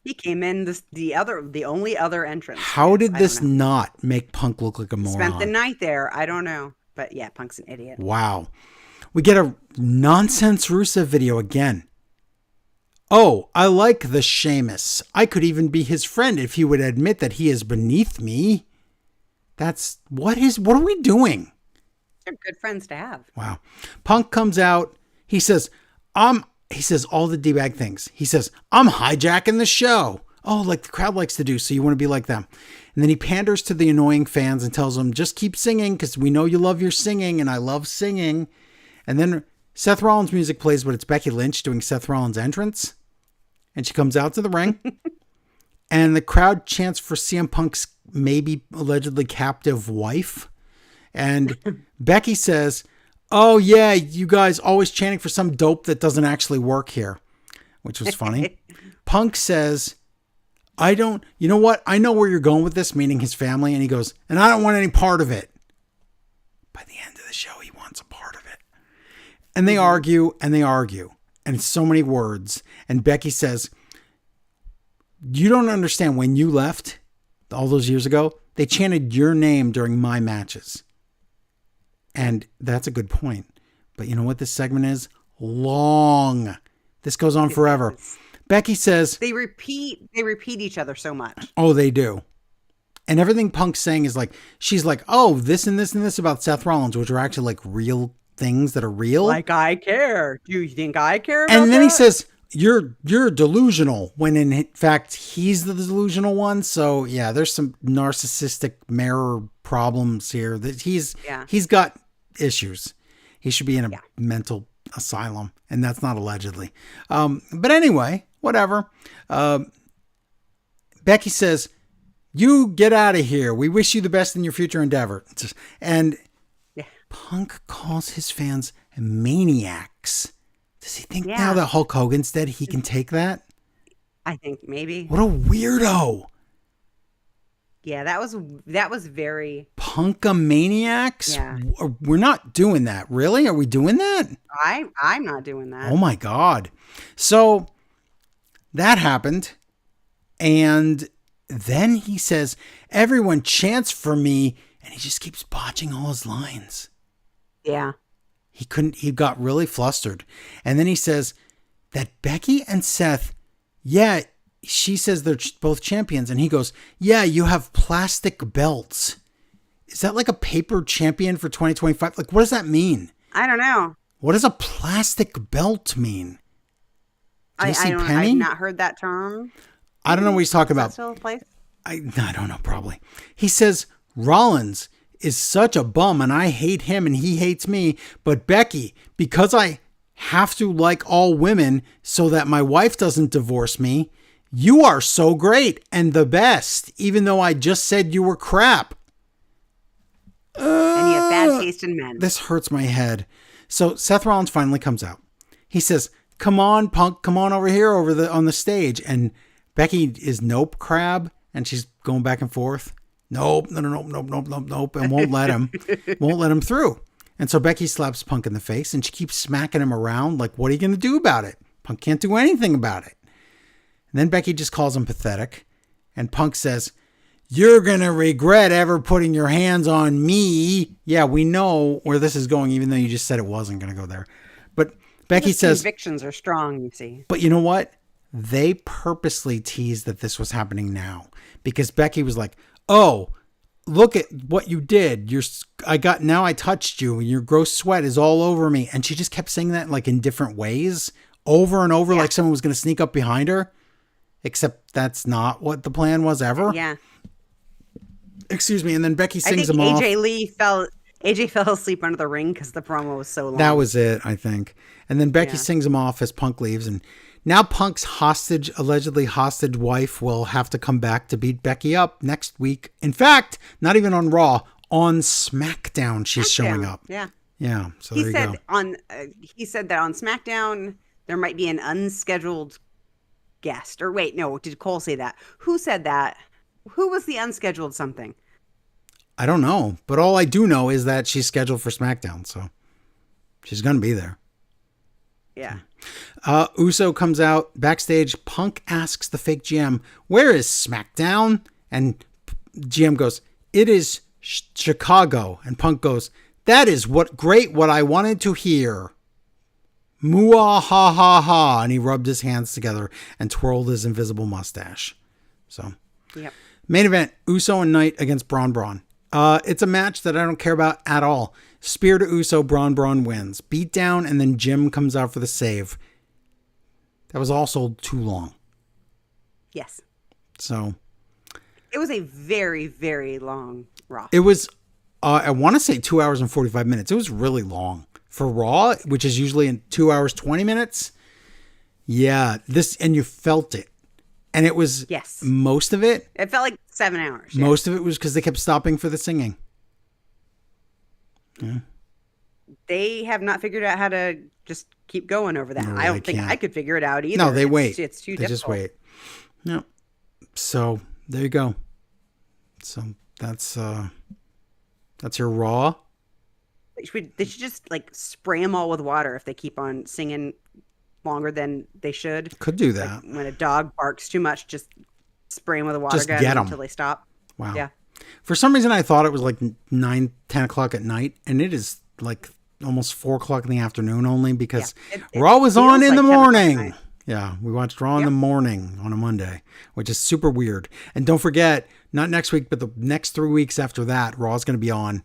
He came in the only other entrance. How did this not make Punk look like a moron? Spent the night there. I don't know. But yeah, Punk's an idiot. Wow. We get a nonsense Rusev video again. Oh, I like the Sheamus. I could even be his friend if he would admit that he is beneath me. What are we doing? They're good friends to have. Wow. Punk comes out. He says all the D-bag things. He says, "I'm hijacking the show." Oh, like the crowd likes to do, so you want to be like them. And then he panders to the annoying fans and tells them, "Just keep singing because we know you love your singing, and I love singing." And then Seth Rollins music plays, but it's Becky Lynch doing Seth Rollins' entrance. And she comes out to the ring. And the crowd chants for CM Punk's maybe allegedly captive wife. And Becky says, "Oh yeah, you guys always chanting for some dope that doesn't actually work here," which was funny. Punk says, you know what? I know where you're going with this," meaning his family. And he goes, "And I don't want any part of it." By the end of the show, he wants a part of it. And they argue and they argue. And it's so many words. And Becky says, "You don't understand. When you left all those years ago, they chanted your name during my matches." And that's a good point. But you know what this segment is? Long. This goes on forever. Becky says... They repeat each other so much. Oh, they do. And everything Punk's saying is like... She's like, "Oh, this and this and this about Seth Rollins," which are actually like real things that are real. Like I care. Do you think I care about And then he that? says, you're delusional, when in fact he's the delusional one. So yeah, there's some narcissistic mirror problems here. That he's got issues. He should be in a mental asylum, and that's not allegedly. But anyway, whatever. Becky says, "You get out of here. We wish you the best in your future endeavor." And Punk calls his fans maniacs. Does he think now that Hulk Hogan's dead, he can take that? I think maybe. What a weirdo. Yeah, that was very Punkamaniacs? Yeah. We're not doing that. Really? Are we doing that? I'm not doing that. Oh my God. So that happened. And then he says, "Everyone chants for me." And he just keeps botching all his lines. Yeah. He got really flustered. And then he says that Becky and Seth, yeah, she says they're both champions. And he goes, "Yeah, you have plastic belts." Is that like a paper champion for 2025? Like, what does that mean? I don't know. What does a plastic belt mean? I've not heard that term. I don't know what he's talking about. Is that still in place? I don't know, probably. He says, "Rollins is such a bum and I hate him and he hates me. But Becky, because I have to like all women so that my wife doesn't divorce me, you are so great and the best, even though I just said you were crap." And you have bad taste in men. This hurts my head. So Seth Rollins finally comes out. He says, "Come on, Punk, come on over here on the stage." And Becky is nope crab, and she's going back and forth. Nope, nope, and won't let him through. And so Becky slaps Punk in the face, and she keeps smacking him around like, "What are you going to do about it?" Punk can't do anything about it. And then Becky just calls him pathetic, and Punk says, "You're going to regret ever putting your hands on me." Yeah, we know where this is going, even though you just said it wasn't going to go there. But Becky says, convictions are strong, you see. But you know what? They purposely teased that this was happening now, because Becky was like, "Oh, look at what you did. Now I touched you and your gross sweat is all over me." And she just kept saying that like in different ways over and over, like someone was going to sneak up behind her, except that's not what the plan was ever. Yeah. Excuse me. And then Becky sings him off. AJ fell asleep under the ring because the promo was so long. That was it, I think. And then Becky sings him off as Punk leaves. And now Punk's allegedly hostage wife will have to come back to beat Becky up next week. In fact, not even on Raw, on SmackDown, she's showing up. Yeah. Yeah. So he said he said that on SmackDown there might be an unscheduled guest. Or wait, no, did Cole say that? Who said that? Who was the unscheduled something? I don't know, but all I do know is that she's scheduled for SmackDown, so she's going to be there. Yeah. Uso comes out backstage. Punk asks the fake GM, "Where is SmackDown?" And GM goes, "It is Chicago." And Punk goes, "That is what I wanted to hear." Mooah ha ha ha. And he rubbed his hands together and twirled his invisible mustache. So, yep. Main event, Uso and Knight against Braun. It's a match that I don't care about at all. Spear to Uso, Braun wins. Beat down, and then Jim comes out for the save. That was also too long. Yes. So. It was a very, very long Raw. It was, I want to say 2 hours and 45 minutes. It was really long. For Raw, which is usually in 2 hours, 20 minutes. Yeah, and you felt it. And it was, most of it. It felt like 7 hours. Yeah. Most of it was because they kept stopping for the singing. Yeah. They have not figured out how to just keep going over that. No, I don't think I could figure it out either. No, they wait. It's too difficult. They just wait. No. So there you go. So that's your Raw. They should just like spray them all with water if they keep on singing longer than they should. Could do that. Like when a dog barks too much, just spray them with a water gun until they stop. Wow. Yeah. For some reason, I thought it was like 9, 10 o'clock at night, and it is like almost 4 o'clock in the afternoon only because Raw was on in the morning. Yeah, we watched Raw in the morning on a Monday, which is super weird. And don't forget, not next week, but the next 3 weeks after that, Raw is going to be on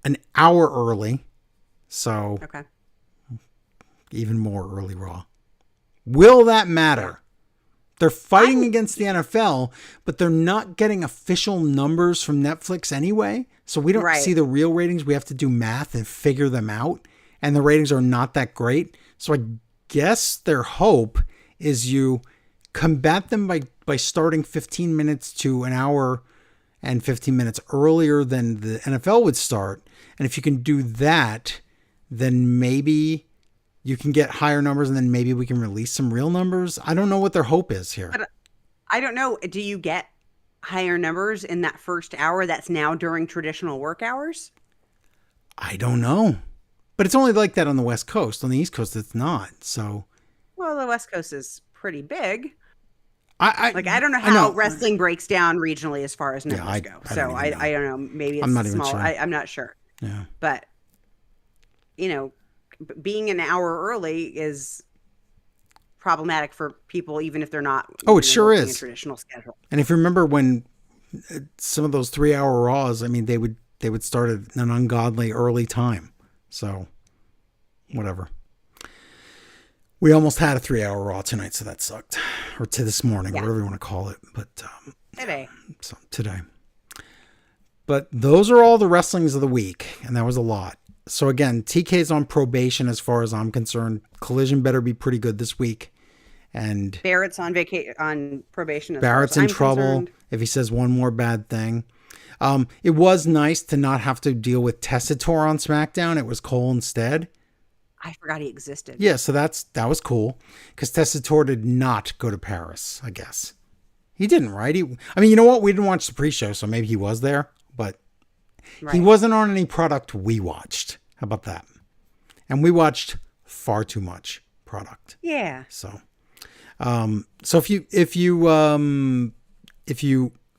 an hour early. So even more early Raw. Will that matter? They're fighting against the NFL, but they're not getting official numbers from Netflix anyway. So we don't see the real ratings. We have to do math and figure them out. And the ratings are not that great. So I guess their hope is you combat them by starting 15 minutes to an hour and 15 minutes earlier than the NFL would start. And if you can do that, then maybe you can get higher numbers, and then maybe we can release some real numbers. I don't know what their hope is here. But I don't know. Do you get higher numbers in that first hour that's now during traditional work hours? I don't know. But it's only like that on the West Coast. On the East Coast, it's not. So, well, the West Coast is pretty big. I don't know how wrestling breaks down regionally as far as numbers go. So I don't know. Maybe it's I'm not small. even sure. I'm not sure. Yeah. But, being an hour early is problematic for people, even if they're not. Oh, it sure is. A traditional schedule. And if you remember when some of those 3-hour Raws, I mean, they would start at an ungodly early time. So, whatever. We almost had a 3-hour Raw tonight, so that sucked. Or to this morning, whatever you want to call it. But today. So today. But those are all the wrestlings of the week, and that was a lot. So again, TK's on probation as far as I'm concerned. Collision better be pretty good this week. And Barrett's on probation. Barrett's in trouble concerned. If he says one more bad thing. It was nice to not have to deal with Tessitore on SmackDown. It was Cole instead. I forgot he existed. Yeah, so that was cool because Tessitore did not go to Paris, I guess. He didn't, right? You know what? We didn't watch the pre-show, so maybe he was there, but he wasn't on any product we watched. How about that? And we watched far too much product. Yeah. So if you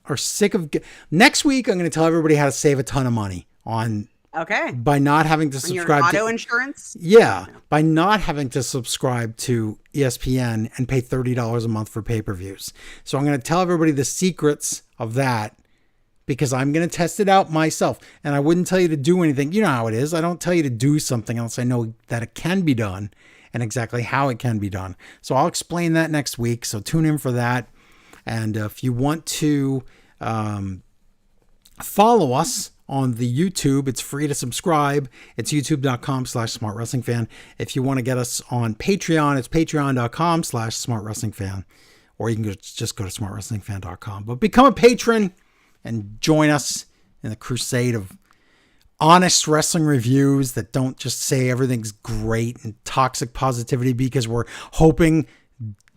are sick of next week, I'm going to tell everybody how to save a ton of money on. Okay. By not having to subscribe to auto insurance? Yeah. By not having to subscribe to ESPN and pay $30 a month for pay-per-views. So I'm going to tell everybody the secrets of that because I'm going to test it out myself. And I wouldn't tell you to do anything. You know how it is. I don't tell you to do something else. I know that it can be done and exactly how it can be done. So I'll explain that next week. So tune in for that. And if you want to follow us on the YouTube, it's free to subscribe. It's youtube.com/smartwrestlingfan. If you want to get us on Patreon, it's patreon.com/smartwrestlingfan. Or you can just go to smartwrestlingfan.com. But become a patron and join us in the crusade of honest wrestling reviews that don't just say everything's great and toxic positivity because we're hoping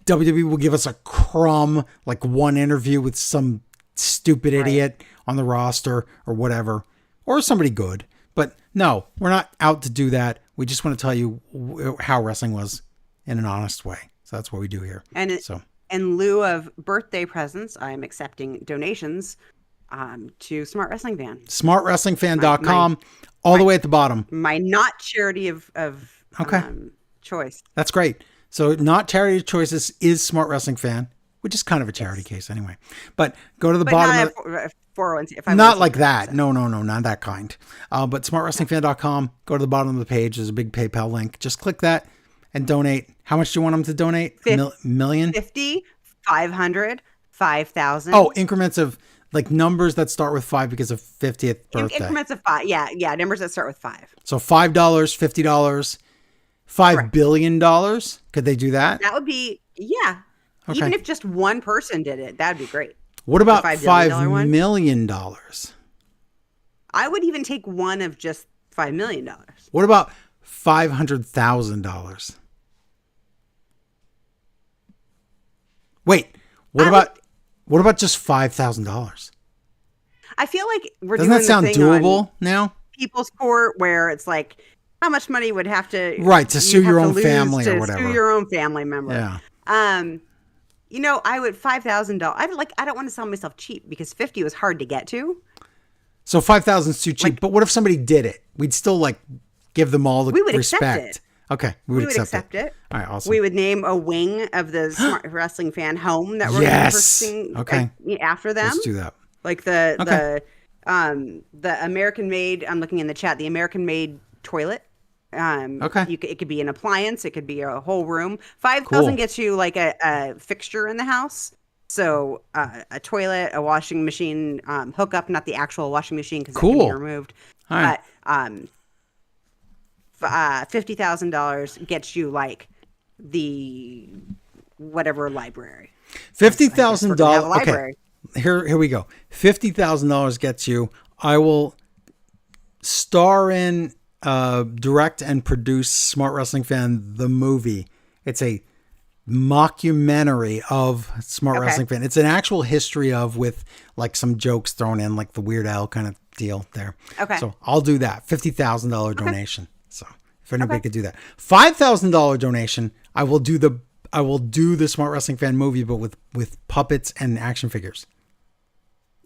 WWE will give us a crumb, like one interview with some stupid idiot on the roster or whatever, or somebody good. But no, we're not out to do that. We just want to tell you how wrestling was in an honest way. So that's what we do here. And in lieu of birthday presents, I'm accepting donations to Smart Wrestling Fan. SmartWrestlingFan.com, all the way at the bottom. My not charity of choice. That's great. So not charity of choices is Smart Wrestling Fan, which is kind of a charity case anyway. But go to the bottom. Not 401. Not like that. No, not that kind. But smartwrestlingfan.com, go to the bottom of the page. There's a big PayPal link. Just click that and donate. How much do you want them to donate? Million? 50, 500, 5,000. Oh, increments of like numbers that start with 5 because of 50th birthday. Increments of 5. Yeah. Numbers that start with 5. So $5, $50, $5 billion. Could they do that? That would be, yeah. Okay. Even if just one person did it, that'd be great. What about $5 million? I would even take one of just $5 million. What about $500,000? Wait, what about just $5,000? I feel like we're doesn't doing that sound doable now? People's Court, where it's like how much money would have to to sue your own family or whatever, sue your own family member. Yeah. I would $5,000. I don't want to sell myself cheap because 50 was hard to get to. So 5,000 is too cheap. But what if somebody did it? We'd still give them all the respect. Accept it. Okay, we would accept it. All right, awesome. We would name a wing of the Smart Wrestling Fan home that we're purchasing after them. Let's do that. Like the American made. I'm looking in the chat. The American made toilet Okay. It could be an appliance, it could be a whole room. 5,000 Cool. gets you like a fixture in the house. So a toilet, a washing machine hookup, not the actual washing machine because that can be Cool. removed. All right. But $50,000 gets you like the whatever library. $50,000. Okay. Library. Here we go. $50,000 gets you. I will star in, direct and produce Smart Wrestling Fan the movie. It's a mockumentary of Smart Wrestling Fan. It's an actual history of, with like some jokes thrown in, like the Weird Al kind of deal there. Okay. So I'll do that. $50,000 donation. So if anybody could do that, $5,000 donation, I will do the Smart Wrestling Fan movie, but with puppets and action figures.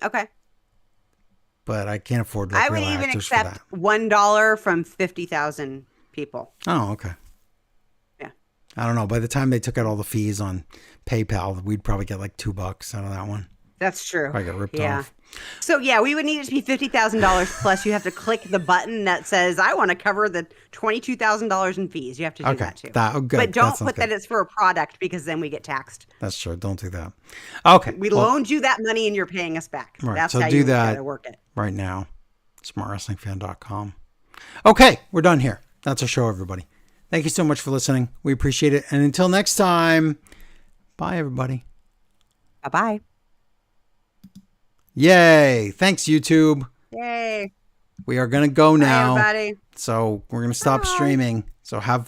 Okay. But I can't afford I like would real even actors for accept that. $1 from 50,000 people. Oh, okay. Yeah. I don't know. By the time they took out all the fees on PayPal, we'd probably get like $2 out of that one. That's true. I got ripped off. So yeah, we would need it to be $50,000 plus. You have to click the button that says, "I want to cover the $22,000 in fees." You have to do that too. Good. But don't sounds put that it's for a product because then we get taxed. That's true. Don't do that. Okay. We loaned you that money and you're paying us back. Right, That's so how do you that. gotta work it. Right now, smartwrestlingfan.com. Okay, we're done here. That's our show, everybody. Thank you so much for listening. We appreciate it. And until next time, bye, everybody. Bye-bye. Yay. Thanks, YouTube. Yay. We are going to go now. Bye, everybody. So we're going to stop Bye. streaming. So have